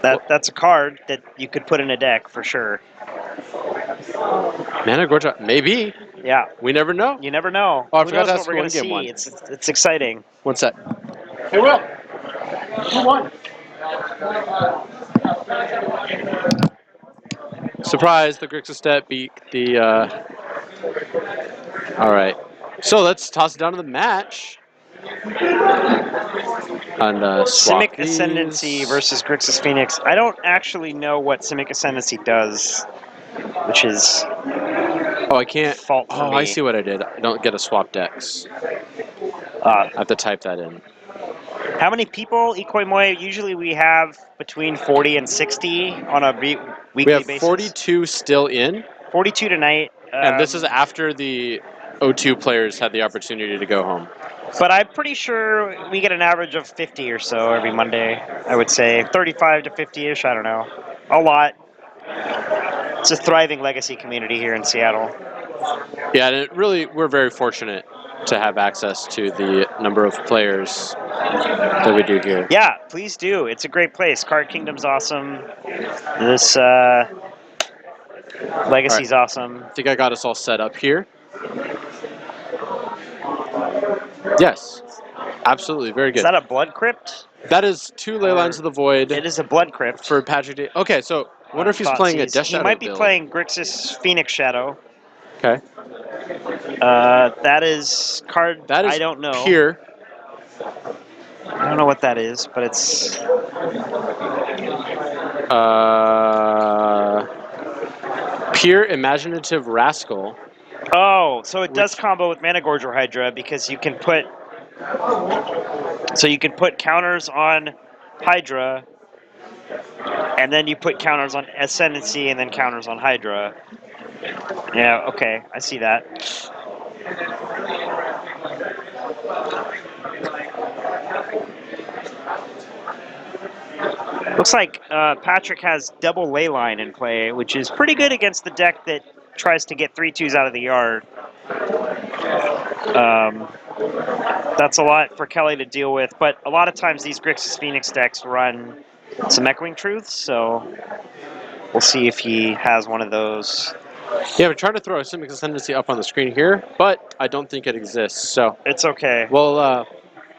That's a card that you could put in a deck for sure. Mana Gorgeous, maybe. Yeah. We never know. You never know. Oh, I Who forgot knows to what ask we're who gonna won game see? 1. It's exciting. One sec. Hey, Will. Who won? Surprise, the Grixis deck beat the... All right. So let's toss it down to the match. And swap Simic Ascendancy versus Grixis Phoenix. I don't actually know what Simic Ascendancy does, which is Oh, I can't... fault for Oh, me. I see what I did. I don't get to swap decks. I have to type that in. How many people, Ikoimoy? Usually we have between 40 and 60 on a weekly We have basis. 42 still in. 42 tonight. And this is after the O2 players had the opportunity to go home. But I'm pretty sure we get an average of 50 or so every Monday, I would say. 35 to 50-ish, I don't know. A lot. It's a thriving legacy community here in Seattle. Yeah, and it really, we're very fortunate to have access to the number of players that we do here. Yeah, please do. It's a great place. Card Kingdom's awesome. This Legacy's awesome. I think I got us all set up here. Yes, absolutely, very good. Is that a Blood Crypt? That is 2 Leylines of the Void. It is a Blood Crypt. For Patrick Day. Okay, so I wonder if he's playing a Death Shadow He might be build. playing Grixis Phoenix Shadow. Okay. That is card That is I don't know. Pure. I don't know what that is, but it's... Pure Imaginative Rascal. Oh, so it does combo with Mana Gorger Hydra because you can put So you can put counters on Hydra, and then you put counters on Ascendency, and then counters on Hydra. Yeah, okay, I see that. Looks like Patrick has double Leyline in play, which is pretty good against the deck that tries to get 3/2s out of the yard. That's a lot for Kelly to deal with, but a lot of times these Grixis Phoenix decks run some Echoing Truths, so we'll see if he has one of those. Yeah, we're trying to throw a Simic Ascendancy up on the screen here, but I don't think it exists, so It's okay. we'll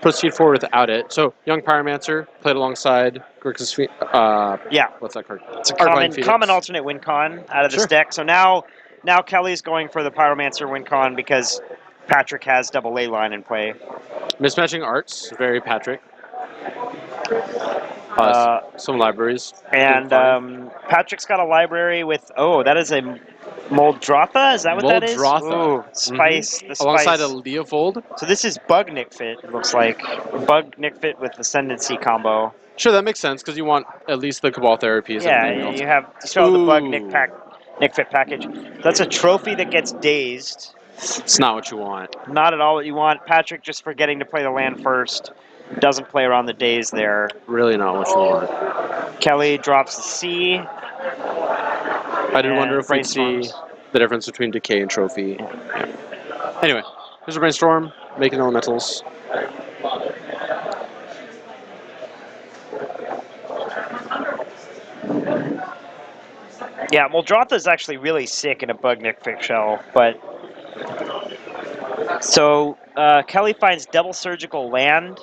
proceed forward without it. So, Young Pyromancer played alongside Grixis Yeah, what's that card? it's a Arcline Phoenix. common alternate win con out of this Sure. deck. So now Kelly's going for the Pyromancer win con because Patrick has double Leyline in play. Mismatching arts, very Patrick. Some libraries. And Patrick's got a library with, that is a Moldrotha? Is that what that is? Moldrotha. Ooh, spice. The Alongside spice. a Leofold. So this is Bug Nickfit, it looks like. Bug Nickfit with Ascendancy combo. Sure, that makes sense because you want at least the Cabal therapies. Yeah, and you still have the Bug Ooh. Nickfit package. That's a trophy that gets dazed. It's not what you want. Not at all what you want. Patrick just forgetting to play the land first. Doesn't play around the days there. Really not what you want. Kelly drops the C. I did wonder if we'd see brainstorms. the difference between Decay and Trophy. Yeah. Anyway, here's a Brainstorm, making elementals. Yeah, Moldrotha is actually really sick in a Bug Nickfit shell, but... So, Kelly finds double surgical land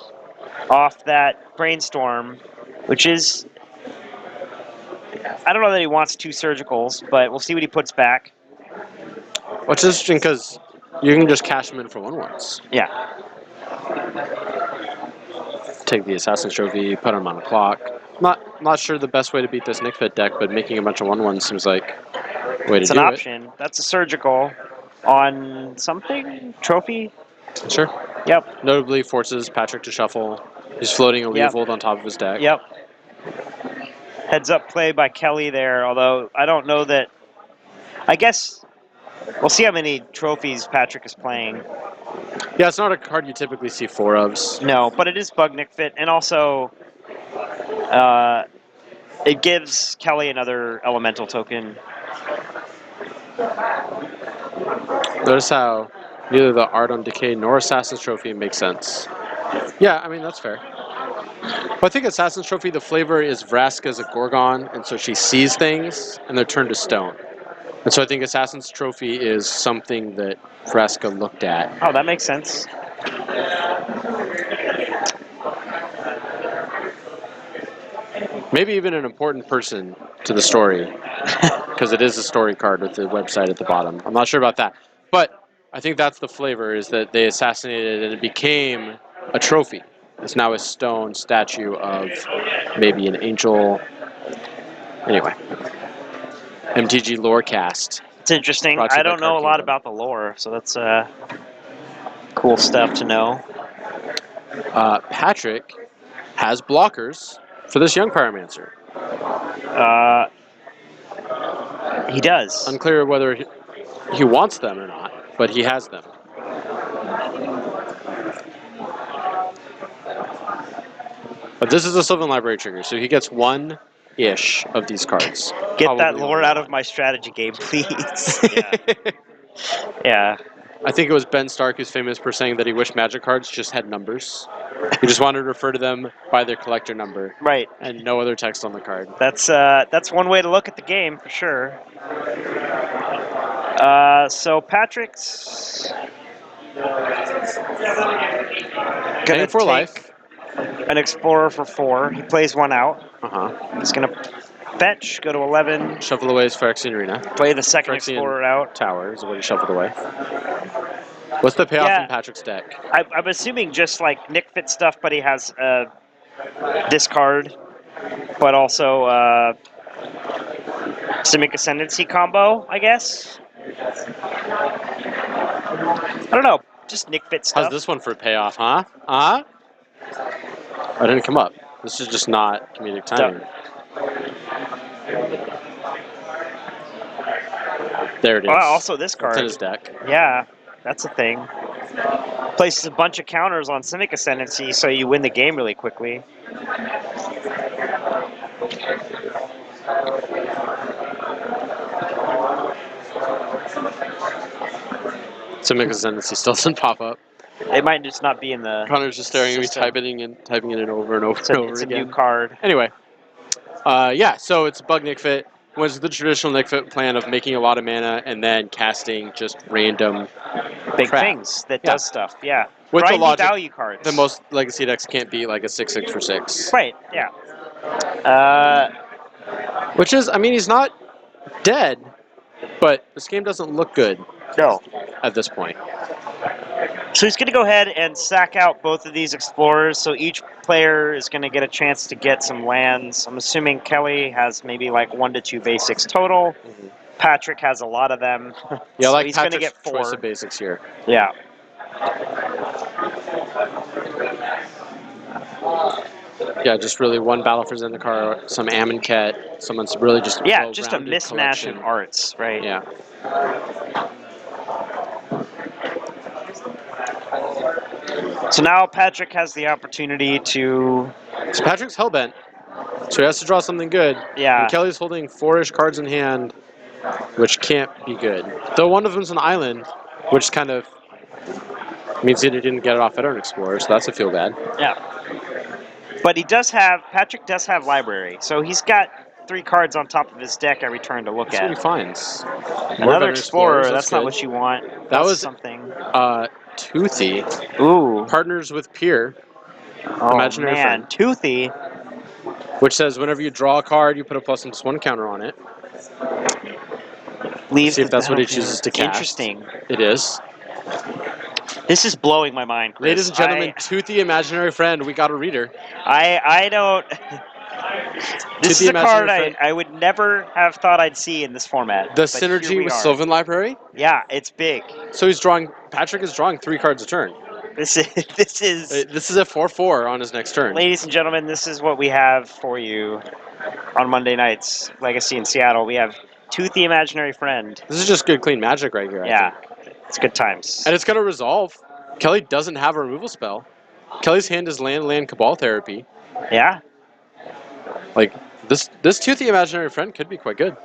off that Brainstorm, which is... I don't know that he wants 2 surgicals, but we'll see what he puts back. Which is interesting because you can just cash them in for 1/1s. Yeah. Take the Assassin's Trophy, put them on a clock. Not sure the best way to beat this Nickfit deck, but making a bunch of 1/1s seems like a way It's to an do option. That's a surgical on something? Trophy? it. Sure. Yep. Notably forces Patrick to shuffle. He's floating a Yep. Leofold on top of his deck. Yep. Heads up play by Kelly there, although I don't know that... I guess we'll see how many trophies Patrick is playing. Yeah, it's not a card you typically see 4 ofs. No, but it is Bug Nickfit, and also it gives Kelly another elemental token. Notice how neither the Art on Decay nor Assassin's Trophy makes sense. Yeah, I mean, that's fair. But I think Assassin's Trophy, the flavor is Vraska's a Gorgon, and so she sees things, and they're turned to stone. And so I think Assassin's Trophy is something that Vraska looked at. Oh, that makes sense. Maybe even an important person to the story, because it is a story card with the website at the bottom. I'm not sure about that. But I think that's the flavor, is that they assassinated it and it became a trophy. It's now a stone statue of maybe an angel. Anyway. MTG Lorecast. It's interesting. Brought to you I by don't know a Card lot Kingdom. about the lore, so that's cool stuff to know. Patrick has blockers for this Young Pyromancer. He does. Unclear whether he wants them or not, but he has them. But this is a Sylvan Library trigger, so he gets 1-ish of these cards. Get that Probably lore only out of one. my strategy game, please. Yeah. I think it was Ben Stark who's famous for saying that he wished Magic cards just had numbers. He just wanted to refer to them by their collector number Right. and no other text on the card. That's one way to look at the game for sure. So Patrick's gonna Paying for take life. an Explorer for 4. He plays 1 out. He's gonna fetch, go to 11, Shuffle away his Phyrexian Arena. play the second Phyrexian Explorer out. Tower is what he shuffled away. What's the payoff Yeah. in Patrick's deck? I'm assuming just like Nickfit stuff, but he has this card, but also Simic Ascendancy combo, I guess. I don't know. just Nick Fit How's stuff. this one for a payoff, huh? I didn't come up. This is just not comedic timing. There it is. Oh, also this That's in card. his deck. Yeah, that's a thing. Places a bunch of counters on Simic Ascendancy, so you win the game really quickly. Simic Ascendancy still doesn't pop up. It might just not be in the Connor's just staring at me, system. typing it in over and over It's and a, over it's a again. new card. Anyway, yeah, so it's bug Nick Fit. Was the traditional Nick Fit plan of making a lot of mana and then casting just random Big crap. things that Yeah. does stuff. Yeah. With the Grindy logic value cards. that most Legacy decks can't beat like a 6/6 for 6. Right. Yeah. Which is, I mean, he's not dead, but this game doesn't look good No. at this point. So he's going to go ahead and sack out both of these explorers. So each player is going to get a chance to get some lands. I'm assuming Kelly has maybe like 1 to 2 basics total. Patrick has a lot of them. Yeah, so like he's going to Patrick's get 4. choice of basics here. Yeah. Yeah, just really one Battle for Zendikar, some Amonkhet, someone's really just Yeah, just a well-rounded mismatch in collection. arts, right? Yeah. So now Patrick has the opportunity to... So Patrick's hellbent, so he has to draw something good. Yeah. And Kelly's holding 4-ish cards in hand, which can't be good. Though one of them's an island, which kind of means that he didn't get it off Veteran Explorer, so that's a feel bad. Yeah. But he does have... Patrick does have Library. So he's got 3 cards on top of his deck every turn to look That's what he at. finds. More Another Veteran Explorer, Explorers, that's not good. what you want. That That's was something. Toothy. Ooh. Partners with Peer, Oh, Imaginary man. Friend. Toothy. Which says whenever you draw a card, you put a +1/+1 counter on it. Leaves See if the that's what he battlefield. chooses to cast. Interesting. It is. This is blowing my mind, Chris. Ladies and gentlemen, Toothy Imaginary Friend, we got a reader. I don't... This Toothy is a card Imaginary Friend. I would never have thought I'd see in this format. The but here synergy we with are. Sylvan Library. Yeah, it's big. So Patrick is drawing 3 cards a turn. This is This is a 4/4 on his next turn. ladies and gentlemen, this is what we have for you on Monday nights, Legacy in Seattle. We have Toothy Imaginary Friend. This is just good, clean magic right here, I Yeah, think. it's good times. And it's going to resolve. Kelly doesn't have a removal spell. Kelly's hand is land Cabal Therapy. Yeah, Like, this Toothy Imaginary Friend could be quite good.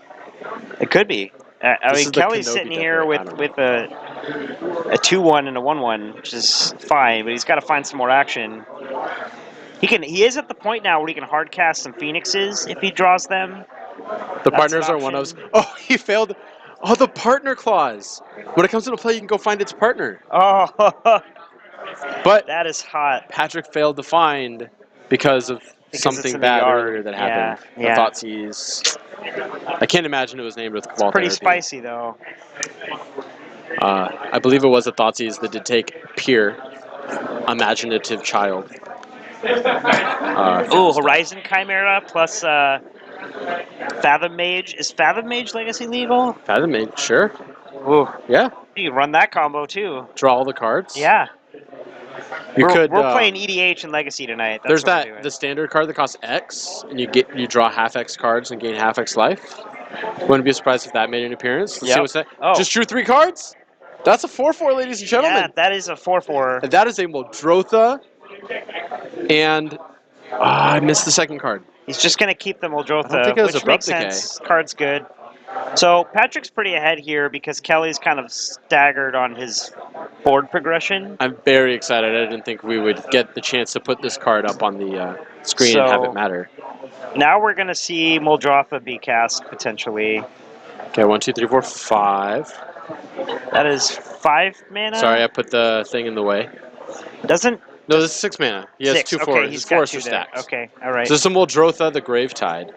it could be. I This mean, is the Kelly's Kenobi sitting deck, here right? I with don't know. a 2/1 and a 1/1, which is fine, but he's got to find some more action. He is at the point now where he can hard cast some Phoenixes if he draws them. The That's partners an are one of option. those. Oh, he failed. Oh, the partner clause. When it comes into play, you can go find its partner. Oh, But that is hot. Patrick failed to find because of Because it's something in the bad yard. earlier that Yeah, happened. yeah. The Thoughtseize. I can't imagine it was named with Cabal Pretty Therapy. spicy though. I believe it was a Thoughtseize that did take Peer, Imaginative Child. Ooh, Horizon Chimera plus Fathom Mage. Is Fathom Mage Legacy legal? Fathom Mage, sure. Ooh, Yeah. you can run that combo too. Draw all the cards. Yeah. You we're could. we're playing EDH and Legacy tonight. That's There's what we're that doing. the standard card that costs X, and you draw half X cards and gain half X life. Wouldn't be surprised if that made an appearance. Let's see Yep. what's that. Oh. Just drew 3 cards. That's a 4/4, ladies and Yeah, gentlemen. that is a 4/4. And that is a Muldrotha, and I missed the second card. He's just going to keep the I don't Muldrotha, think it was which Abrupt makes sense. Card's good. So Patrick's pretty ahead here because Kelly's kind of staggered on his board progression. I'm very excited. I didn't think we would get the chance to put this card up on the screen and have So- it matter. Now we're going to see Muldrotha be cast potentially. Okay, 1, 2, 3, 4, 5. That is 5 mana. Sorry, I put the thing in the way. Doesn't No, this is 6 mana. He has 6. 2 Okay, forests. he's His got forests 2 are there. stacked. Okay, all right. So this is a Muldrotha, the Gravetide.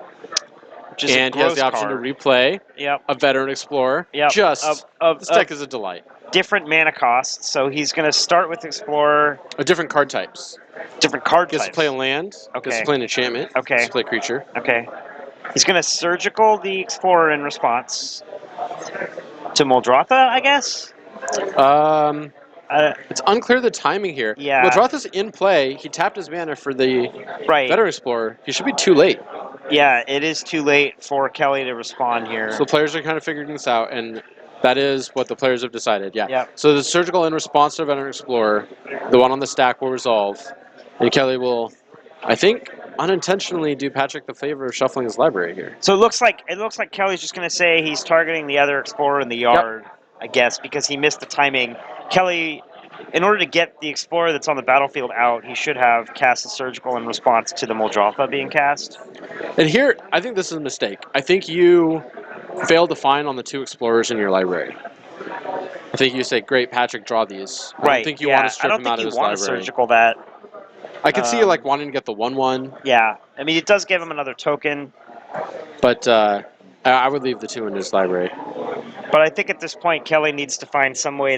Which is And a he has the gross option card. to replay Yep. a Veteran Explorer. Yep. Just, this deck is a delight. Different mana costs, so he's going to start with Explorer. Different card types. Different card Gets types. to play a land. Gets Okay. to play an enchantment. Okay. Gets to play a creature. Okay. He's going to Surgical the Explorer in response to Muldrotha, I guess? It's unclear the timing here. Yeah. Muldrotha's in play. He tapped his mana for the Right. Veteran Explorer. He should be too late. Yeah, it is too late for Kelly to respond here. So the players are kind of figuring this out, and that is what the players have decided. Yeah. Yep. So the Surgical in response to Veteran Explorer, the one on the stack will resolve, and Kelly will, I think, unintentionally do Patrick the favor of shuffling his library here. So it looks like Kelly's just going to say he's targeting the other Explorer in the yard, I guess, because he missed the timing. Kelly, in order to get the Explorer that's on the battlefield out, he should have cast the Surgical in response to the Muldrotha being cast. And here, I think this is a mistake. I think you failed to find on the 2 Explorers in your library. I think you say, great, Patrick, draw these. I don't think you want to strip him out of his I don't think you want library. to Surgical that. I can see you like wanting to get the 1/1. Yeah, I mean, it does give him another token. But I would leave the 2 in his library. But I think at this point, Kelly needs to find some way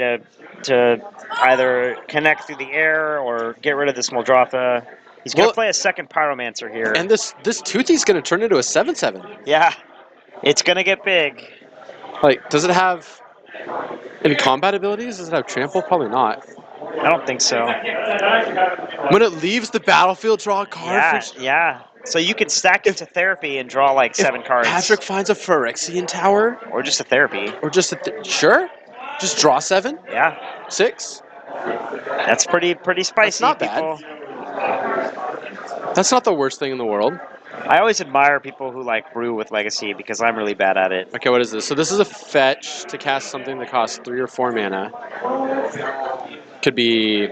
to either connect through the air or get rid of this Muldrotha. He's going to play a second Pyromancer here. And this Toothy's going to turn into a 7/7. Yeah, it's going to get big. Like, does it have any combat abilities? Does it have trample? Probably not. I don't think so. When it leaves the battlefield, draw a card. Yeah. So you can stack it to therapy and draw like 7 cards. Patrick finds a Phyrexian Tower. Or just a therapy. Or just sure? Just draw 7? Yeah. 6? That's pretty spicy. That's not bad. That's not the worst thing in the world. I always admire people who like brew with Legacy because I'm really bad at it. Okay, what is this? So this is a fetch to cast something that costs 3 or 4 mana. Could be,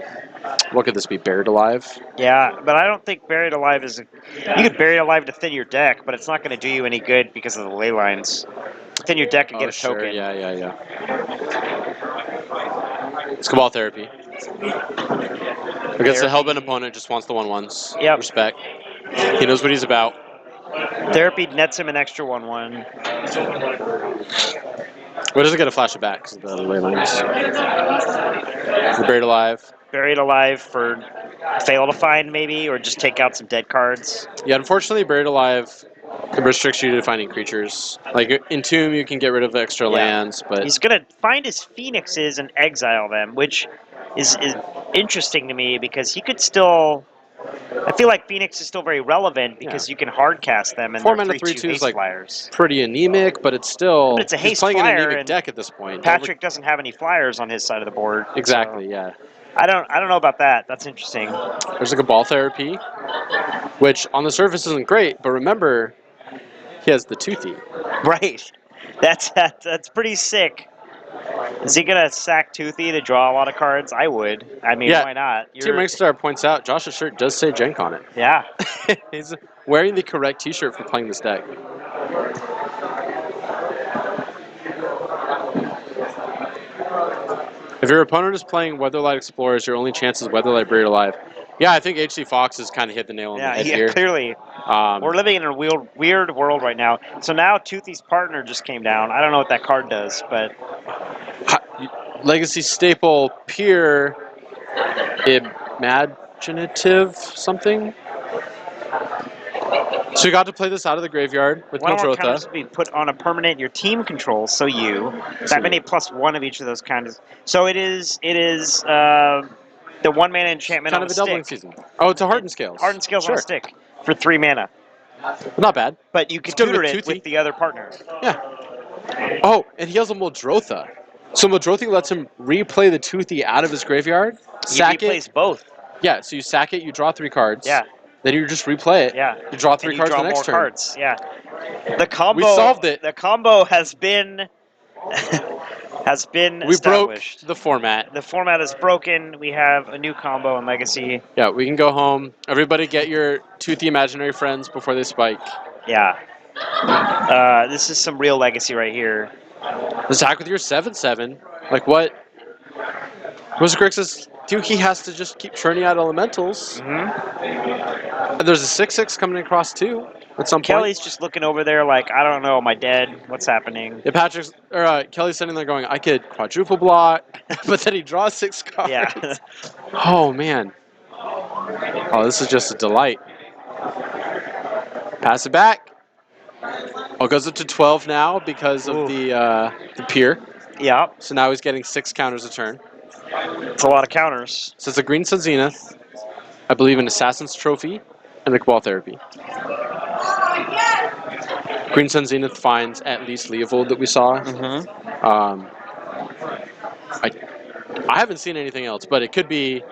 what could this be? Buried Alive? Yeah, but I don't think Buried Alive is. You could Buried Alive to thin your deck, but it's not going to do you any good because of the ley lines. Thin your deck and get a sure. token. Yeah. It's Cabal Therapy. Against a Hellbent opponent, just wants the 1/1s. Yep. Respect. He knows what he's about. Therapy nets him an extra 1/1. What does it get a flash it back? Because of the ley lines. Buried Alive. Buried Alive for fail to find maybe, or just take out some dead cards. Yeah, unfortunately, Buried Alive restricts you to finding creatures. Like in Tomb, you can get rid of the extra lands, but he's gonna find his Phoenixes and exile them, which is interesting to me because he could still. I feel like Phoenix is still very relevant because you can hard cast them and 4 they're mana 3/2 3/2 is haste like flyers. pretty anemic, but it's still. But it's a he's haste playing an flyer, anemic and deck at this point. Patrick doesn't have any flyers on his side of the board. Exactly. So Yeah. I don't know about that. That's interesting. There's like a Ball Therapy, which on the surface isn't great, but remember, he has the Toothy. Right. That's pretty sick. Is he gonna sack Toothy to draw a lot of cards? I would. I mean, why not? Team Rankstar points out Josh's shirt does say Jeng on it. Yeah. He's wearing the correct T-shirt for playing this deck. If your opponent is playing Weatherlight Explorers, your only chance is Weatherlight Buried Alive. Yeah, I think HC Fox has kind of hit the nail on the head here. Clearly. We're living in a weird world right now. So now Toothy's partner just came down. I don't know what that card does, but Legacy staple Peer Imaginative something. So you got to play this out of the graveyard with One counters Muldrotha. will be put on a permanent your team controls, so that many +1 of each of those counters. So it is the 1 mana enchantment Kind on of a doubling stick. season. Oh, it's a Hardened Scales. Hardened Scales on a stick for 3 mana. Not bad. But you can Still tutor with it Toothy. with the other partner. Yeah. Oh, and he has a Muldrotha. So Muldrotha lets him replay the Toothy out of his graveyard. He Sack replays it. both. Yeah, so you sack it, you draw 3 cards. Yeah. Then you just replay it. Yeah. You draw 3 And cards you draw the next more turn. cards. Yeah. The combo. We solved it. The combo has been We broke established. the format. The format is broken. We have a new combo in Legacy. Yeah, we can go home. Everybody get your Toothy imaginary friends before they spike. Yeah. This is some real Legacy right here. Attack with your 7/7. Like what? What's Grixis do? He has to just keep churning out elementals. Mm-hmm. And there's a 6/6 coming across too at some point. Kelly's just looking over there like, I don't know, am I dead? What's happening? Yeah, Kelly's sitting there going, I could quadruple block, but then he draws 6 cards. Yeah. Oh man. Oh, this is just a delight. Pass it back. Oh, it goes up to 12 now because of the pier. Yeah. So now he's getting 6 counters a turn. It's a lot of counters. So it's a Green Sun Zenith, I believe an Assassin's Trophy, and the Cabal Therapy. Green Sun Zenith finds at least Leovold that we saw. Mm-hmm. I haven't seen anything else, but it could be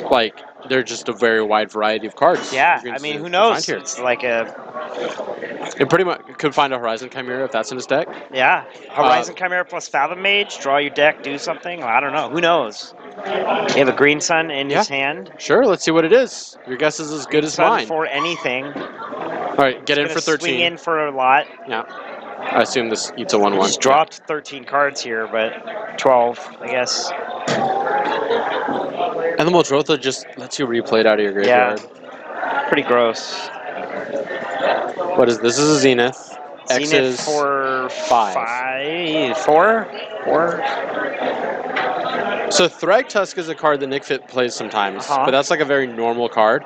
like they're just a very wide variety of cards. Yeah, Green I mean, Sun who Zenith can find knows? here. It's like a It pretty much could find a Horizon Chimera if that's in his deck. yeah. Horizon Chimera plus Fathom Mage. Draw your deck, do something. I don't know. Who knows? You have a Green Sun in his hand. Sure, let's see what it is. Your guess is as good as Sun mine. for anything. All right, get in Gonna for 13. swing in for a lot. Yeah. I assume this eats a 1/1. Just dropped 13 cards here, but 12, I guess. And the Muldrotha just lets you replay it out of your graveyard. Yeah. Pretty gross. What is this? This is a Zenith. X Zenith is for 5. 4? So Thragtusk is a card that Nick Fit plays sometimes, but that's like a very normal card.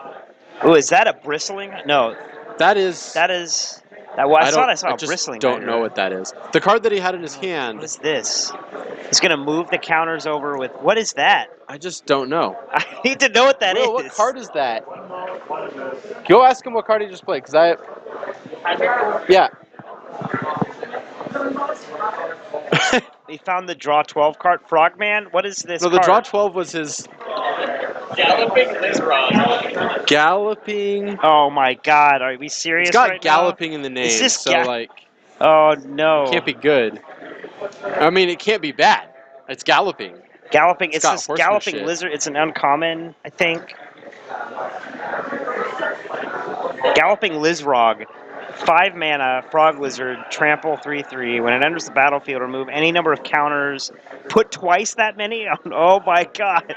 Oh, is that a bristling? No, That is. that is. Well, I thought I saw a just bristling. don't know Hydra. what that is. The card that he had in his hand. What is this? He's gonna move the counters over with. What is that? I just don't know. I need to know what that is. Will, what card is that? Go ask him what card he just played, because I. Yeah. He found the draw 12 card. Frogman. What is this? No, the card? draw 12 was his. Galloping Lizrod. Galloping. Oh my God! Are we serious? It's got right galloping in the name, Is this so like. Oh no! It can't be good. I mean, it can't be bad. It's galloping. Galloping. It's got this horsemanship. galloping lizard. It's an uncommon, I think. Galloping Lizrog. 5 mana, Frog Lizard, trample 3/3. When it enters the battlefield, remove any number of counters. Put twice that many? Oh my God.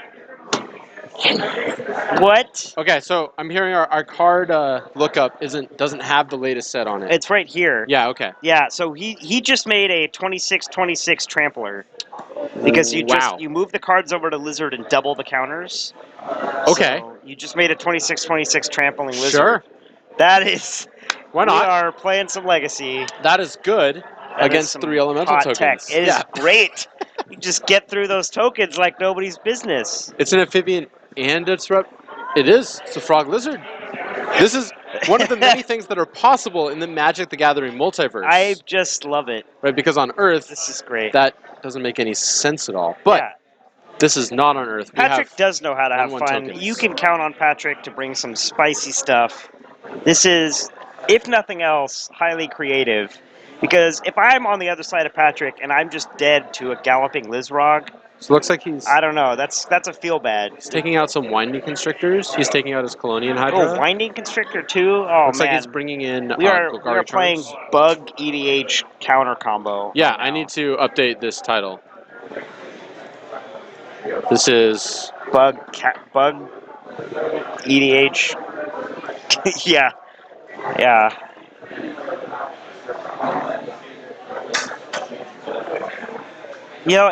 What? Okay, so I'm hearing our card lookup doesn't have the latest set on it. It's right here. Yeah, okay. Yeah, so he just made a 26/26 trampler. Because you move the cards over to Lizard and double the counters. Okay. So you just made a 26/26 trampling Lizard. Sure. That is. Why not? We are playing some Legacy. That is good against 3 elemental hot tokens. Tech. It is great. You just get through those tokens like nobody's business. It's an amphibian and it's it is. It's a frog lizard. This is one of the many things that are possible in the Magic the Gathering multiverse. I just love it. Right, because on Earth, this is great. That doesn't make any sense at all. But this is not on Earth. Patrick does know how to have fun. Tokens. You can count on Patrick to bring some spicy stuff. This is, if nothing else, highly creative. Because if I'm on the other side of Patrick and I'm just dead to a galloping Lizrog, so it looks like he's. I don't know. That's a feel bad. He's taking out some Winding Constrictors. He's taking out his Colonian Hydra. Oh, Winding Constrictor too. Oh looks man. like he's bringing in. We are playing Bug EDH counter combo. Yeah, I need to update this title. This is Bug EDH. Yeah. You know,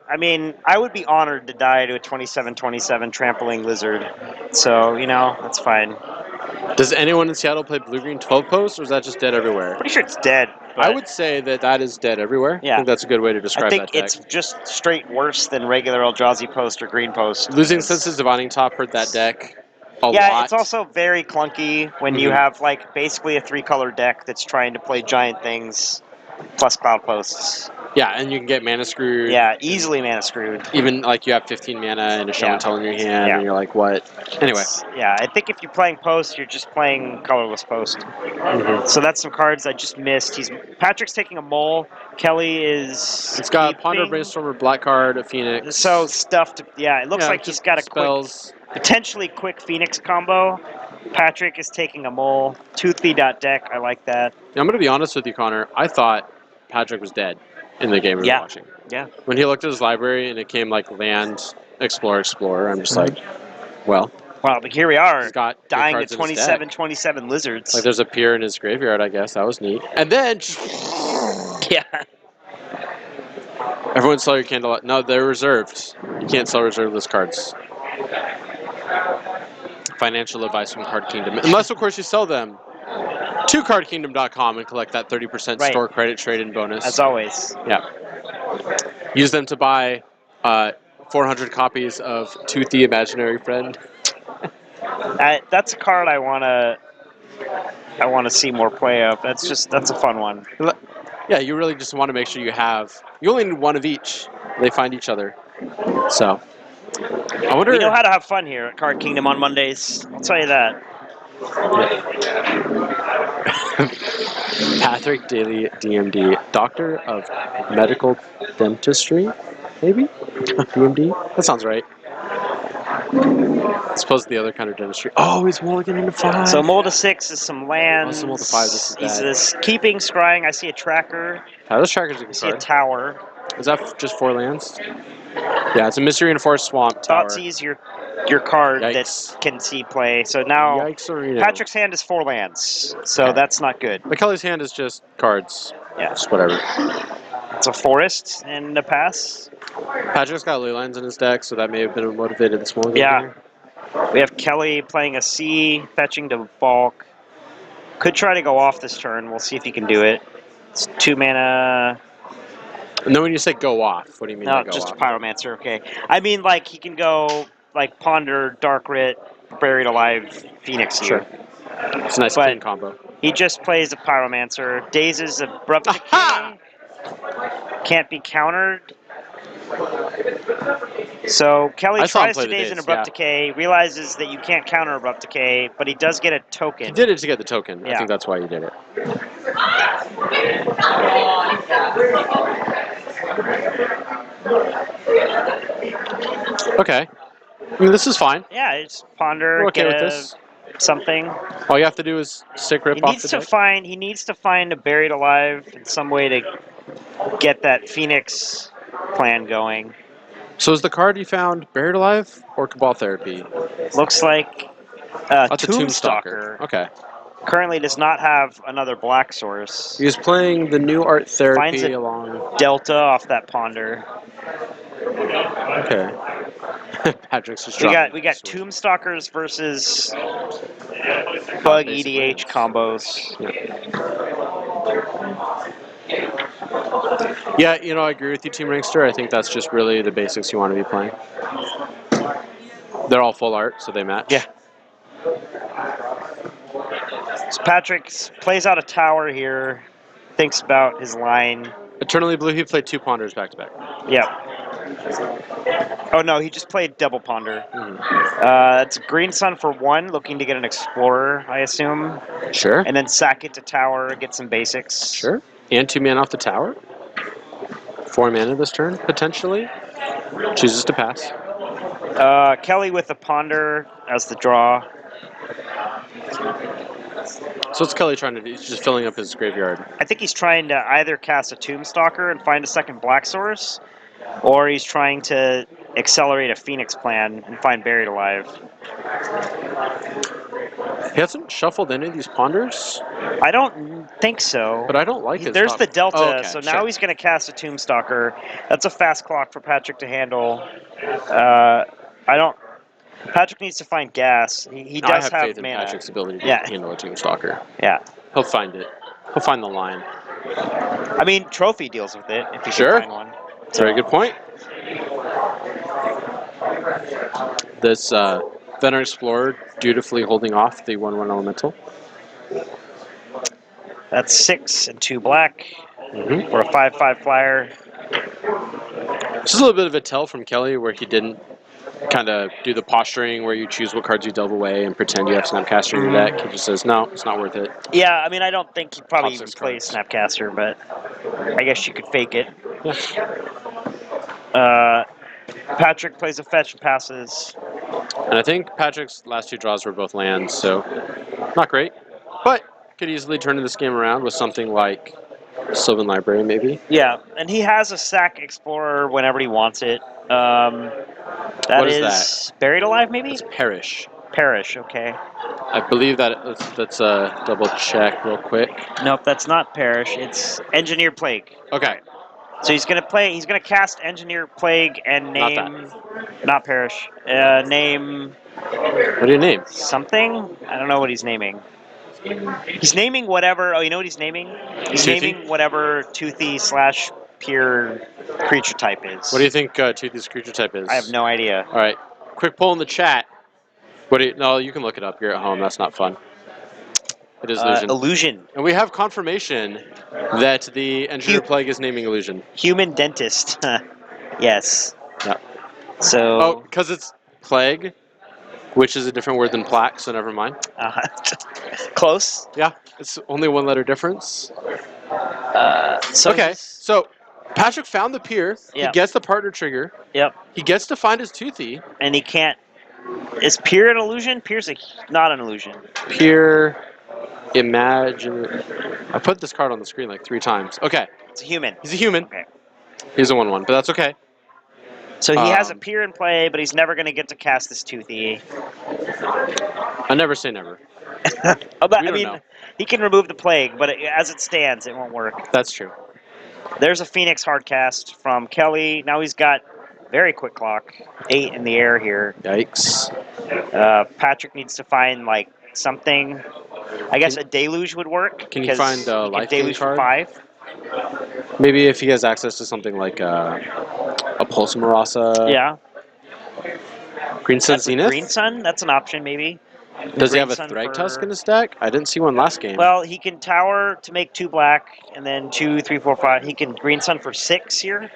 I mean, I would be honored to die to a 27/27 trampling lizard. So, you know, that's fine. Does anyone in Seattle play blue-green 12 post, or is that just dead everywhere? Pretty sure it's dead. I would say that is dead everywhere. Yeah. I think that's a good way to describe that I think deck. it's just straight worse than regular Eldrazi post or green post. Losing Senses Divining Top hurt that deck a lot. Yeah, it's also very clunky when you have, like, basically a 3-color deck that's trying to play giant things plus cloud posts. Yeah, and you can get mana screwed. Yeah, easily mana screwed. Even, like, you have 15 mana and a show and tell in your hand, and you're like, what? Anyway. Yeah, I think if you're playing post, you're just playing colorless post. So that's some cards I just missed. Patrick's taking a mole. Kelly is. It's got Ponder, Brainstormer, Black Card, a Phoenix. So stuffed. Yeah, it looks like he's got a spells. Potentially quick Phoenix combo. Patrick is taking a mole. Toothy.deck. I like that. Now, I'm going to be honest with you, Connor. I thought Patrick was dead in the game we were watching. Yeah. When he looked at his library and it came like land, explore, I'm just like, well. Wow, but here we are. He's got dying to 27/27 lizards. Like there's a pier in his graveyard, I guess. That was neat. And then. Yeah. Everyone sell your candle. No, they're reserved. You can't sell reserveless cards. Financial advice from Card Kingdom. Unless, of course, you sell them to cardkingdom.com and collect that 30% store credit trade-in bonus. As always. Yeah. Use them to buy 400 copies of Tooth the Imaginary Friend. That's a card I wanna see more play of. That's a fun one. Yeah, you really just want to make sure you only need one of each. They find each other. So, I wonder. We know how to have fun here at Card Kingdom on Mondays. I'll tell you that. Patrick Daly, DMD, Doctor of Medical Dentistry, maybe? DMD? That sounds right. I suppose the other kind of dentistry. Oh, he's Mulligan into 5. So Mold to 6 is some lands. Also Mold to 5, this is He's bad. this keeping, scrying. I see a tracker. This tracker's a I good see a card. tower. Is that just 4 lands? Yeah, it's a Mystery and Forest Swamp Tower. Thoughtseize your card Yikes. that can see play. So now Yikes, Arena. Patrick's hand is 4 lands. So Okay. that's not good. But Kelly's hand is just cards. Yeah. Just whatever. It's a forest and a pass. Patrick's got ley lines in his deck, so that may have been what motivated this Mulligan. Yeah. Here. We have Kelly playing a C, fetching to bulk. Could try to go off this turn. We'll see if he can do it. It's 2 mana. And then when you say go off, what do you mean by No, go just off? a Pyromancer, okay. I mean, like, he can go, like, Ponder, Dark Writ, Buried Alive, Phoenix you. Sure. It's a nice But- clean combo. He just plays a Pyromancer. Dazes Abrupt Aha! Decay. Can't be countered. So Kelly I saw him tries play to the daze an daze, Abrupt yeah. Decay, realizes that you can't counter Abrupt Decay, but he does get a token. He did it to get the token. I Yeah. think that's why he did it. Okay. I mean, this is fine. Yeah, it's Ponder, We're okay get with a, this. something. All you have to do is stick rip He off needs the to deck. find. He needs to find a Buried Alive in some way to get that Phoenix plan going. So is the card you found Buried Alive or Cabal Therapy? Looks like That's a Tombstalker. Okay. Currently does not have another black source. He was playing the new art Finds therapy it. along. Delta off that Ponder. Okay. Patrick's just We dropping got the sword. Tombstalkers versus Bug Basic EDH combos. Yeah, you know, I agree with you, Team Ringster. I think that's just really the basics you want to be playing. They're all full art, so they match. Yeah. So Patrick plays out a tower here, thinks about his line. Eternally Blue, he played 2 Ponders back to back. Yeah. Oh no, he just played double Ponder. It's Green Sun for 1, looking to get an Explorer, I assume. Sure. And then sack it to tower, get some basics. Sure. And 2 mana off the tower. 4 mana this turn, potentially. Chooses to pass. Kelly with the Ponder as the draw. So what's Kelly trying to do? He's just filling up his graveyard. I think he's trying to either cast a Tombstalker and find a second black source, or he's trying to accelerate a Phoenix plan and find Buried Alive. He hasn't shuffled any of these Ponders, I don't think so. but I don't like his There's stuff. the Delta, Oh, okay, so now sure. he's going to cast a Tombstalker. That's a fast clock for Patrick to handle. Patrick needs to find gas. He I does have have faith in mana. Patrick's ability to Yeah. handle a Tombstalker. Yeah. He'll find it. He'll find the line. I mean, Trophy deals with it if he Sure. can find one. Very good point. This Veteran Explorer dutifully holding off the 1/1 Elemental. That's 6 and 2 black Mm-hmm. for a 5/5 flyer. This is a little bit of a tell from Kelly where he didn't kind of do the posturing where you choose what cards you delve away and pretend you have Snapcaster in your deck. He just says, no, it's not worth it. Yeah, I mean, I don't think he probably Top even 6 plays cards. Snapcaster, but I guess you could fake it. Yeah. Patrick plays a fetch and passes. And I think Patrick's last 2 draws were both lands, so not great. But could easily turn this game around with something like Sylvan Library, maybe. Yeah, and he has a Sack Explorer whenever he wants it. What is that? Buried Alive, maybe? It's Perish. Perish, okay. I believe that's a double check real quick. Nope, that's not Perish. It's Engineer Plague. Okay. So he's gonna cast Engineer Plague and Not name, not Perish. Name What do you name? something. I don't know what he's naming. He's naming whatever. Oh, you know what he's naming? He's Toothy? naming whatever Toothy /P Peer creature type is. What do you think Toothy's creature type is? I have no idea. All right, quick poll in the chat. What do you, no, you can look it up. You're at home. That's not fun. It is illusion. Illusion. And we have confirmation that the Engineer Plague is naming illusion. Human dentist. Yes. Yeah. So. Oh, because it's plague, which is a different word than plaque, so never mind. Close. Yeah, it's only one letter difference. So Okay, so Patrick found the Peer. Yep. He gets the partner trigger. Yep. He gets to find his Toothy. And he can't. Is Peer an illusion? Peer's not an illusion. Peer, imagine. I put this card on the screen like 3 times. Okay. It's a human. He's a human. Okay. He's a 1/1, but that's okay. So he has a Peer in play, but he's never going to get to cast this Toothy. I never say never. I mean, he can remove the Plague, but as it stands, it won't work. That's true. There's a Phoenix hardcast from Kelly. Now he's got very quick clock, 8 in the air here. Yikes. Patrick needs to find like something. I guess a Deluge would work. Can you find a life gain Deluge card? for 5. Maybe if he has access to something like a Pulse Marasa. Yeah. Green Sun That's Zenith? Green Sun. That's an option, maybe. Does he Green have a Sun Thrag for- Tusk in his deck? I didn't see one last game. Well, he can tower to make 2 black, and then 2, 3, 4, 5. He can Green Sun for 6 here.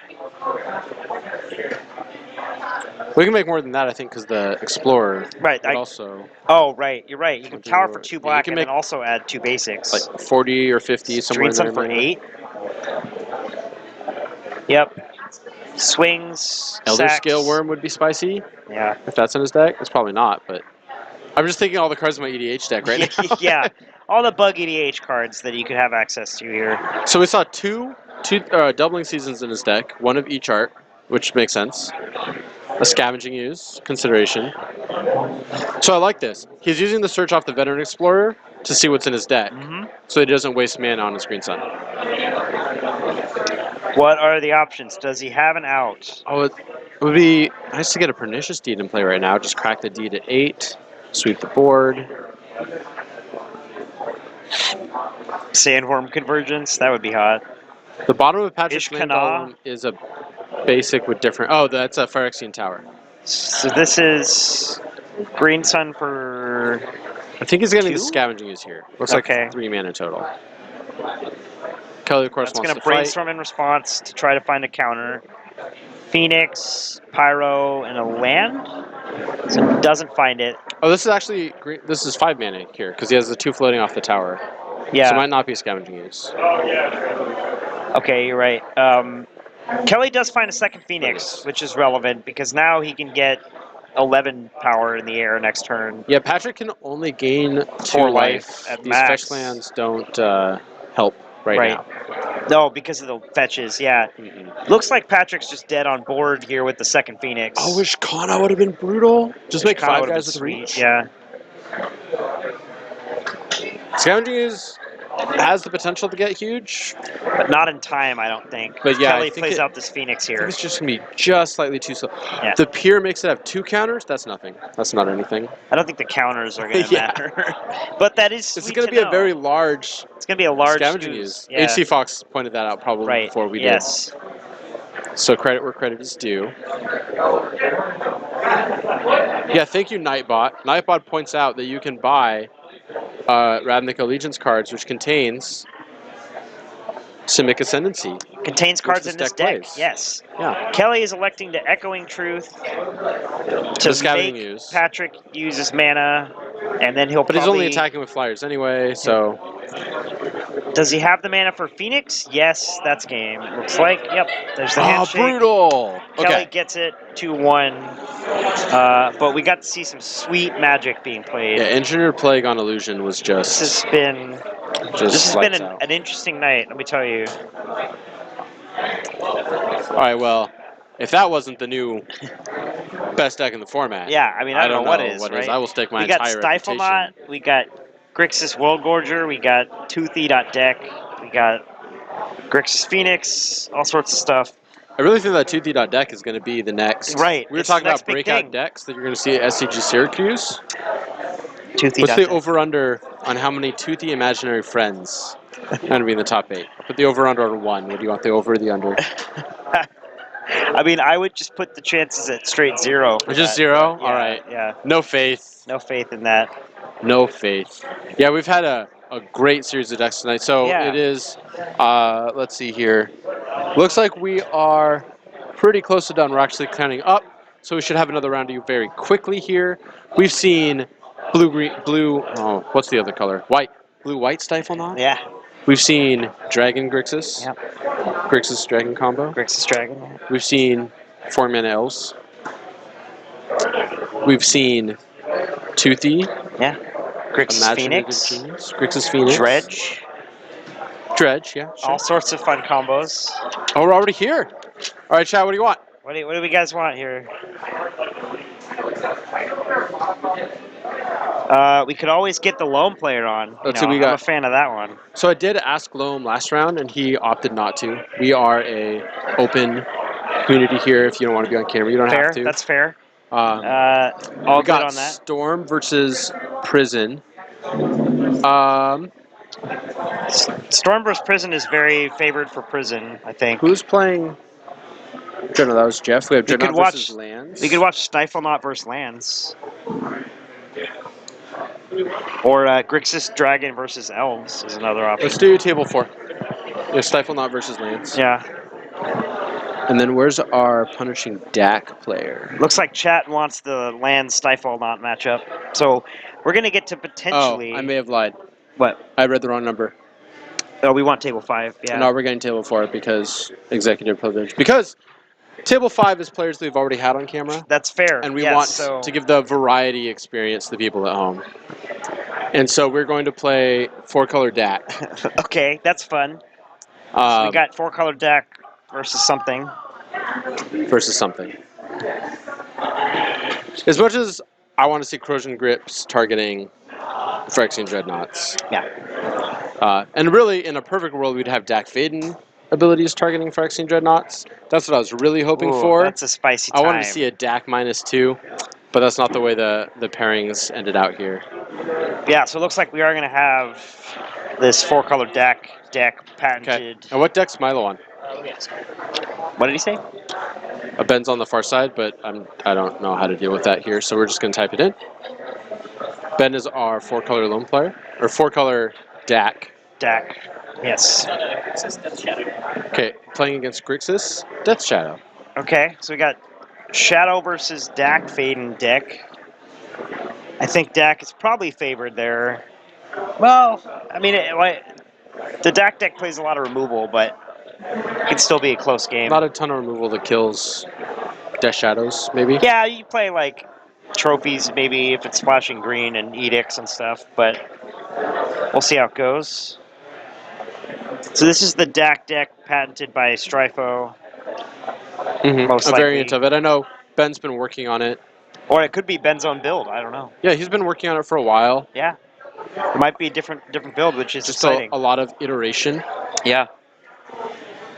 We can make more than that, I think, because the Explorer. Right. But also Oh, right. You're right. You can tower for 2 you black, can and make then also add 2 basics. like 40 or 50 somewhere Green in Sun there. for maybe. 8. Yep. Swings. Elder sacks. Scale Worm would be spicy Yeah. if that's in his deck. It's probably not, but I'm just thinking all the cards in my EDH deck right now. Yeah. All the bug EDH cards that you could have access to here. So we saw two doubling seasons in his deck, one of each art, which makes sense. A scavenging use consideration. So I like this. He's using the search off the Veteran Explorer to see what's in his deck, so he doesn't waste mana on his Green Sun. What are the options? Does he have an out? Oh, it would be nice to get a Pernicious Deed in play right now. Just crack the deed at 8, sweep the board. Sandworm Convergence? That would be hot. The bottom of Patrick's Ishkana. main column is a basic with different... Oh, that's a Phyrexian Tower. So this is Green Sun for... I think he's getting the 2? Scavenging Use here. Looks Okay. like 3 mana total. Kelly, of course, That's wants going to to fight. brainstorm in response to try to find a counter. Phoenix, Pyro, and a land. So doesn't find it. Oh, this is actually... This is 5 mana here, because he has the 2 floating off the tower. Yeah. So it might not be Scavenging Use. Okay, you're right. Kelly does find a second Phoenix, which is relevant, because now he can get 11 power in the air next turn. Yeah, Patrick can only gain 2 4 life. life at These max. fetch lands don't help right now. No, because of the fetches, yeah. Looks like Patrick's just dead on board here with the second Phoenix. I wish Kana would have been brutal. Just make Kinda 5 would've guys been with sweet, reach. yeah. Scavenging has the potential to get huge. But not in time, I don't think. But yeah, Kelly I think plays out this Phoenix I think here. it's just going to be just slightly too slow. Yeah. The Pier makes it have 2 counters. That's nothing. That's not anything. I don't think the counters are going to Yeah. matter. But that is sweet It's going to to be know. a very large It's going to be a large scavenging use. use. Yeah. HC Fox pointed that out probably before we yes. did. So credit where credit is due. Yeah, thank you, Nightbot. Nightbot points out that you can buy Ravnica Allegiance cards, which contains Simic Ascendency. Contains cards this in this deck deck. plays. Yes. Yeah. Kelly is electing to Echoing Truth The to scavenging make use. Patrick use his mana, and then he'll But probably... he's only attacking with flyers anyway, so... Does he have the mana for Phoenix? Yes, that's game. Looks like. Yep. There's the Oh, handshake. brutal! Kelly Okay. gets it 2-1. But we got to see some sweet magic being played. Yeah, Engineer Plague on Illusion was just... This has been lights out. an interesting night, let me tell you. Alright, well, if that wasn't the new best deck in the format... Yeah, I mean, I don't know what is, right? I will stake my we got entire reputation. Stiflenaught, we got Grixis World Gorger, we got Toothy.deck, we got Grixis Phoenix, all sorts of stuff. I really think that 2D.deck is going to be the next... Right, We were it's the talking next about big breakout thing. decks that you're going to see at SCG Syracuse. Toothy.deck. What's the over-under on how many toothy imaginary friends are going to be in the top 8. I'll put the over-under on 1. What do you want, the over or the under? I mean, I would just put the chances at straight 0. For Just that, 0? but yeah, All right. Yeah. No faith. No faith in that. No faith. Yeah, we've had a great series of decks tonight. So Yeah. it is, let's see here. Looks like we are pretty close to done. We're actually counting up. So we should have another round of you very quickly here. We've seen oh, what's the other color? White. Blue-white Stiflenaught. Yeah. We've seen Dragon Grixis. Yep. Grixis Dragon combo. Grixis Dragon. We've seen 4-mana Elves. We've seen Toothy. Yeah. Grixis Imaginative Phoenix. Genius. Grixis Phoenix. Dredge. Dredge, yeah. Sure. All sorts of fun combos. Oh, we're already here. All right, Chad, what do you want? What do we guys want here? We could always get the lone player on. Let's see what we I'm got. a fan of that one. So I did ask Loam last round, and he opted not to. We are a open community here. If you don't want to be on camera, you don't Fair. have to. That's fair. All All we good got on that. Storm versus Prison. Storm vs. Prison is very favored for Prison, I think. Who's playing? No, that was Jeff. We have We could Dreadnought versus watch. Lands. We could watch Stiflenaught versus Lands. Or Grixis Dragon versus Elves is another option. Let's do table 4. Yeah, Stiflenaught versus Lands. Yeah. And then where's our punishing DAC player? Looks like chat wants the Lands Stiflenaught matchup. So we're going to get to potentially... Oh, I may have lied. What? I read the wrong number. Oh, we want table 5. Yeah. No, we're getting table 4 because executive privilege. Because table 5 is players we've already had on camera. That's fair. And we yes, want so... to give the variety experience to the people at home. And so we're going to play 4-color DAC. Okay, that's fun. So we got 4-color DAC versus something. Versus something. As much as I want to see Corrosion Grips targeting Phyrexian Dreadnoughts. Yeah. And really, in a perfect world, we'd have DAC Vaden abilities targeting Phyrexian Dreadnoughts. That's what I was really hoping for. That's a spicy time. I wanted to see a DAC -2, but that's not the way the pairings ended out here. Yeah, so it looks like we are going to have this 4-color deck patented. Okay. And what deck's Milo on? What did he say? Ben's on the far side, but I don't know how to deal with that here, so we're just going to type it in. Ben is our 4-color lone player, or 4-color DAC. DAC, yes. Okay, playing against Grixis, Death Shadow. Okay, so we got Shadow versus DAC Faden deck. I think DAC is probably favored there. Well, I mean, the DAC deck plays a lot of removal, but it could still be a close game. Not a ton of removal that kills Death Shadows, maybe? Yeah, you play like trophies, maybe if it's splashing green and edicts and stuff, but we'll see how it goes. So this is the DAC deck patented by Stryfo. Most a likely. variant of it. I know Ben's been working on it. Or it could be Ben's own build. I don't know. Yeah, he's been working on it for a while. Yeah. It might be a different build, which is Just exciting. a lot of iteration Yeah.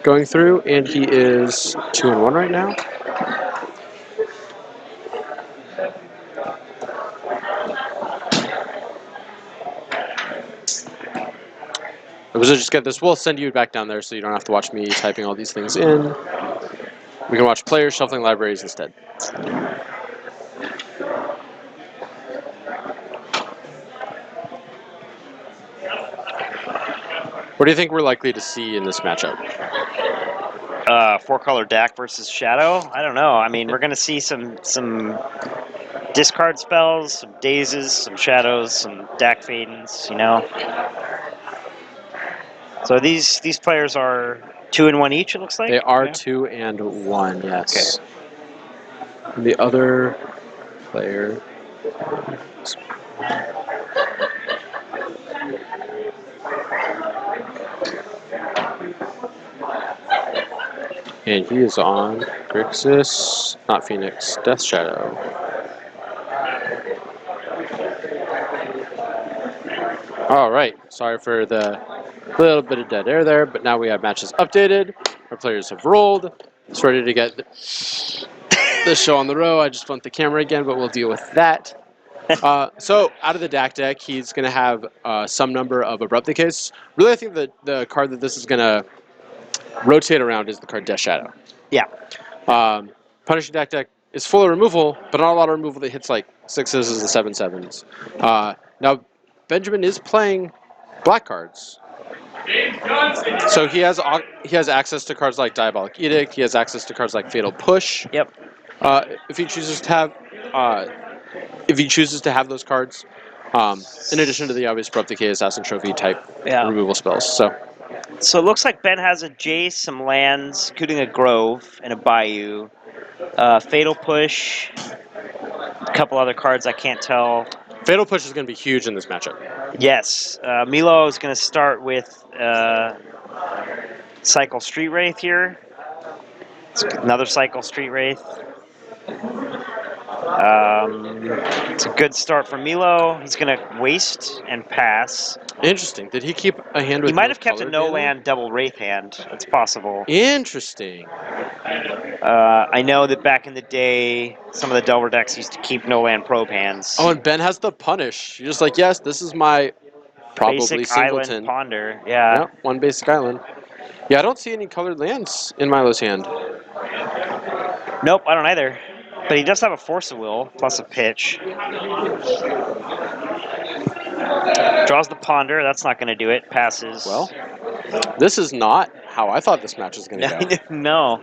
going through, and he is 2-1 right now. We'll just get this. We'll send you back down there so you don't have to watch me typing all these things in. We can watch players shuffling libraries instead. What do you think we're likely to see in this matchup? 4-color DAC versus Shadow? I don't know. I mean, we're going to see some discard spells, some dazes, some shadows, some DAC Fadens, you know. So these players are 2-1 each, it looks like? They are Yeah. 2-1, yes. Okay. And the other player... And he is on Grixis, not Phoenix, Death Shadow. All right, sorry for the little bit of dead air there, but now we have matches updated. Our players have rolled. It's ready to get the show on the road. I just want the camera again, but we'll deal with that. So out of the DAC deck, he's going to have some number of Abrupt Decays. Really, I think that the card that this is going to rotate around is the card Death Shadow. Yeah. Punishing DAC deck is full of removal, but not a lot of removal that hits like 6s and 7/7s. Now, Benjamin is playing black cards. So he has access to cards like Diabolic Edict. He has access to cards like Fatal Push. Yep. If he chooses to have those cards, in addition to the obvious Abrupt Decay, Assassin Trophy type removal spells. So it looks like Ben has a Jace, some lands, including a Grove and a Bayou, Fatal Push, a couple other cards I can't tell. Fatal Push is going to be huge in this matchup. Yes, Milo is going to start with Cycle Street Wraith here. It's another Cycle Street Wraith. It's a good start for Milo. He's going to waste and pass. Interesting. Did he keep a hand with He might have kept a colored no-land double Wraith hand. That's possible. Interesting. I know that back in the day, some of the Delver decks used to keep no-land probe hands. Oh, and Ben has the Punish. You're just like, yes, this is my probably Basic singleton. Island Ponder, yeah. Yep, one basic island. Yeah, I don't see any colored lands in Milo's hand. Nope, I don't either. But he does have a Force of Will, plus a pitch. Draws the Ponder, that's not going to do it. Passes. Well, this is not how I thought this match was going to go. No.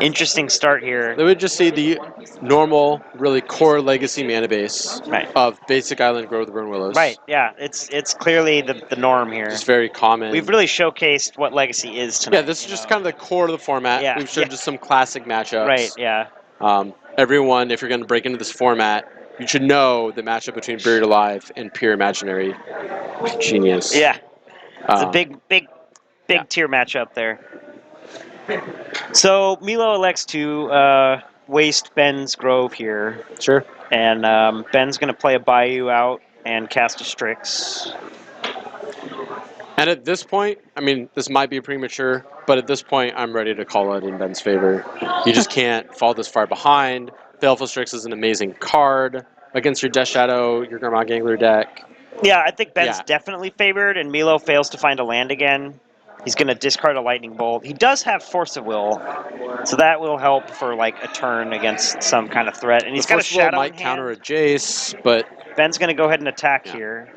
Interesting start here. They would just see the normal, really core legacy mana base of basic island Grow the Burn Willows. Right, yeah. It's clearly the norm here. Just very common. We've really showcased what legacy is tonight. Yeah, this is just kind of the core of the format. Yeah, We've showed just some classic matchups. Right, yeah. Everyone, if you're going to break into this format, you should know the matchup between Buried Alive and Pure Imaginary Genius. Yeah. It's a big tier matchup there. So Milo elects to waste Ben's Grove here. Sure. And Ben's going to play a Bayou out and cast a Strix. And at this point, I mean, this might be premature, but at this point, I'm ready to call it in Ben's favor. You just can't fall this far behind. Baleful Strix is an amazing card against your Death Shadow, your Gurmag Gangler deck. Yeah, I think Ben's definitely favored, and Milo fails to find a land again. He's going to discard a Lightning Bolt. He does have Force of Will, so that will help for like a turn against some kind of threat. And he's got a Shadow might in counter hand. a Jace, but Ben's going to go ahead and attack here.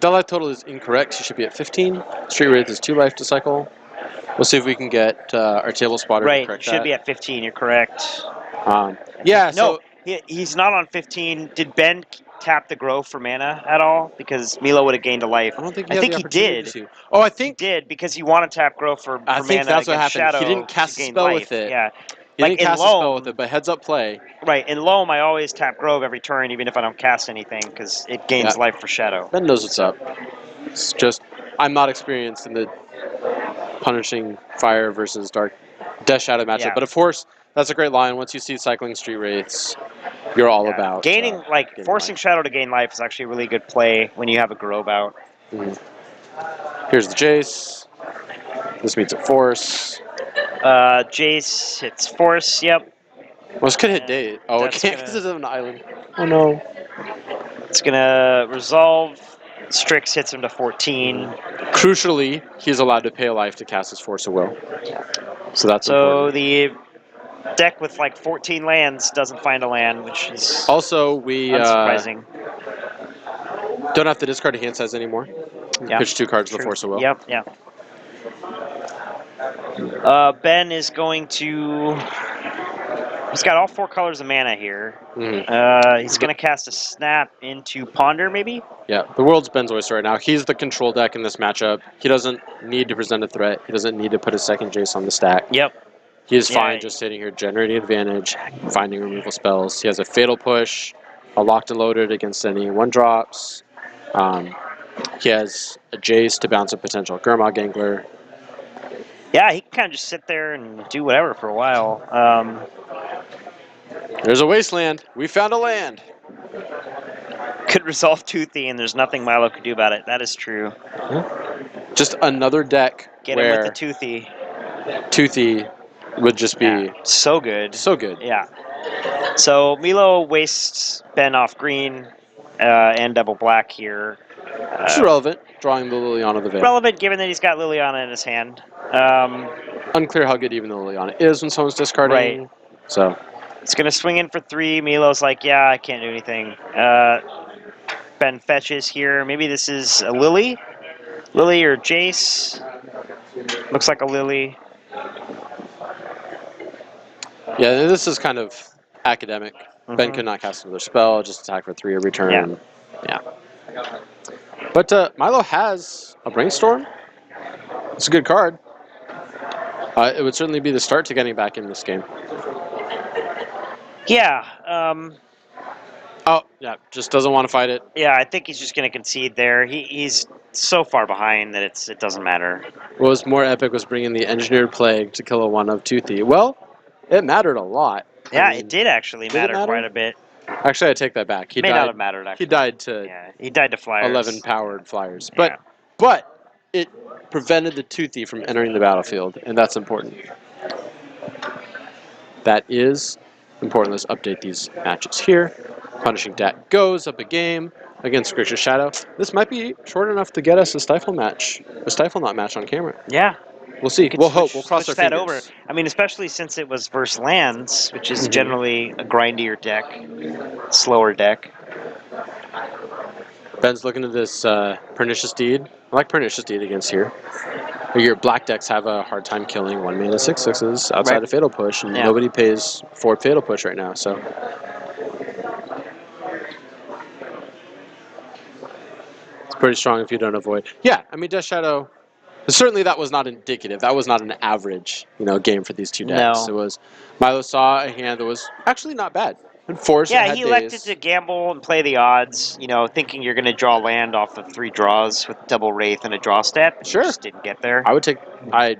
Life total is incorrect. He should be at 15. Street Wraith is 2 life to cycle. We'll see if we can get our table spotter to correct should be at 15. You're correct. Yeah. No, he's not on 15. Did Ben tap the Grove for mana at all? Because Milo would have gained a life. I don't think. I think he did. Oh, I think he did because you want to tap Grove for mana. I think that's what happened. Shadow he didn't cast a spell with it. Yeah. He didn't cast a spell with it, but heads up play. Right, in Loam, I always tap Grove every turn, even if I don't cast anything, because it gains life for Shadow. Ben knows what's up. It's just, I'm not experienced in the punishing fire versus dark Death Shadow matchup. Yeah. But of course, that's a great line. Once you see cycling Street Wraiths, you're all about gaining, forcing life. Shadow to gain life is actually a really good play when you have a Grove out. Here's the Jace. This meets at Force. Jace hits Force, yep. Well, this could hit Date. Oh, it can't because it's an island. Oh, no. It's going to resolve. Strix hits him to 14. Crucially, he's allowed to pay a life to cast his Force of Will. So that's important. The deck with like 14 lands doesn't find a land, which is also unsurprising. Don't have to discard a hand size anymore. Pitch 2 cards with the Force of Will. Yep. Ben is going to... He's got all 4 colors of mana here. He's going to cast a Snap into Ponder, maybe? Yeah, the world's Ben's oyster right now. He's the control deck in this matchup. He doesn't need to present a threat. He doesn't need to put a second Jace on the stack. Yep. He is fine just sitting here, generating advantage, finding removal spells. He has a Fatal Push, a Locked and Loaded against any 1-drops. He has a Jace to bounce a potential Gurmag Gangler. Yeah, he can kind of just sit there and do whatever for a while. There's a wasteland. We found a land. Could resolve Toothy, and there's nothing Milo could do about it. That is true. Just another deck Get where him with the Toothy. Toothy would just be so good. So good. Yeah. So Milo wastes Ben off green and double black here. Which is relevant, drawing the Liliana of the Veil. Relevant given that he's got Liliana in his hand. Unclear how good even the Liliana is when someone's discarding. Right. So It's going to swing in for 3. Milo's like, yeah, I can't do anything. Ben fetches here. Maybe this is a Lily? Lily or Jace? Looks like a Lily. yeah, this is kind of academic. Ben could not cast another spell, just attack for 3 every turn. Yeah. But Milo has a Brainstorm. It's a good card. It would certainly be the start to getting back in this game. Yeah. Oh, yeah, just doesn't want to fight it. Yeah, I think he's just going to concede there. He's so far behind that it doesn't matter. What was more epic was bringing the Engineered Plague to kill a 1-of Toothy. Well, it mattered a lot. Yeah, I mean, it did actually did it matter matter? quite a bit. Actually, I take that back. He May died. not have mattered, actually. He died to Yeah, he died to flyers. 11 powered flyers. Yeah. But it prevented the Toothy from entering the battlefield, and that's important. That is important. Let's update these matches here. Punishing Dat goes up a game against Grixis Shadow. This might be short enough to get us a Stiflenaught match on camera. Yeah. We'll see. Could We'll switch- hope. We'll cross our switch that fingers. over. I mean, especially since it was versus lands, which is generally a grindier deck, slower deck. Ben's looking at this Pernicious Deed. I like Pernicious Deed against here. Your black decks have a hard time killing 1-mana 6/6s outside Right. of Fatal Push, and Yeah. nobody pays for Fatal Push right now. So it's pretty strong if you don't avoid. Yeah, I mean Death Shadow. Certainly, that was not indicative. That was not an average, game for these two decks. No. It was Milo saw a hand that was actually not bad. And force. Yeah, had he elected days. to gamble and play the odds, thinking you're going to draw land off of 3 draws with double Wraith and a draw step. And Sure. Just didn't get there. I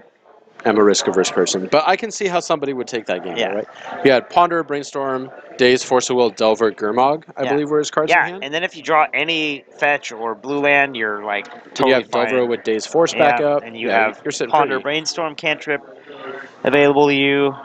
am a risk-averse person, but I can see how somebody would take that game, Yeah. right? He had Ponder, Brainstorm, Daze, Force of Will, Delver, Gurmag, I Yeah. believe were his cards in Yeah, hand. and then if you draw any fetch or blue land, you're like totally you have fine. Delver with Daze Force back Yeah, up. and you Yeah, have you're sitting Ponder pretty. Brainstorm cantrip available to you.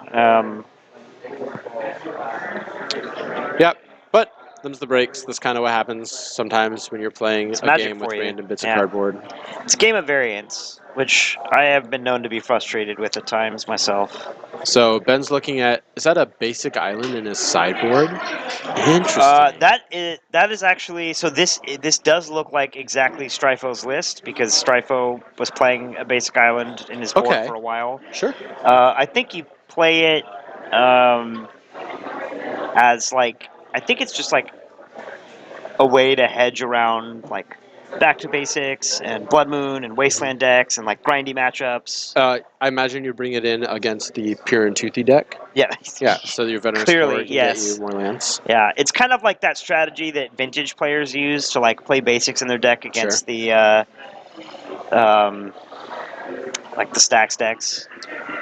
Yep, but them's the breaks. That's kind of what happens sometimes when you're playing It's a magic game with for you. random bits Yeah. of cardboard. It's a game of variance, which I have been known to be frustrated with at times myself. So Ben's looking at, is that a basic island in his sideboard? Interesting. That is actually, so this does look like exactly Stryfo's list, because Stryfo was playing a basic island in his board Okay. for a while. Sure. I think you play it as like, I think it's just like a way to hedge around like Back to Basics and Blood Moon and Wasteland decks and like grindy matchups. I imagine you bring it in against the Pure and Toothy deck. Yeah. Yeah, so your Veteran Clearly, Explorer can yes. get you more lands. Yeah, it's kind of like that strategy that vintage players use to like play basics in their deck against the like the stacks decks.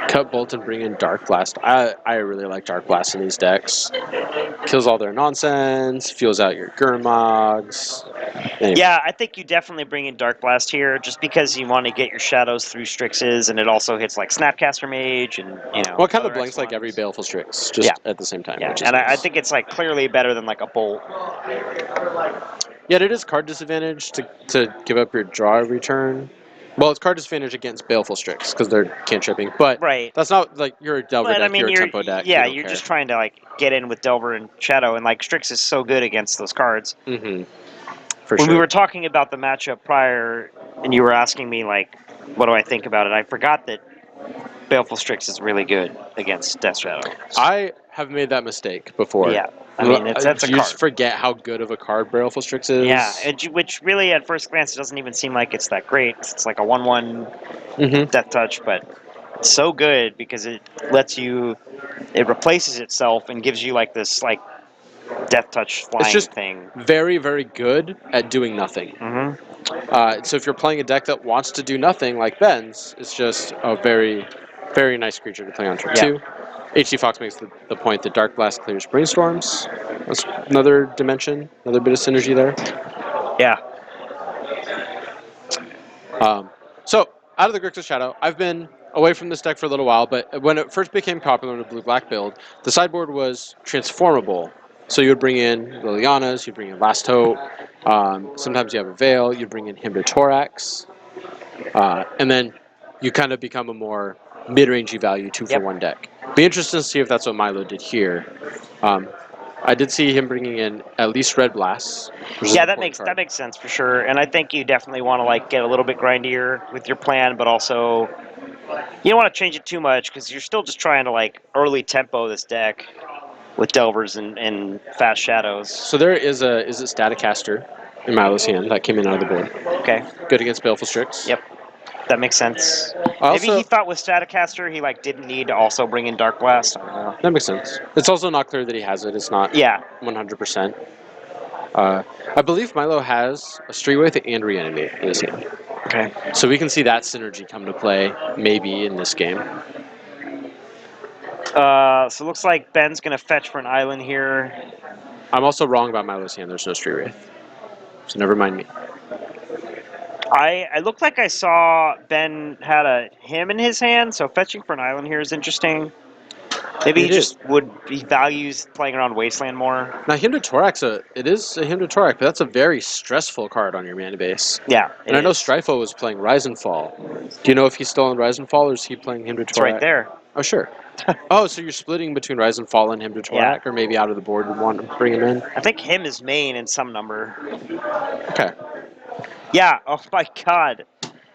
Cut Bolt and bring in Dark Blast. I really like Dark Blast in these decks. Kills all their nonsense, fuels out your Gurmogs. Anyway. Yeah, I think you definitely bring in Dark Blast here, just because you want to get your shadows through Strixes, and it also hits like Snapcaster Mage, and Well, it kind other of blanks like X1s. every Baleful Strix, just at the same time. Yeah, which is and I nice. think it's like clearly better than like a Bolt. Yet it is card disadvantage to give up your draw every turn. Well, it's card disadvantage against Baleful Strix because they're cantripping, but Right. that's not like you're a Delver But deck, I mean, you're a you're tempo deck. yeah, you don't you're care. just trying to like get in with Delver and Shadow, and like Strix is so good against those cards. Mm-hmm. For When sure. we were talking about the matchup prior, and you were asking me like, what do I think about it? I forgot that Baleful Strix is really good against Death Shadow. I have made that mistake before. Yeah, I mean that's a you card. just forget how good of a card Baleful Strix is. Yeah, which really at first glance doesn't even seem like it's that great. It's like a 1/1 Mm-hmm. Death Touch, but it's so good because it replaces itself and gives you like this like Death Touch flying It's just thing. very, very good at doing nothing. Mm-hmm. So if you're playing a deck that wants to do nothing like Ben's, it's just a very, very nice creature to play on turn 2. HD Fox makes the point that Dark Blast clears Brainstorms. That's another dimension, another bit of synergy there. Yeah. So, out of the Grixis Shadow, I've been away from this deck for a little while, but when it first became popular in the blue-black build, the sideboard was transformable. So you would bring in Lilianas, you'd bring in Last Hope, sometimes you have a Veil, you'd bring in Hymn to Thorax, and then you kind of become a more mid-rangey value 2-for-1 deck. Be interested to see if that's what Milo did here. I did see him bringing in at least Red Blast. Yeah, that makes sense for sure. And I think you definitely want to like get a little bit grindier with your plan, but also you don't want to change it too much because you're still just trying to like early tempo this deck with Delvers and fast shadows. So there is a Staticaster in Milo's hand that came in out of the board. Okay. Good against Baleful Strix. Yep. That makes sense. Also, Maybe he thought with Staticaster he like didn't need to also bring in Dark Blast. I don't know. That makes sense. It's also not clear that he has it. It's not 100%. I believe Milo has a Streetwraith and Reanimate in his hand. Okay. So we can see that synergy come to play maybe in this game. So it looks like Ben's going to fetch for an island here. I'm also wrong about Milo's hand. There's no Streetwraith. So never mind me. I looked like I saw Ben had a him in his hand, so fetching for an island here is interesting. Maybe he values playing around Wasteland more. Now, Hymn to Thorax, it is a Hymn to Thorax, but that's a very stressful card on your mana base. Yeah, and I know Stryfo was playing Rise and Fall. Do you know if he's still in Rise and Fall, or is he playing Hymn to Thorax? It's right there. Oh, sure. Oh, so you're splitting between Rise and Fall and Hymn to Thorax, or maybe out of the board and want to bring him in? I think him is main in some number. Okay. Yeah, oh my god.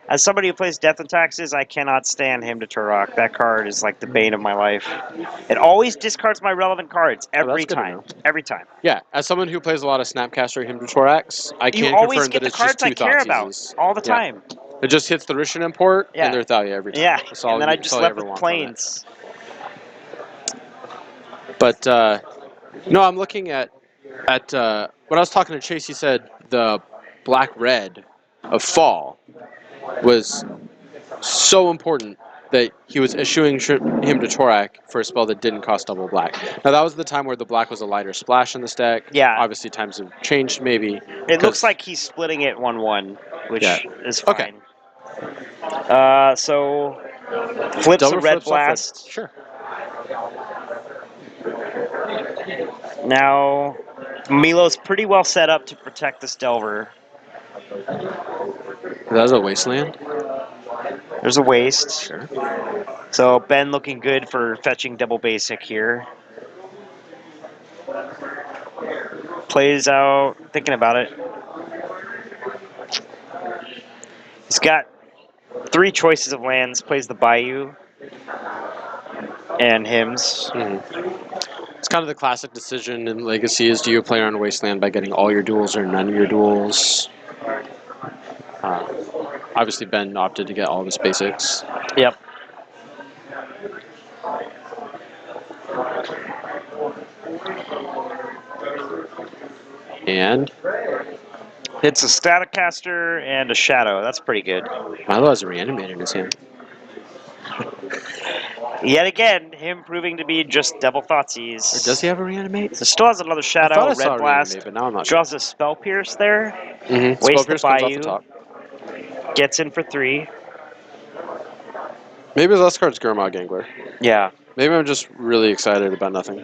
As somebody who plays Death and Taxes, I cannot stand Hymn to Turok. That card is like the bane of my life. It always discards my relevant cards every time. Every time. Yeah, as someone who plays a lot of Snapcaster Hymn to Thorax, I can always confirm get that the it's just cards I two care Thoughtseizes. about all the time. It just hits the Rishon import and their Thalia every time. Yeah, That's all and then I just left with want planes. But no, I'm looking at when I was talking to Chase, he said the black-red of Fall was so important that he was issuing him to Torak for a spell that didn't cost double black. Now, that was the time where the black was a lighter splash in this deck. Yeah. Obviously, times have changed, maybe. It looks like he's splitting it 1-1, which is fine. Okay. So, flips a Red Blast. Sure. Now, Milo's pretty well set up to protect this Delver. That's a Wasteland? There's a waste. Sure. So Ben looking good for fetching double basic here. Plays out, thinking about it. He's got 3 choices of lands. Plays the Bayou and Hymns. It's kind of the classic decision in Legacy is do you play on Wasteland by getting all your duels or none of your duels? Obviously, Ben opted to get all of his basics. Yep. And? It's a Staticaster and a Shadow. That's pretty good. Milo has a Reanimator in his hand. Yet again, him proving to be just Devil Thoughtseize. Or does he have a Reanimate? So still has another Shadow, I thought I Red saw Blast. Reanimate, but now I'm not sure. Draws a Spell Pierce there. Mm-hmm. Wastes Spell Pierce the comes Bayou. off the top. Gets in for 3. Maybe his last card's Gerhard Gangler. Yeah. Maybe I'm just really excited about nothing.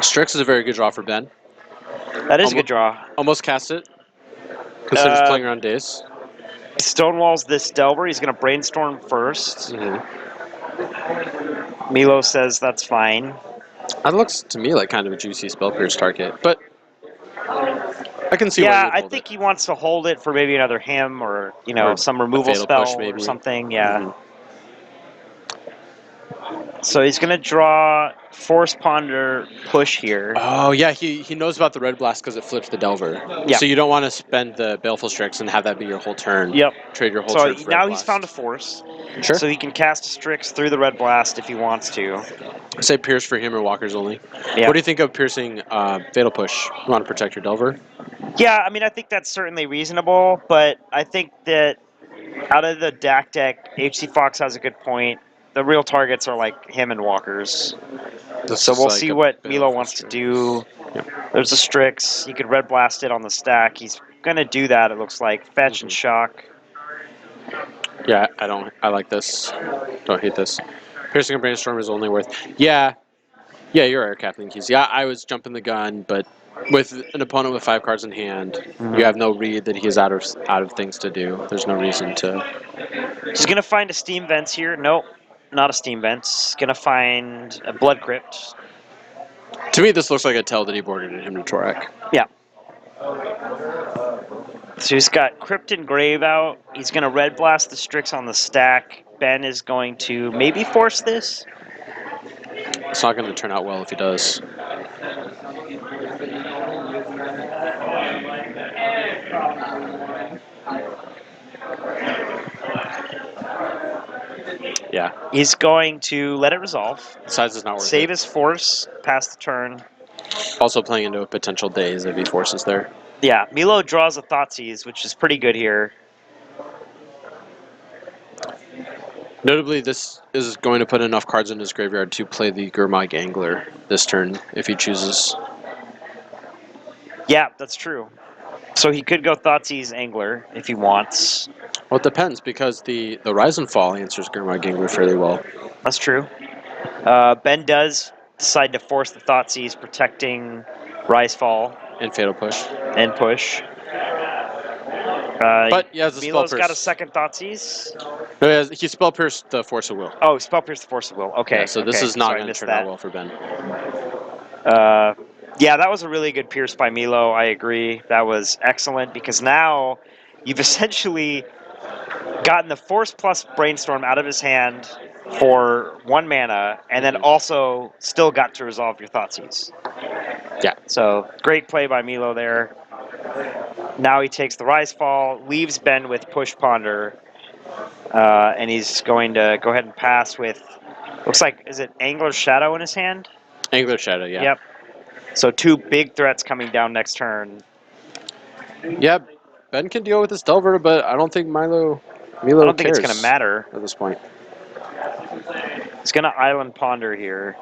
Strix is a very good draw for Ben. That is a good draw. Almost cast it. Considers playing around Daze. Stonewalls this Delver. He's going to Brainstorm first. Mm-hmm. Milo says that's fine. That looks to me like kind of a juicy Spell Pierce target, but I can see yeah, why I think he wants to hold it for maybe another him or, you know, or some removal spell push, maybe. or something. Yeah. So he's going to draw Force Ponder push here. Oh, yeah, he knows about the Red Blast because it flips the Delver. Yeah. So you don't want to spend the Baleful Strix and have that be your whole turn. Yep. Trade your whole turn for now Red he's Blast. found a Force. Sure. So he can cast a Strix through the Red Blast if he wants to. Say Pierce for him or Walkers only. Yeah. What do you think of piercing Fatal Push? You want to protect your Delver? Yeah, I mean, I think that's certainly reasonable, but I think that out of the DAC deck, HC Fox has a good point. The real targets are like him and Walkers. So we'll see what Milo wants to do. Yep. There's a Strix. He could Red Blast it on the stack. He's going to do that, it looks like. Fetch and Shock. I like this. Don't hate this. Piercing a Brainstorm is only worth... Yeah, you're right, Kathleen Keys. Yeah, I was jumping the gun, but with an opponent with 5 cards in hand, you have no read that he's out of things to do. There's no reason to... He's going to find a Steam Vents here. Nope, not a Steam Vents. Going to find a Blood Crypt. To me, this looks like a tell that he boarded him to Torak. Yeah. So he's got Crypt and Grave out. He's going to Red Blast the Strix on the stack. Ben is going to maybe force this. It's not going to turn out well if he does. Yeah. He's going to let it resolve. Size is not worth Save it. his force, pass the turn. Also playing into a potential daze if he forces there. Yeah, Milo draws a Thoughtseize, which is pretty good here. Notably, this is going to put enough cards in his graveyard to play the Gurmag Angler this turn if he chooses. Yeah, that's true. So he could go Thoughtseize Angler if he wants. Well, it depends because the Rise and Fall answers Gurmag Angler fairly well. That's true. Ben does decide to force the Thoughtseize, protecting Rise Fall And Fatal Push. and push. But he has a Milo's Spell got a Pierce. second Thoughtseize. No, he Spell Pierced the Force of Will. Oh, Spell Pierce the Force of Will. Okay. Yeah, so this okay. is not Sorry, going to missed turn that. out well for Ben. Yeah, that was a really good Pierce by Milo. I agree. That was excellent because now you've essentially gotten the Force plus Brainstorm out of his hand for 1 mana, and then also still got to resolve your Thoughtseize. Yeah. So great play by Milo there. Now he takes the Rise Fall, leaves Ben with Push Ponder, and he's going to go ahead and pass with, looks like, is it Angler's Shadow in his hand? Angler Shadow, yeah. Yep. So 2 big threats coming down next turn. Yeah, Ben can deal with this Delver, but I don't think Milo I don't think it's cares going to matter. at this point. He's going to Island Ponder here.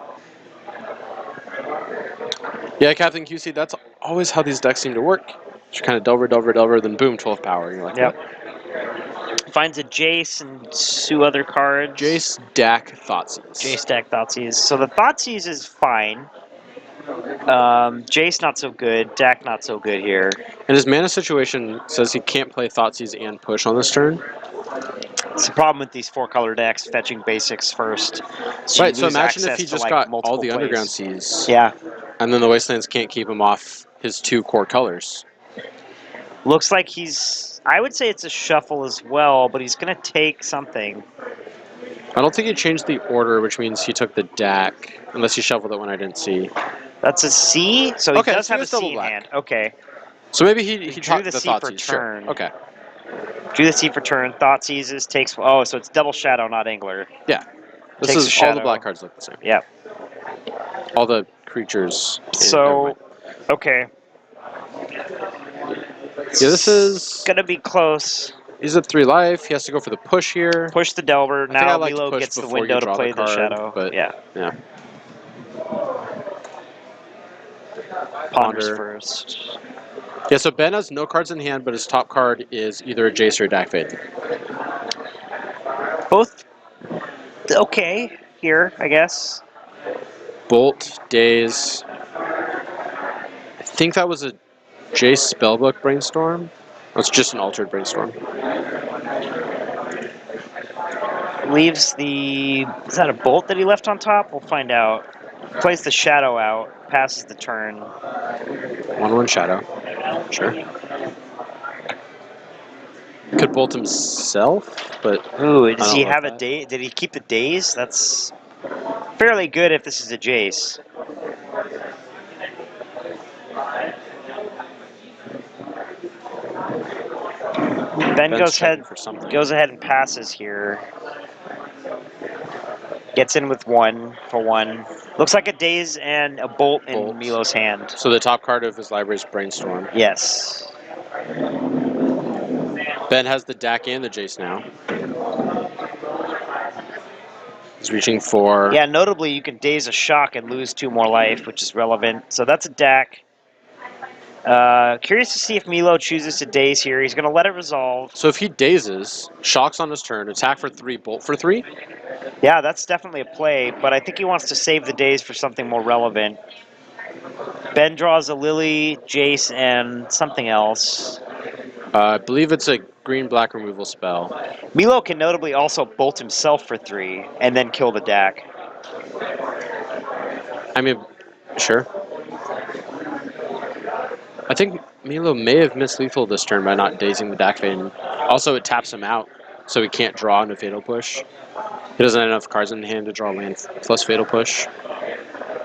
Yeah, Captain QC, that's always how these decks seem to work. Just kind of Delver, then boom, 12 power. You're like, Yep. what? Finds a Jace and 2 other cards. Jace, Dak, Thoughtseize. Jace deck Thoughtseize. So the Thoughtseize is fine. Jace not so good. Dak not so good here. And his mana situation says he can't play Thoughtseize and push on this turn. It's the problem with these 4-color decks, fetching basics first. So Right, you so lose imagine if access he to, just like, got all multiple the plays. Underground Seas. Yeah. And then the Wastelands can't keep him off his 2 core colors. Looks like he's... I would say it's a shuffle as well, but he's going to take something. I don't think he changed the order, which means he took the Dak, unless he shuffled it when I didn't see. That's a C? So he Okay, does so have he a has double C in black. hand. Okay. So maybe he drew taught the the C for Thoughtseize. turn. Sure. Okay. Drew the C for turn. Thoughtseizes, takes... Oh, so it's double Shadow, not Angler. Yeah. This Takes is a all shadow. the black cards look the same. Yeah. All the creatures. So, okay. Yeah, this is... Gonna be close. He's at 3 life. He has to go for the push here. Push the Delver. I think I Now like to Milo push gets the before you window to draw the play the card, Shadow. but Yeah. yeah. Ponders Ponder. first. Yeah, so Ben has no cards in hand, but his top card is either a Jace or a Dak Fade. Both okay here, I guess. Bolt, Daze. I think that was a Jace Spellbook Brainstorm. That's just an altered Brainstorm. Leaves the... Is that a Bolt that he left on top? We'll find out. Plays the Shadow out. Passes the turn. 1/1 Shadow. Sure. Could bolt himself, but Ooh, does I don't he love have a that. day? Did he keep the days? That's fairly good if this is a Jace. Ben Ben's checking for something. goes ahead and passes here. Gets in with 1 for 1. Looks like a Daze and a Bolt in Milo's hand. So the top card of his library is Brainstorm. Yes. Ben has the Dak and the Jace now. He's reaching for... Yeah, notably you can Daze a Shock and lose 2 more life, which is relevant. So that's a Dak. Curious to see if Milo chooses to daze here. He's going to let it resolve. So if he dazes, shocks on his turn, attack for 3, bolt for 3. Yeah, that's definitely a play, but I think he wants to save the daze for something more relevant. Ben draws a Lily, Jace, and something else. I believe it's a green-black removal spell. Milo can notably also bolt himself for 3 and then kill the Dak. I mean, sure. I think Milo may have missed lethal this turn by not dazing the Dak Fade. Also, it taps him out, so he can't draw into Fatal Push. He doesn't have enough cards in hand to draw land plus Fatal Push.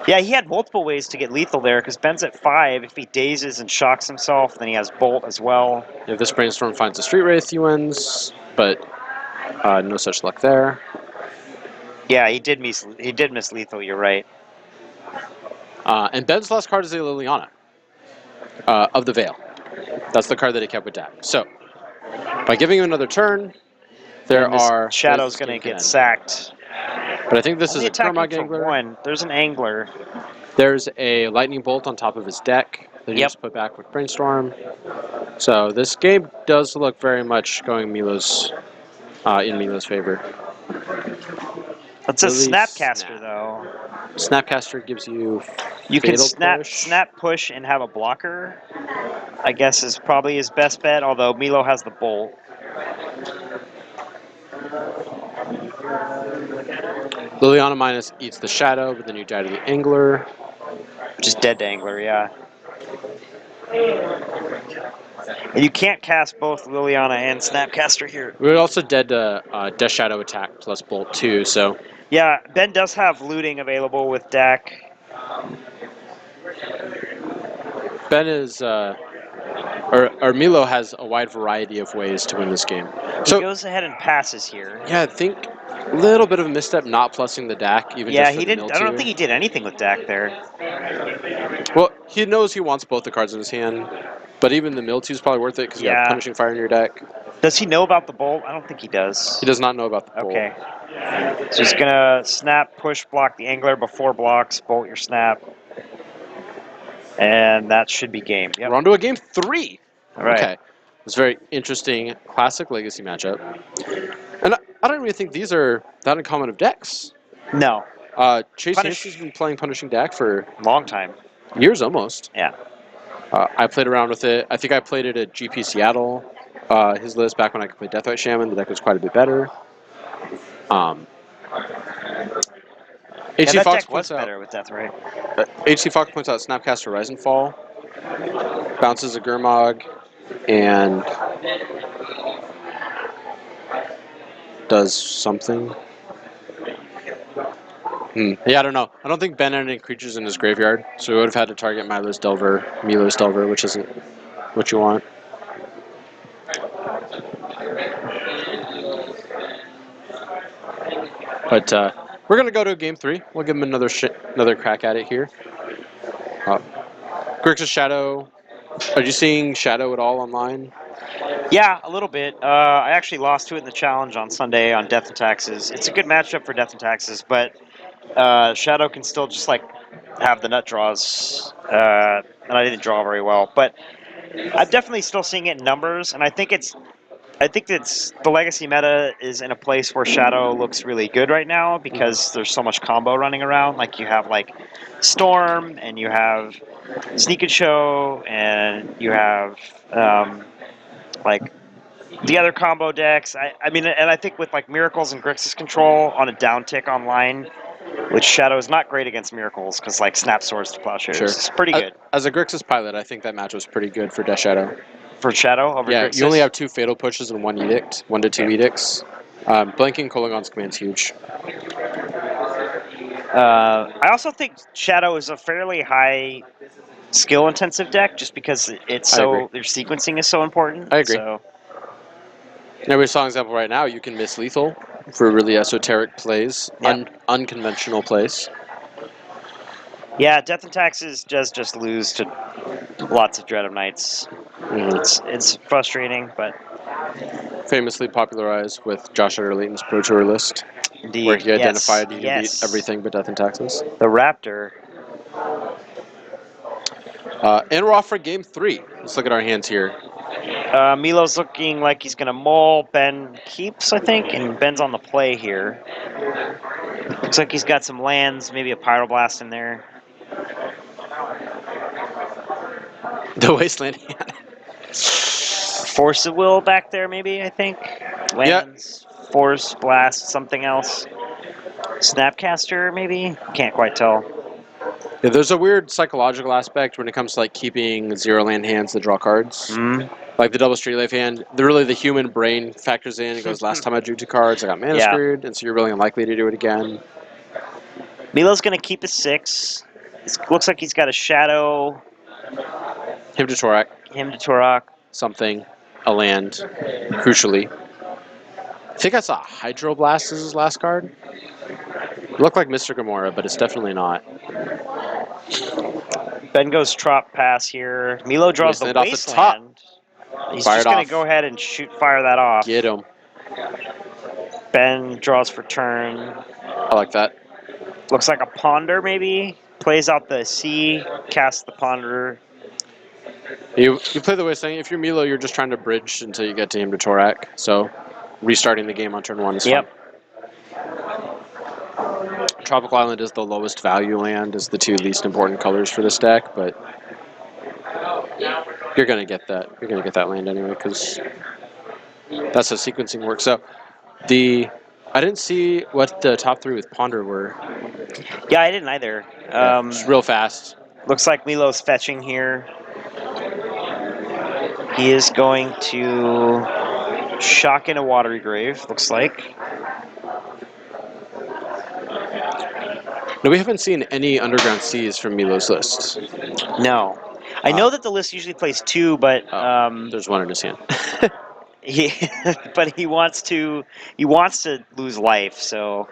Yeah, he had multiple ways to get lethal there because Ben's at 5. If he dazes and shocks himself, then he has bolt as well. If this Brainstorm finds a Street Wraith, he wins, but no such luck there. Yeah, he did miss lethal, you're right. And Ben's last card is a Liliana of the Veil. That's the card that he kept with Dak. So, by giving him another turn, there And this are... Shadow's going to get sacked. But I think this Only is a Karma attacking for Angler. 1. There's an Angler. There's a Lightning Bolt on top of his deck that he Yep. just put back with Brainstorm. So this game does look very much going Milo's in Milo's favor. It's a Lily Snapcaster, Snap. though. Snapcaster gives you You can Fatal snap push and have a blocker, I guess is probably his best bet, although Milo has the bolt. Liliana minus eats the Shadow, but then you die to the Angler. Just dead to Angler, yeah. And you can't cast both Liliana and Snapcaster here. We would also dead to Death Shadow attack plus Bolt too, so... Yeah, Ben does have looting available with Dak. Ben is... or Milo has a wide variety of ways to win this game. He goes ahead and passes here. Yeah, I think a little bit of a misstep not plussing the Dak, even Yeah, just for he the didn't. I don't think he did anything with Dak there. Well, he knows he wants both the cards in his hand, but even the Miltew's probably worth it because you have Punishing Fire in your deck. Does he know about the bolt? I don't think he does. He does not know about the bolt. Okay. So he's gonna snap, push, block the Angler before blocks, bolt your snap. And that should be game. Yep. We're on to a game 3. All right. Okay. It's a very interesting classic Legacy matchup. And I don't really think these are that uncommon of decks. No. Chase Hansen's been playing Punishing Dak for... long time. Years almost. Yeah. I played around with it. I think I played it at GP Seattle, his list, back when I could play Deathwatch Shaman. The deck was quite a bit better. HC that Fox deck was points out, better with Deathwatch. HC Fox points out Snapcaster Rise and Fall, bounces a Gurmag, and does something. Yeah, I don't know. I don't think Ben had any creatures in his graveyard, so he would have had to target Milo's Delver, which isn't what you want. But we're going to go to game 3. We'll give him another crack at it here. Grixis Shadow. Are you seeing Shadow at all online? Yeah, a little bit. I actually lost to it in the challenge on Sunday on Death and Taxes. It's a good matchup for Death and Taxes, but Shadow can still just like have the nut draws, and I didn't draw very well. But I'm definitely still seeing it in numbers, and I think it's the Legacy meta is in a place where Shadow looks really good right now because there's so much combo running around. Like you have like Storm, and you have Sneak and Show, and you have like the other combo decks. I mean, and I think with like Miracles and Grixis control on a downtick online, which Shadow is not great against Miracles because like Snap Swords to Plowshares. Sure. It's pretty good. As a Grixis pilot, I think that match was pretty good for Death Shadow. For Shadow over Grixis? You only have 2 Fatal Pushes and 1 Edict, 1 to 2 Edicts. Blanking Kolagon's command's huge. I also think Shadow is a fairly high skill-intensive deck just because it's their sequencing is so important. I agree. So. Now we saw an example right now. You can miss lethal for really esoteric plays, Yeah. Unconventional plays. Yeah, Death and Taxes does just lose to lots of Dread of Knights. It's frustrating, but famously popularized with Josh Layton's Pro Tour list, indeed, where he identified you can beat everything but Death and Taxes. The Raptor. And we're off for game 3. Let's look at our hands here. Milo's looking like he's going to mull. Ben keeps, I think, and Ben's on the play here. Looks like he's got some lands, maybe a Pyroblast in there. The Wasteland hand. Force of Will back there, maybe, I think. Lands, Force, Blast, something else. Snapcaster, maybe? Can't quite tell. Yeah, there's a weird psychological aspect when it comes to like keeping 0 land hands that draw cards. Like the double street life hand, the human brain factors in and goes, last time I drew 2 cards, I got mana screwed, and so you're really unlikely to do it again. Milo's going to keep his 6. It looks like he's got a Shadow. Him to Torak. Him to Torak. Something. A land. Crucially. I think I saw Hydroblast as his last card. It looked like Mr. Gamora, but it's definitely not. Ben goes Trop Pass here. Milo draws the Wasteland Wasteland. off the top. He's Fire just it going off. to go ahead and fire that off. Get him. Ben draws for turn. I like that. Looks like a Ponder, maybe. Plays out the C, casts the Ponder. You play the Wasteland. If you're Milo, you're just trying to bridge until you get to him to Torak. So restarting the game on turn 1 is fine. Tropical Island is the lowest value land, is the 2 least important colors for this deck, but you're gonna get that. You're gonna get that land anyway, because that's how sequencing works. So I didn't see what the top 3 with Ponder were. Yeah, I didn't either. Just real fast. Looks like Milo's fetching here. He is going to shock in a Watery Grave, looks like. No, we haven't seen any Underground Seas from Milo's list. No. I know that the list usually plays 2, but there's 1 in his hand. but he wants to lose life, so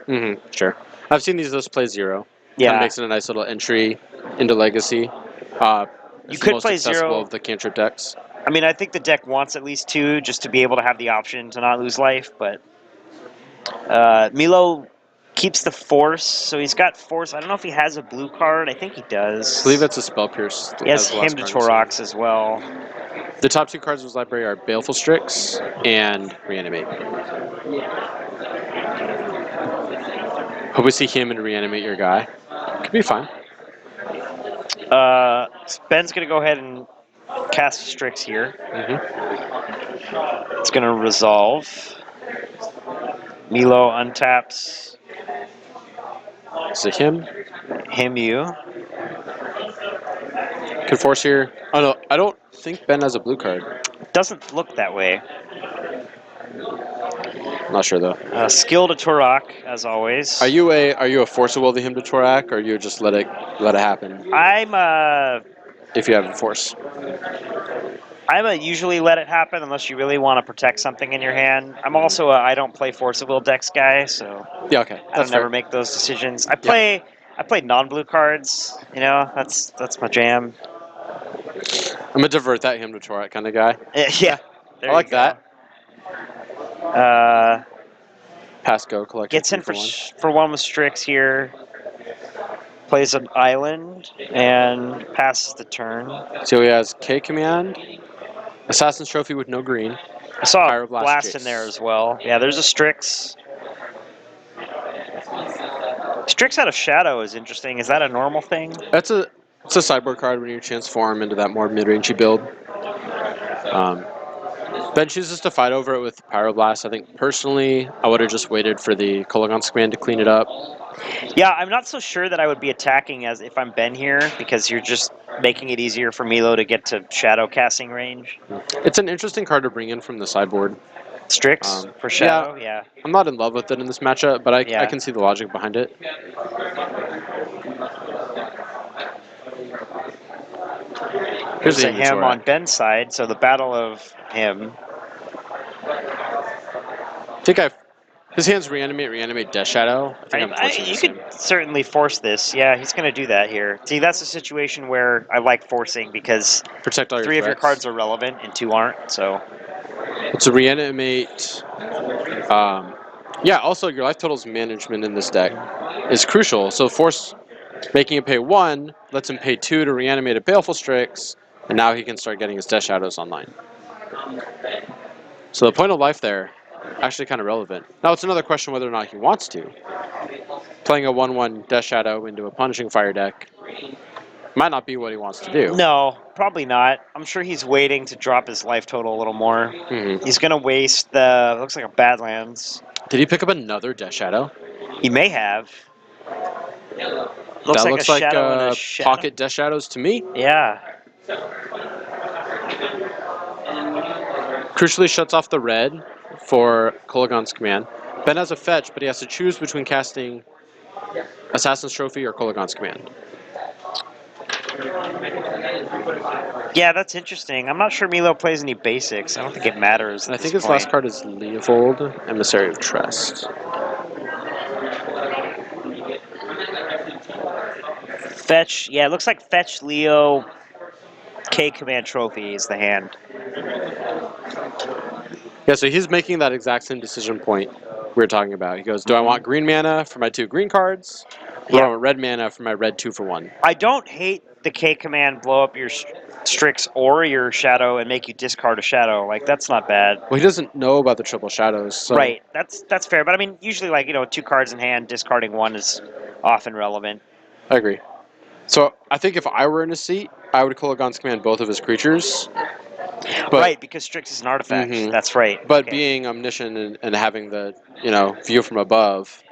Sure. I've seen these lists play 0. yeah. Kind of makes it a nice little entry into Legacy. You could play 0 of the cantrip decks. I mean, I think the deck wants at least 2 just to be able to have the option to not lose life, but Milo keeps the Force, so he's got Force. I don't know if he has a blue card. I think he does. I believe it's a Spell Pierce. He has him to Torox as well. The top 2 cards of his library are Baleful Strix and Reanimate. Hope we see him and Reanimate your guy. Could be fine. Ben's going to go ahead and cast Strix here. It's going to resolve. Milo untaps. Is it him? You. Could Force here. Oh no, I don't think Ben has a blue card. Doesn't look that way. Not sure though. Skill to Torak, as always. Are you a Force of Will to him to Torak, or you just let it happen? If you have a Force. I'm a usually let it happen unless you really want to protect something in your hand. I'm also I don't play Force of Will decks guy, so yeah, okay. I don't never make those decisions. I play non-blue cards. You know, that's my jam. I'm gonna divert that him to Torak kind of guy. Yeah, I like that. Pass go collect. Gets in for 1 with Strix here. Plays an island and passes the turn. So he has K command, Assassin's Trophy with no green. I saw a blast in there as well. Yeah, there's a Strix. Strix out of Shadow is interesting. Is that a normal thing? It's a sideboard card when you transform into that more mid-rangey build. Ben chooses to fight over it with Pyroblast. I think personally, I would have just waited for the Kolaghan's command to clean it up. Yeah, I'm not so sure that I would be attacking as if I'm Ben here, because you're just making it easier for Milo to get to Shadow casting range. It's an interesting card to bring in from the sideboard. Strix for Shadow, yeah. I'm not in love with it in this matchup, but I can see the logic behind it. Here's a him on Ben's side, so the battle of him. I think his hands reanimate Death Shadow. You could certainly force this. Yeah, he's going to do that here. See, that's a situation where I like forcing because protect all your 3 of your cards are relevant and 2 aren't. So it's a reanimate. Yeah. Also, your life totals management in this deck is crucial. So force Making him pay 1 lets him pay 2 to reanimate a Baleful Strix, and now he can start getting his Death Shadows online. So the point of life there, actually kind of relevant. Now it's another question whether or not he wants to. Playing a 1/1 Death Shadow into a Punishing Fire deck might not be what he wants to do. No, probably not. I'm sure he's waiting to drop his life total a little more. Mm-hmm. He's going to waste the, looks like a Badlands. Did he pick up another Death Shadow? He may have. That Like looks a like shadow and a shadow. pocket Death Shadows to me. Yeah. Crucially shuts off the red for Kolaghan's Command. Ben has a fetch, but he has to choose between casting Assassin's Trophy or Kolaghan's Command. Yeah, that's interesting. I'm not sure Milo plays any basics. I don't think it matters. And I think his last card is Leovold, Emissary of Trust. Fetch, yeah, it looks like Fetch, Leo, K Command Trophy is the hand. Yeah, so he's making that exact same decision point we were talking about. He goes, do I want green mana for my 2 green cards? Or do I want red mana for my red 2-for-1? I don't hate the K Command blow up your Strix or your Shadow and make you discard a Shadow. Like, that's not bad. Well, he doesn't know about the triple shadows, so... Right, that's fair. But I mean, usually, like, 2 cards in hand, discarding 1 is often relevant. I agree. So I think if I were in his seat, I would Kolaghan's Command both of his creatures. But, right, because Strix is an artifact. Mm-hmm. That's right. But okay. being omniscient and having the, view from above,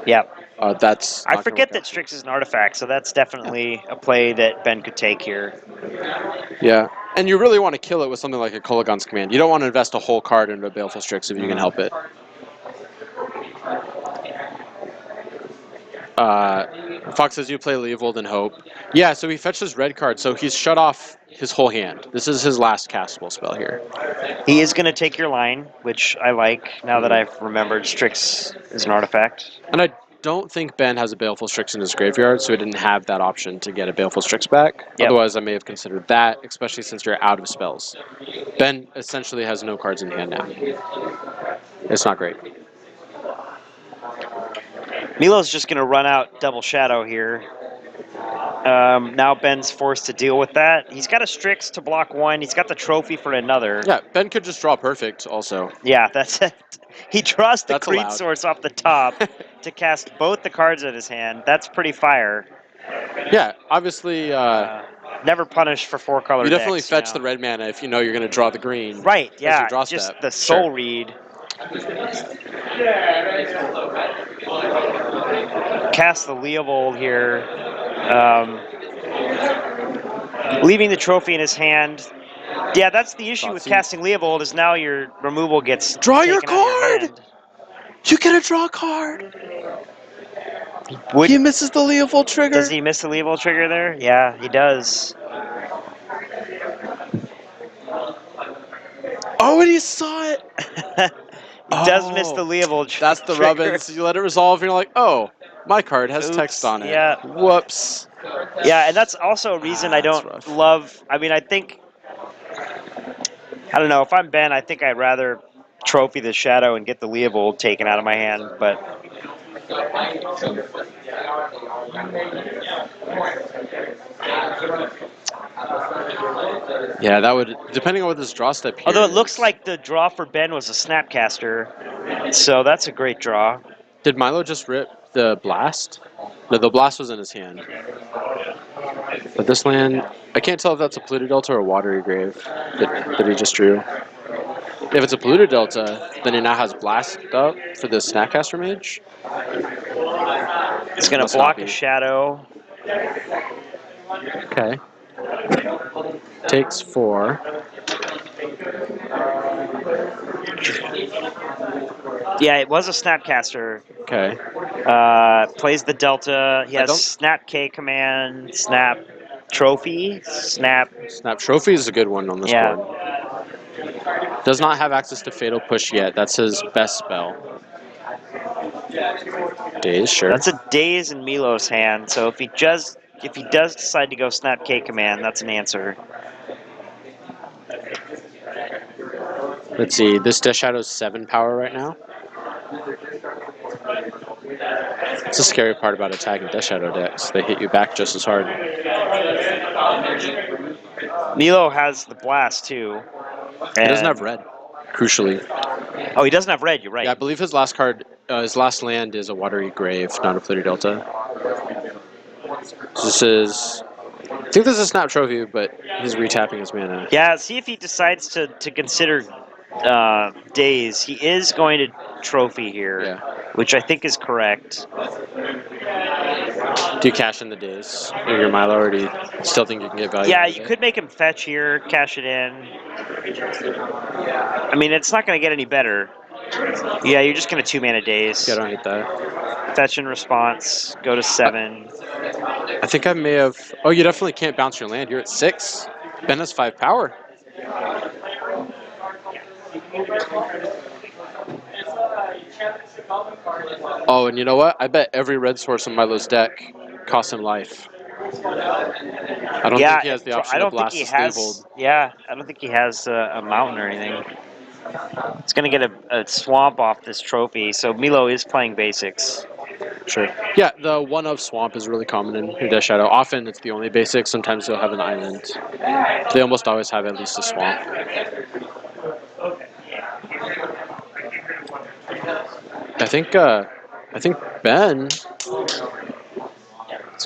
Yep. that's... I forget that Strix is an artifact, so that's definitely a play that Ben could take here. Yeah. And you really want to kill it with something like a Kolaghan's Command. You don't want to invest a whole card into a Baleful Strix if you can help it. Fox says you play Leovold and Hope. Yeah, so he fetched his red card, so he's shut off his whole hand. This is his last castable spell here. He is going to take your line, which I like, now that I've remembered Strix is an artifact. And I don't think Ben has a Baleful Strix in his graveyard, so he didn't have that option to get a Baleful Strix back. Yep. Otherwise, I may have considered that, especially since you're out of spells. Ben essentially has no cards in hand now. It's not great. Milo's just going to run out double Shadow here. Now Ben's forced to deal with that. He's got a Strix to block 1. He's got the trophy for another. Yeah, Ben could just draw perfect also. Yeah, that's it. He draws the That's Creed allowed. Source off the top to cast both the cards in his hand. That's pretty fire. Yeah, obviously... never punished for 4-color you definitely decks, fetch the red mana if you know you're going to draw the green. Right, yeah, draw just step. the soul Sure. read. Cast the Leovold here. Leaving the trophy in his hand. Yeah, that's the issue with casting Leovold is now your removal gets Draw your taken out of your card! hand. You get to draw a card! Would, He misses the Leovold trigger. does he miss the Leovold trigger there? Yeah, he does. Oh, and he saw it! He does miss the Leovold trigger. That's the Rubbins. You let it resolve, and you're like, oh, my card has text on it. Yeah. Whoops. Yeah, and that's also a reason I don't rough. love... I mean, I don't know. If I'm Ben, I think I'd rather trophy the Shadow and get the Leovold taken out of my hand, but... Yeah, that would, depending on what this draw step here Although it is. looks like the draw for Ben was a Snapcaster, so that's a great draw. Did Milo just rip the Blast? No, the Blast was in his hand. But this land, I can't tell if that's a Polluted Delta or a Watery Grave that he just drew. If it's a Polluted Delta, then he now has Blast up for the Snapcaster Mage. It's going to block a Shadow. Okay. Takes 4. Yeah, it was a Snapcaster. Okay. Plays the Delta. He has Snap K command, Snap Trophy, Snap. Snap Trophy is a good one on this board. Does not have access to Fatal Push yet. That's his best spell. Daze, sure. That's a Daze in Milo's hand. So if he does decide to go Snap K command, that's an answer. Let's see. This Death Shadow's 7 power right now. It's the scary part about attacking Death Shadow decks. They hit you back just as hard. Milo has the blast too. He doesn't and- have red, crucially. Oh, he doesn't have red. You're right. Yeah, I believe his last card, his last land is a Watery Grave, not a Polluted Delta. This is... I think this is a Snap Trophy, but he's retapping his mana. Yeah, see if he decides to consider days. He is going to trophy here, Yeah. which I think is correct. Do you cash in the days? Or your Milo, or do you still think you can get value? Yeah, out of you it? could make him fetch here, cash it in. I mean, it's not going to get any better. Yeah, you're just going to 2-mana days. Yeah, I don't hate that. Fetch in response, go to 7. I think I may have... Oh, you definitely can't bounce your land. You're at 6. Ben has 5 power. Oh, and you know what? I bet every red source in Milo's deck costs him life. I don't think he has the option I don't to think blast he the has. Stabled. Yeah, I don't think he has a mountain or anything. It's going to get a swamp off this trophy, so Milo is playing basics. Sure. Yeah, the one of Swamp is really common in Death Shadow. Often it's the only basic. Sometimes they'll have an island. They almost always have at least a swamp. I think Ben is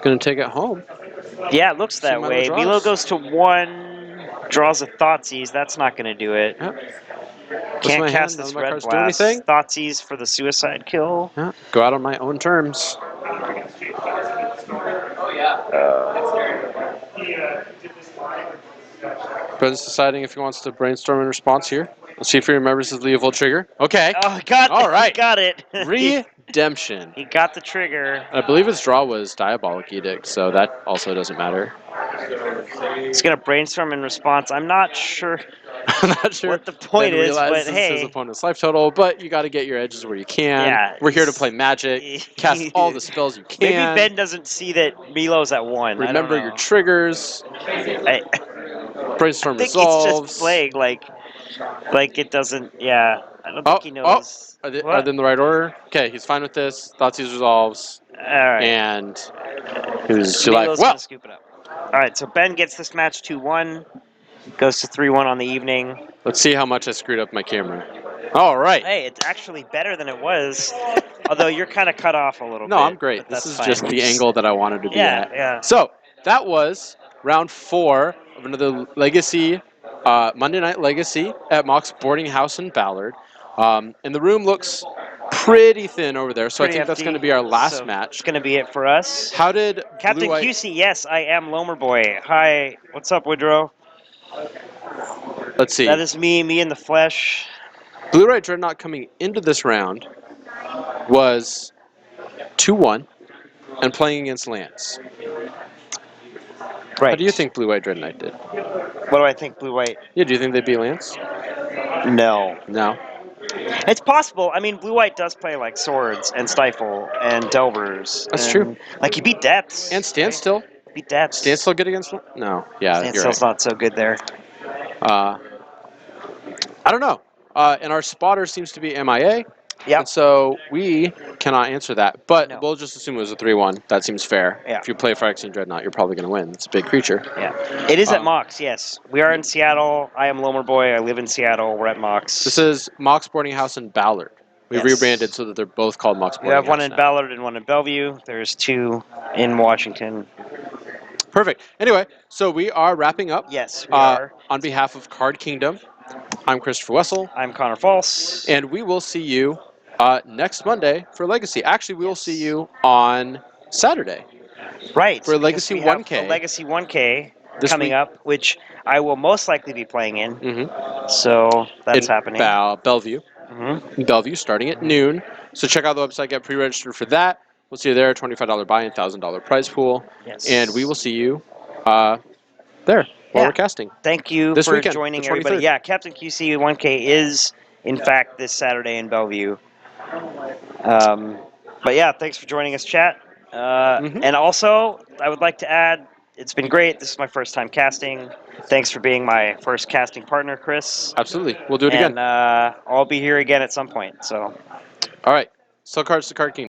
going to take it home. Yeah, it looks See that Milo way. draws. Milo goes to 1, draws a Thoughtseize. That's not going to do it. Yep. Can't my cast hand, none this of my red cards do blast. anything. Thoughtseize for the suicide kill. Yeah. Go out on my own terms. Ben's deciding if he wants to brainstorm in response here. Let's see if he remembers his Leovold trigger. Okay. Oh, got All right. He got it. Redemption. He got the trigger. I believe his draw was Diabolic Edict, so that also doesn't matter. He's going to brainstorm in response. I'm not sure I'm not sure what the point Ben is, but realizes his hey. opponent's life total, but you got to get your edges where you can. Yeah, We're here to he's- play Magic, cast all the spells you Maybe can. Ben doesn't see that Milo's at 1. Remember I don't your know. triggers. Brainstorm I think resolves. it's just playing like it doesn't. Yeah, I don't think he knows. Are they What? in the right order? Okay, he's fine with this. Thoughtseize resolves. All right. And who's like, Milo's well, gonna scoop it up. All right, so Ben gets this match 2-1, goes to 3-1 on the evening. let's see how much I screwed up my camera. All right. Hey, it's actually better than it was, although you're kind of cut off a little bit. No, I'm great. but This that's is fine. just the angle that I wanted to be Yeah, at. yeah. So that was round 4 of another Legacy, Monday Night Legacy at Mock's boarding house in Ballard. And the room looks pretty thin over there, so I Pretty think that's empty, going to be our last so match. It's going to be it for us. How did Captain Blue-White... QC, yes, I am Lomer Boy. Hi, what's up, Woodrow? Let's see. That is me in the flesh. Blue-White Dreadnought coming into this round was 2-1 and playing against Lance. Right. How do you think Blue-White Dreadnought did? What do I think, Blue-White? Yeah, do you think they beat Lance? No. No. It's possible. I mean, Blue-White does play like Swords and Stifle and Delvers. That's and, true. Like, he beat Depths. And Standstill. Beat Depths. Standstill good against... No. Yeah, you're Standstill's right. not so good there. I don't know. And our spotter seems to be MIA. Yep. And so we cannot answer that. But No. we'll just assume it was a 3-1. That seems fair. Yeah. If you play Phyrexian Dreadnought, you're probably going to win. It's a big creature. Yeah. It is at Um, Mox, yes. We are in Seattle. I am Lomer Boy. I live in Seattle. We're at Mox. This is Mock's Boarding House in Ballard. We've Yes. rebranded so that they're both called Mock's We Boarding have one House in now. Ballard and one in Bellevue. There's 2 in Washington. Perfect. Anyway, so we are wrapping up. Yes, we are. On behalf of Card Kingdom, I'm Christopher Wessel, I'm Connor Folse. and we will see you next Monday for Legacy. Actually, we will see you on Saturday. Right. For because Legacy we have 1K. a Legacy 1K This coming week. up, which I will most likely be playing in. Mm-hmm. So that's in happening. Bellevue. Mm-hmm. In Bellevue, starting at noon. So check out the website, get pre-registered for that. We'll see you there, $25 buy-in, $1,000 prize pool. Yes. And we will see you there while Yeah. we're casting. Thank you This for weekend, joining the everybody. 23rd. Yeah, Captain QC 1K is, in fact, this Saturday in Bellevue. But yeah, thanks for joining us, chat. And also, I would like to add, it's been great. This is my first time casting. Thanks for being my first casting partner, Chris. Absolutely. We'll do it And again. I'll be here again at some point. So. All right. Sell cards to Card King.